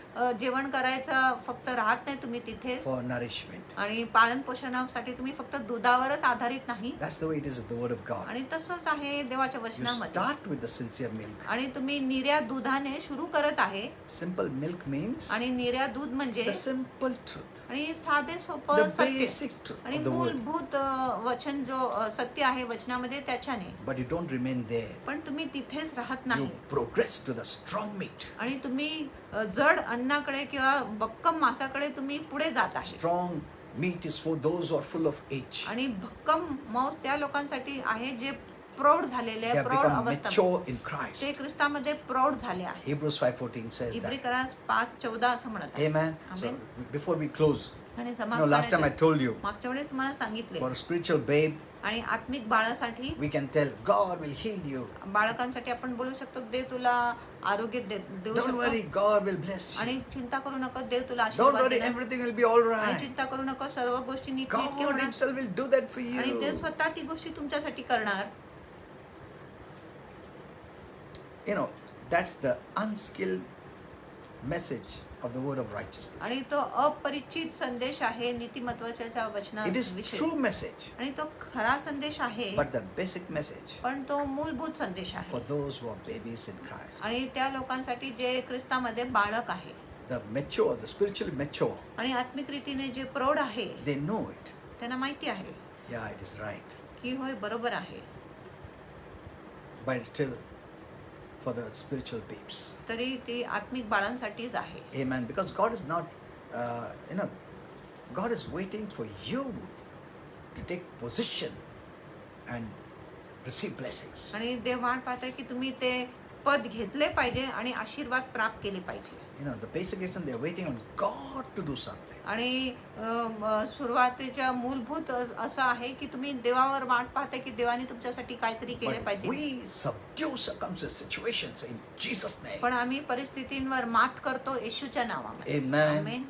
S3: जेवण करायचं फक्त राहत नाही तुम्ही तिथे
S2: for nourishment.
S3: आणि पालन पोषणासाठी तुम्ही फक्त दुधावरच आधारित नाही.
S2: That's the way it is in the word of God.
S3: आणि तसंच आहे देवाच्या
S2: You
S3: वचनामध्ये.
S2: start with the sincere milk.
S3: आणि तुम्ही निर्या दुधाने सुरू करत आहे.
S2: Simple milk means
S3: आणि निर्या दूध म्हणजे
S2: the simple truth,
S3: आणि साधे
S2: the
S3: सोपं सत्य
S2: basic truth
S3: आणि
S2: of the word.
S3: मूलभूत वचन जो सत्य आहे वचनामध्ये त्याच्याने.
S2: But you don't remain there.
S3: पण तुम्ही तिथेच राहत
S2: You
S3: नाही
S2: progress to the strong meat.
S3: आणि तुम्ही जड अन्नाकडे किंवा भक्कम मांसाकडे तुम्ही पुढे जात आहे.
S2: Strong meat is for those who are full of age.
S3: आणि भक्कम मांस त्या लोकांसाठी आहे जे प्रौढ झालेले
S2: They
S3: आहे,
S2: have
S3: प्रौढ
S2: become
S3: अवस्था
S2: mature in
S3: ते
S2: Christ.
S3: ख्रिस्तामध्ये प्रौढ झाले आहे.
S2: Hebrews 5:14 says
S3: every
S2: that.
S3: करा 5:14 असं म्हणत आहे.
S2: Amen. So
S3: Amen.
S2: before we close,
S3: आणि
S2: last time I told you,
S3: मागच्या वेळेस तुम्हाला सांगितले
S2: for a spiritual babe,
S3: आणि आत्मिक बाळासाठी
S2: we can tell God will heal you.
S3: बाळकांसाठी आपण बोलू शकतो देव तुला आरोग्य देऊ
S2: Don't worry,
S3: शकतो
S2: God will bless you.
S3: आणि चिंता करू नको देव तुला
S2: Don't
S3: आशीर्वाद
S2: worry,
S3: देणार.
S2: everything will be all
S3: आणि
S2: right.
S3: चिंता करू नको सर्व गोष्टी नीट
S2: God Himself will do that for
S3: आणि ते
S2: you.
S3: स्वतः ती गोष्टी तुमच्यासाठी करणार.
S2: That's the unskilled message of the word of righteousness.
S3: आणि तो अपरिचित संदेश आहे नीतिमत्वाच्या
S2: It is
S3: वचनाविषयी.
S2: true message,
S3: आणि तो खरा संदेश आहे
S2: but the basic message
S3: पण तो मूलभूत संदेश
S2: for
S3: आहे
S2: those who are babies in Christ.
S3: आणि त्या लोकांसाठी जे ख्रिस्तामध्ये बाळक आहे
S2: The mature, the spiritually mature,
S3: आणि आत्मिक रीतीने जे प्रौढ आहे
S2: they know it.
S3: त्यांना माहिती आहे
S2: Yeah, it is right.
S3: की होय बरोबर आहे.
S2: But it's still for the spiritual babes.
S3: तरी ती आत्मिक बाळांसाठीच आहे.
S2: Amen. Because God is not, God is waiting for you to take position and receive blessings.
S3: आणि देव वाट पाहतोय की तुम्ही ते पद घेतले पाहिजे आणि आशीर्वाद प्राप्त केले पाहिजे.
S2: The basic reason they are waiting on God to do something.
S3: आणि सुरुवातीच्या मूलभूत असं आहे की तुम्ही देवावर वाट पाहताय की देवाने तुमच्यासाठी काहीतरी केले
S2: But
S3: पाहिजे.
S2: we subdue circumstances, situations in Jesus' name.
S3: पण आम्ही परिस्थितींवर मात करतो येशूच्या नावामध्ये.
S2: Amen.
S3: Amen.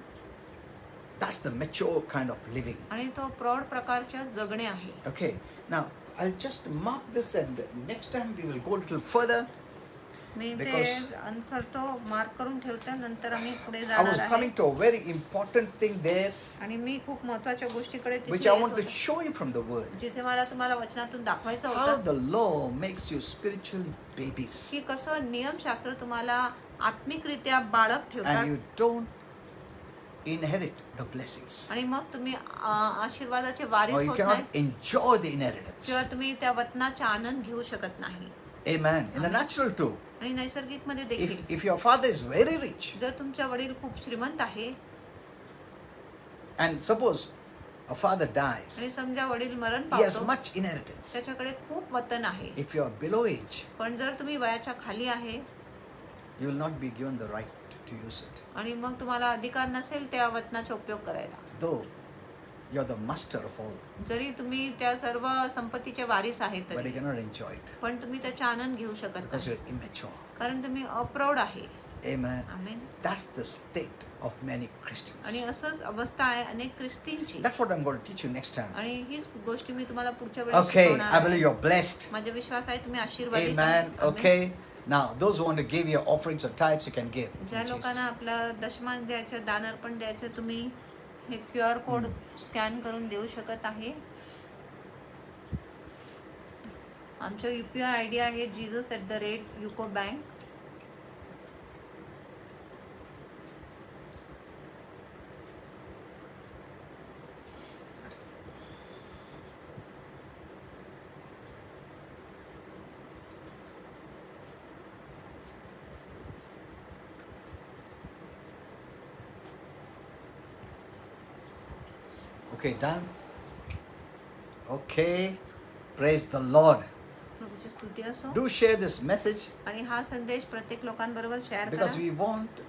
S2: That's the mature kind of living.
S3: आणि तो प्रौढ प्रकारच्या जगणे आहे.
S2: Okay, now I'll just mark this and next time we will go a little further.
S3: मी ते
S2: Because-
S3: करतो मार्क करून ठेवतो नंतर आम्ही पुढे
S2: I was
S3: जाणार आहे.
S2: coming to a very important thing there
S3: आणि मी खूप महत्त्वाच्या गोष्टीकडे तिथे
S2: which I
S3: येत
S2: want to
S3: होते.
S2: show you from the word.
S3: जिथे मला तुम्हाला वचनातून दाखवायचं
S2: How
S3: होतं
S2: the law makes you spiritual babies
S3: की कसं नियमशास्त्र तुम्हाला आत्मिकरित्या बाळक
S2: and
S3: ठेवतात
S2: you don't inherit the blessings,
S3: आणि मग तुम्ही आशीर्वादाचे
S2: or
S3: वारीस
S2: you
S3: होत
S2: cannot
S3: नाही
S2: enjoy the inheritance.
S3: किंवा तुम्ही त्या वचनाचा आनंद घेऊ शकत नाही.
S2: Amen. In the natural too,
S3: आणि नैसर्गिक मध्ये देखील
S2: if your father is very rich
S3: जर तुमच्या वडील खूप श्रीमंत आहे
S2: and suppose a father
S3: आणि
S2: dies,
S3: समजा वडील मरण
S2: he has
S3: पावतो
S2: much inheritance.
S3: त्याच्याकडे खूप वतन आहे.
S2: If you are below age,
S3: पण जर तुम्ही वयाच्या खाली आहे
S2: you will not be given the right to use it.
S3: आणि मग तुम्हाला अधिकार नसेल त्या वचनाचा उपयोग करायला.
S2: Though you're the master of all,
S3: जरी तुम्ही त्या सर्व संपत्तीचे वारीस आहेत
S2: but you
S3: तरी
S2: cannot enjoy it
S3: पण तुम्ही त्याचा आनंद घेऊ शकत
S2: because
S3: नाही
S2: you're immature.
S3: कारण तुम्ही अप्रौढ आहे.
S2: Amen.
S3: Amen.
S2: That's the state of many Christians.
S3: आणि असंच अवस्था आहे अनेक ख्रिस्तींची.
S2: That's what I'm going to teach you next time.
S3: आणि हीच गोष्टी मी तुम्हाला पुढच्या वेळेस
S2: Okay,
S3: शिकवणार
S2: I believe
S3: आहे.
S2: you're blessed.
S3: माझा विश्वास आहे तुम्ही आशीर्वादित
S2: Amen.
S3: आहात. आमेन.
S2: Okay. Now, those who want to give your offerings or tithes, you can give. in
S3: ज्या
S2: Jesus.
S3: लोकांना आपलं दशमान द्यायचं दान अर्पण द्यायचं तुम्ही हे QR कोड स्कॅन करून देऊ शकत आहे. आमचं UPI ID आहे jesus@uco.bank.
S2: Okay, done. Okay, praise the Lord.
S3: प्रभूची स्तुती असो.
S2: Do share this message
S3: आणि हा संदेश प्रत्येक लोकांबरोबर शेअर
S2: because
S3: करा.
S2: we want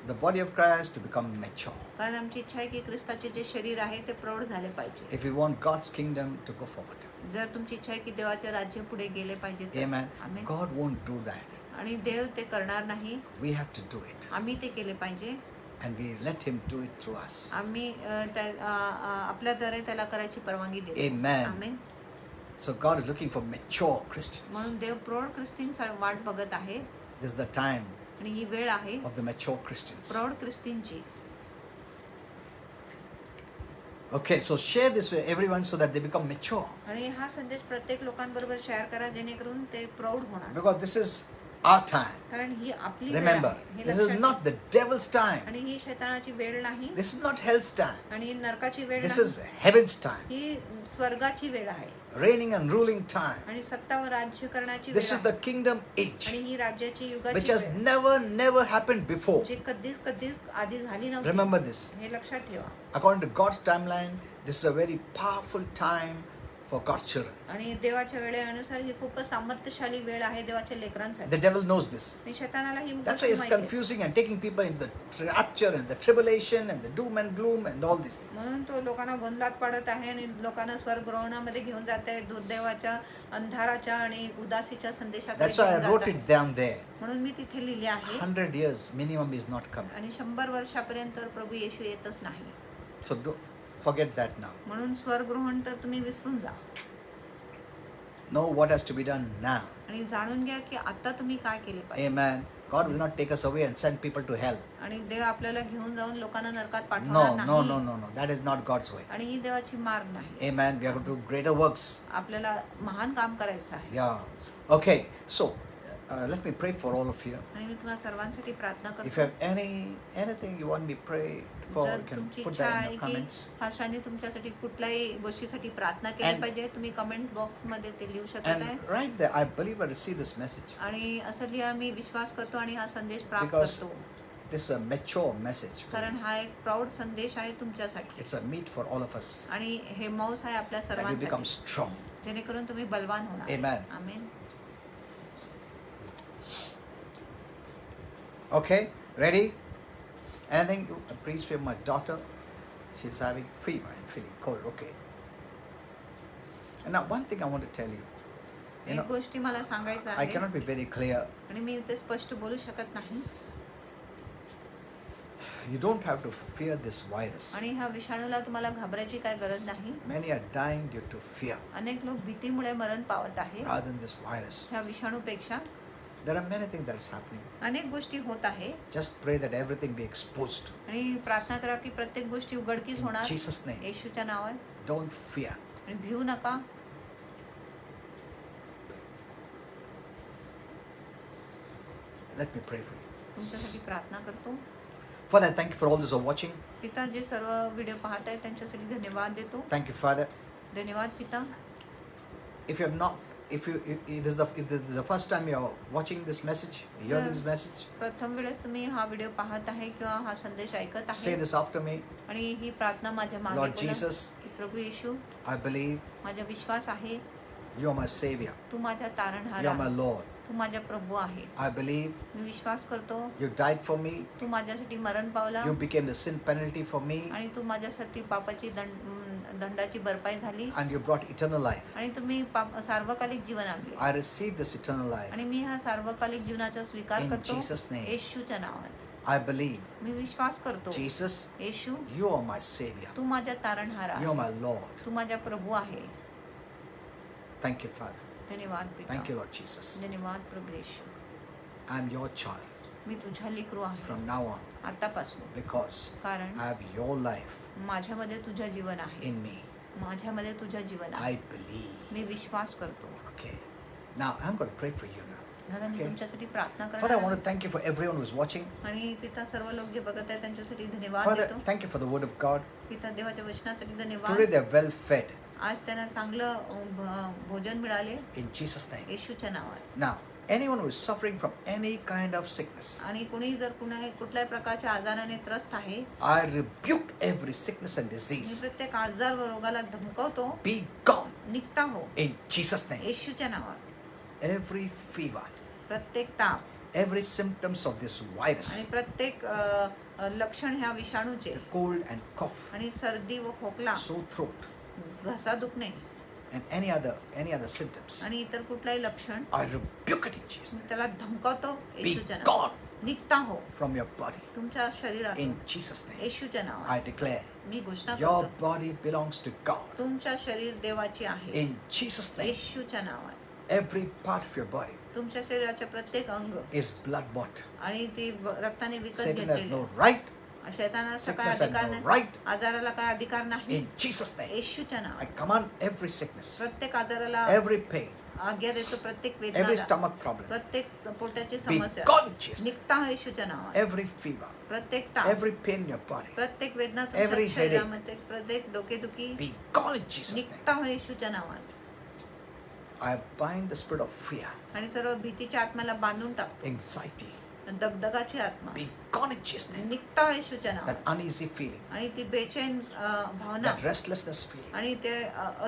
S2: the body of Christ to become mature.
S3: कारण आमची इच्छा आहे की ख्रिस्ताचे जे शरीर आहे ते प्रौढ झाले पाहिजे.
S2: If we want God's kingdom to go forward.
S3: जर तुमची इच्छा आहे की देवाचे राज्य पुढे गेले पाहिजे तर.
S2: Amen.
S3: Amen.
S2: God won't do that.
S3: आणि देव ते करणार नाही.
S2: We have to do it.
S3: आम्ही ते केले पाहिजे.
S2: And we let Him do it through us.
S3: आम्ही आपल्याद्वारे त्याला करायची परवानगी देतो.
S2: Amen.
S3: Amen.
S2: So God is looking for mature Christians.
S3: म्हणून देव प्रौढ ख्रिस्तींचा वाट बघत आहे.
S2: This is the time
S3: आणि ही वेळ आहे
S2: of the mature Christians.
S3: प्रौढ ख्रिस्तींची.
S2: Okay, so share this with everyone so that they become mature.
S3: आणि हा संदेश प्रत्येक लोकांबरोबर शेअर करा जेणेकरून ते प्रौढ होणार.
S2: Because this is our time.
S3: कारण ही आपली वेळ
S2: Remember,
S3: आहे. हे
S2: this is
S3: लक्षात
S2: not the devil's time.
S3: आणि ही शैतानाची वेळ नाही.
S2: This is not hell's time.
S3: आणि नरकाची वेळ
S2: This
S3: नाही.
S2: is heaven's time.
S3: ही स्वर्गाची वेळ आहे.
S2: Reigning and ruling time.
S3: आणि सत्ता व राज्य करण्याची
S2: This
S3: वेळ
S2: is the
S3: आहे.
S2: kingdom age,
S3: आणि ही राज्याची
S2: which
S3: युगाची
S2: has
S3: वेळ
S2: never happened before.
S3: जे कधीच आधी झाली नव्हती.
S2: Remember this.
S3: हे लक्षात ठेवा.
S2: According to God's timeline, this is a very powerful time for God's children.
S3: आणि देवाच्या वेळेनुसार ही खूपच सामर्थ्यशाली वेळ आहे देवाच्या लेकरांसाठी.
S2: The devil knows this.
S3: आणि शैतानाला ही
S2: That's why it's confusing and taking people into the rapture and the tribulation and the doom and gloom and all these things.
S3: म्हणून तो लोकांना गोंधळात पाडत आहे आणि लोकांना स्वर्गग्रहणामध्ये घेऊन जात आहे. दुर्दैवाच्या अंधाराच्या आणि उदासीच्या संदेशाकडे
S2: That's why I
S3: घेऊन
S2: wrote
S3: जात
S2: it
S3: आहे.
S2: down there.
S3: म्हणून मी तिथे लिहिले आहे.
S2: 100 years minimum is not coming.
S3: आणि 100 वर्षापर्यंत प्रभू येशू येतच नाही.
S2: So don't forget that now.
S3: म्हणून स्वर्गग्रहण तर तुम्ही विसरून जा.
S2: Know what has to be done now.
S3: आणि जाणून घ्या की आता तुम्ही काय केले पाहिजे.
S2: Amen. God will not take us away and send people to hell.
S3: आणि देव आपल्याला घेऊन जाऊन लोकांना नरकात
S2: No,
S3: पाठवणार
S2: no,
S3: नाही.
S2: no, no, no. That is not God's way.
S3: आणि ही देवाची मार्ग नाही.
S2: Amen. We are going to do greater works.
S3: आपल्याला महान काम करायचं आहे.
S2: Yeah. Okay. So let me pray for all of you.
S3: आणि मी तुम्हाला सर्वांसाठी प्रार्थना
S2: If you
S3: करतो.
S2: have anything you want me to pray for,
S3: जर
S2: you can
S3: तुमची
S2: put
S3: इच्छा
S2: that in
S3: आहे
S2: the
S3: की
S2: comments.
S3: फास्टांनी तुमच्यासाठी कुठल्याही गोष्टीसाठी प्रार्थना केली
S2: And-
S3: पाहिजे तुम्ही कमेंट बॉक्स मध्ये ते लिहू शकत
S2: And
S3: आहे.
S2: right there, I believe I received this message
S3: आणि असं लिहा मी विश्वास करतो आणि हा संदेश प्राप्त
S2: because
S3: करतो.
S2: this is a mature message. For
S3: कारण
S2: me.
S3: हा एक प्राऊड संदेश आहे तुमच्यासाठी.
S2: It's a meat for all of us.
S3: आणि हे मौस आहे आपल्या
S2: That we become
S3: सर्वांसाठी
S2: strong.
S3: जेणेकरून तुम्ही बलवान होणार.
S2: Amen.
S3: Amen.
S2: Okay, ready? Anything? Please for my daughter. She's having fever and feeling cold. Okay. And now one thing I want to tell you. You
S3: एक
S2: know,
S3: गोष्टी मला सांगायचं
S2: I
S3: आहे
S2: cannot be very clear.
S3: आणि मी ते स्पष्ट बोलू शकत नाही.
S2: You don't have to fear this virus.
S3: आणि ह्या विषाणूला तुम्हाला घाबरायची काय गरज नाही.
S2: Many are dying due to fear
S3: अनेक लोक भीतीमुळे मरण पावत आहे.
S2: rather than this virus.
S3: ह्या विषाणूपेक्षा
S2: There are many things that's happening.
S3: अनेक गोष्टी होत आहे.
S2: Just pray that everything be exposed.
S3: आणि प्रार्थना करा की प्रत्येक गोष्टी उघडकीस
S2: In
S3: होणार
S2: Jesus' name.
S3: येशूच्या नावात.
S2: Don't fear.
S3: आणि भिवू नका.
S2: Let me pray for you.
S3: तुमच्यासाठी प्रार्थना करतो.
S2: Father, I thank you for all those who are watching.
S3: पिता जे सर्व व्हिडिओ पाहत आहेत त्यांच्यासाठी धन्यवाद देतो.
S2: Thank you, Father.
S3: धन्यवाद पिता.
S2: If you have not, if this is the first time you are watching this message, hearing this message,
S3: प्रथम वेळेस तुम्ही हा व्हिडिओ पाहत आहे किंवा हा संदेश ऐकत
S2: say
S3: आहे
S2: this after me.
S3: आणि ही प्रार्थना माझ्या मागे
S2: Lord
S3: बोला.
S2: Jesus,
S3: की प्रभू येशू
S2: I believe
S3: माझा विश्वास आहे
S2: you are my Savior.
S3: तू माझा तारणहार
S2: You are my
S3: आहे.
S2: Lord.
S3: तू माझा प्रभू आहे.
S2: I believe
S3: मी विश्वास करतो
S2: you died for me.
S3: तू माझ्यासाठी मरण पावला
S2: You became the sin penalty for me.
S3: आणि तू माझ्यासाठी पापाची दंडाची भरपाई झाली
S2: And you brought eternal life.
S3: आणि तुम्ही सार्वकालिक जीवन आणले.
S2: I received this eternal life.
S3: आणि मी हा सार्वकालिक जीवनाचा स्वीकार
S2: In
S3: करतो
S2: Jesus' name.
S3: येशूच्या नावात.
S2: I believe,
S3: मी विश्वास करतो
S2: Jesus,
S3: Yeshu
S2: you are my Savior.
S3: तू माझा तारणहार
S2: You are
S3: आहे.
S2: my Lord.
S3: तू माझा प्रभू आहे.
S2: Thank you, Father.
S3: धन्यवाद पिता.
S2: Thank you, Lord Jesus.
S3: धन्यवाद प्रभू येशू.
S2: I am your child
S3: मी तुझ्या लेकरू आहे
S2: from now on
S3: आतापासून.
S2: because
S3: कारण
S2: I have your life
S3: माझ्यामध्ये तुझं जीवन आहे.
S2: in me.
S3: माझ्यामध्ये तुझं जीवन आहे.
S2: I believe.
S3: मी विश्वास करतो.
S2: Okay. Now I'm going to pray for you now.
S3: दादा मी
S2: Okay.
S3: तुमच्यासाठी प्रार्थना
S2: Father, I
S3: करणार
S2: want
S3: आहे.
S2: to thank you for everyone who's watching.
S3: आणि पिता सर्व लोक जे बघत आहेत त्यांच्यासाठी धन्यवाद
S2: Father,
S3: देतो.
S2: thank you for the word of God.
S3: पिता देवाच्या वचनासाठी
S2: Today
S3: धन्यवाद.
S2: they're well fed
S3: आज त्यांना चांगलं भोजन मिळाले
S2: in Jesus' name.
S3: येशूच्या नावात.
S2: Now, anyone who is suffering from any kind of sickness,
S3: आणि कुणी जर कुठल्याही प्रकारच्या आजाराने त्रस्त आहे,
S2: I rebuke every sickness and
S3: me
S2: disease.
S3: प्रत्येक आजार व रोगाला धमकावतो,
S2: Be gone
S3: निघता हो
S2: in Jesus' name.
S3: येशूच्या नावात.
S2: Every fever,
S3: प्रत्येक ताप
S2: every symptoms of this
S3: आणि
S2: virus,
S3: प्रत्येक लक्षण ह्या विषाणूचे
S2: the cold and cough,
S3: आणि सर्दी व खोकला,
S2: sore throat,
S3: घसा दुखणे
S2: and any other symptoms,
S3: आणि इतर कुठलाही लक्षण
S2: I rebuke it in Jesus'
S3: me
S2: name.
S3: त्याला धमकावतो
S2: Be
S3: येशूच्या नावात.
S2: gone
S3: निघता हो
S2: from your body
S3: तुमच्या शरीरात
S2: in Jesus' name.
S3: येशूच्या नावात.
S2: I declare
S3: मी घोषणा
S2: your
S3: करतो
S2: body belongs to God.
S3: तुमच्या शरीर देवाची आहे
S2: In Jesus' name,
S3: येशूच्या नावात.
S2: every part of your body
S3: तुमच्या शरीराचे प्रत्येक अंग
S2: is blood bought.
S3: आणि ती रक्ताने विकत
S2: Satan has
S3: घेतलेली
S2: no right.
S3: शैतानाचा काय
S2: Sickness has
S3: अधिकार
S2: no
S3: नाही,
S2: right.
S3: आजाराला काय अधिकार नाही
S2: In Jesus' name,
S3: येशूच्या
S2: I
S3: नावात.
S2: command every sickness,
S3: प्रत्येक आजाराला
S2: every pain,
S3: आज्ञा देतो, प्रत्येक
S2: every
S3: वेदना,
S2: stomach problem,
S3: प्रत्येक पोटाची
S2: be
S3: समस्या
S2: gone in Jesus' name.
S3: निघता हो येशूच्या नावात.
S2: Every fever,
S3: प्रत्येक ताप,
S2: every pain in your body,
S3: प्रत्येक वेदना
S2: every
S3: तुमच्या
S2: headache,
S3: शरीरामध्ये, प्रत्येक डोकेदुखी
S2: be gone in Jesus' name.
S3: निघता हो येशूच्या नावात.
S2: I bind the spirit of fear,
S3: आणि सर्व भीतीच्या आत्म्याला बांधून टाकतो,
S2: anxiety,
S3: दगदगाची आत्मा
S2: be gone in Jesus' name.
S3: निघता हो येशूच्या नावात.
S2: That uneasy feeling,
S3: आणि ती बेचैन भावना
S2: that restlessness feeling,
S3: आणि ते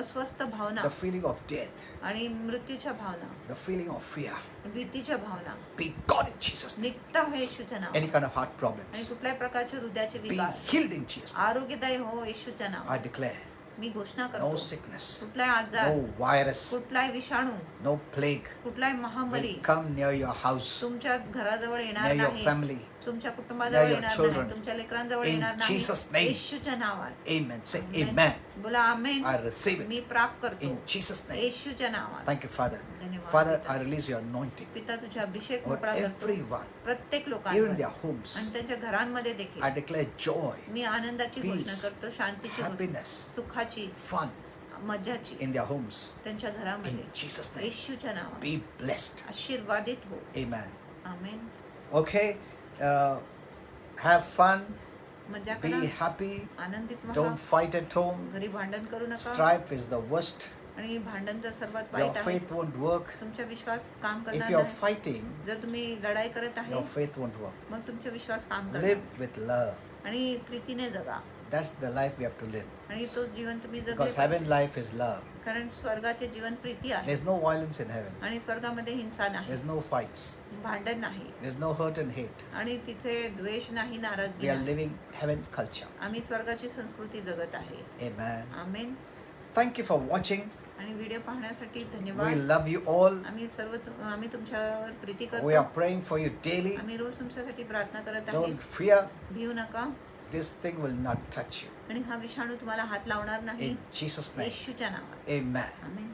S3: अस्वस्थ भावना
S2: the feeling of death,
S3: आणि मृत्यूच्या भावना,
S2: the feeling of fear,
S3: भीतीच्या भावना
S2: be gone in Jesus' name.
S3: निघता हो येशूच्या नावात.
S2: Any kind of heart
S3: आणि
S2: problems,
S3: कुठल्याही प्रकारचे हृदयाचे
S2: be
S3: विकार
S2: healed in Jesus' name.
S3: आरोग्यदायी हो येशूच्या
S2: I
S3: नावात.
S2: declare
S3: मी घोषणा
S2: no
S3: करतो,
S2: sickness,
S3: कुठलाही आजार,
S2: no virus,
S3: कुठलाही विषाणू,
S2: no plague
S3: कुठलाही महामारी
S2: will come near your house,
S3: तुमच्या घराजवळ येणार
S2: near your
S3: नाही,
S2: family.
S3: तुमच्या
S2: near
S3: कुटुंबाजवळ
S2: your
S3: येणार
S2: children.
S3: नाही, तुमच्या लेकरांजवळ
S2: In
S3: येणार नाही,
S2: Jesus' name.
S3: येशूच्या नावात.
S2: Amen. Say
S3: Amen.
S2: amen.
S3: बोला आमेन.
S2: I receive it
S3: मी प्राप्त करतो
S2: in Jesus' name.
S3: येशूच्या नावात.
S2: Thank you, Father.
S3: धन्यवाद
S2: Father,
S3: पिता.
S2: I release your anointing
S3: पिता तुझ्या अभिषेक
S2: over
S3: मोकळा करतो
S2: everyone,
S3: प्रत्येक
S2: even in
S3: लोकांवर
S2: their homes.
S3: आणि त्यांच्या घरांमध्ये
S2: I
S3: देखील.
S2: declare joy,
S3: मी आनंदाची
S2: peace,
S3: घोषणा करतो, शांतीची घोषणा,
S2: happiness,
S3: सुखाची,
S2: fun
S3: मज्जाची
S2: in their homes.
S3: त्यांच्या
S2: In
S3: घरामध्ये
S2: Jesus' name.
S3: येशूच्या नावात.
S2: Be blessed.
S3: आशीर्वादित हो.
S2: Amen.
S3: Amen.
S2: Okay. Have fun.
S3: मजा
S2: Be
S3: करा,
S2: happy.
S3: आनंदित व्हा.
S2: Don't fight at home.
S3: घरी भांडण करू नका.
S2: Strife is the worst.
S3: आणि भांडण तर सर्वात
S2: Your
S3: वाईट आहे.
S2: faith won't work.
S3: तुमचा विश्वास काम
S2: If
S3: करणार
S2: you're
S3: नाही.
S2: fighting,
S3: जर तुम्ही लढाई करत आहे
S2: your faith won't work.
S3: मग तुमचा विश्वास काम
S2: Live
S3: करणार.
S2: with love.
S3: आणि प्रीतीने जगा.
S2: That's the life we have to live.
S3: आणि तोच जीवन तुम्ही
S2: Because
S3: जगले.
S2: heaven life is love.
S3: कारण स्वर्गाचे जीवन प्रीती आहे.
S2: There's no violence in heaven.
S3: आणि स्वर्गामध्ये हिंसा नाही,
S2: There's no fights.
S3: भांडण नाही,
S2: There's no hurt and hate.
S3: आणि तिथे द्वेष नाही, नाराजगी
S2: We are
S3: नाही.
S2: living heaven culture.
S3: आम्ही स्वर्गाची संस्कृती जगत आहे.
S2: Amen.
S3: Amen.
S2: Thank you for watching.
S3: आणि व्हिडिओ पाहण्यासाठी
S2: We
S3: धन्यवाद.
S2: love you all.
S3: आम्ही तुमच्यावर प्रीती
S2: We
S3: करतो.
S2: are praying for you daily.
S3: आम्ही रोज तुमच्यासाठी प्रार्थना करत आहे.
S2: Don't fear.
S3: भिऊ नका.
S2: This thing will not touch you.
S3: आणि हा विषाणू तुम्हाला हात लावणार नाही.
S2: In Jesus' name.
S3: येशूच्या नावात.
S2: Amen.
S3: आमेन.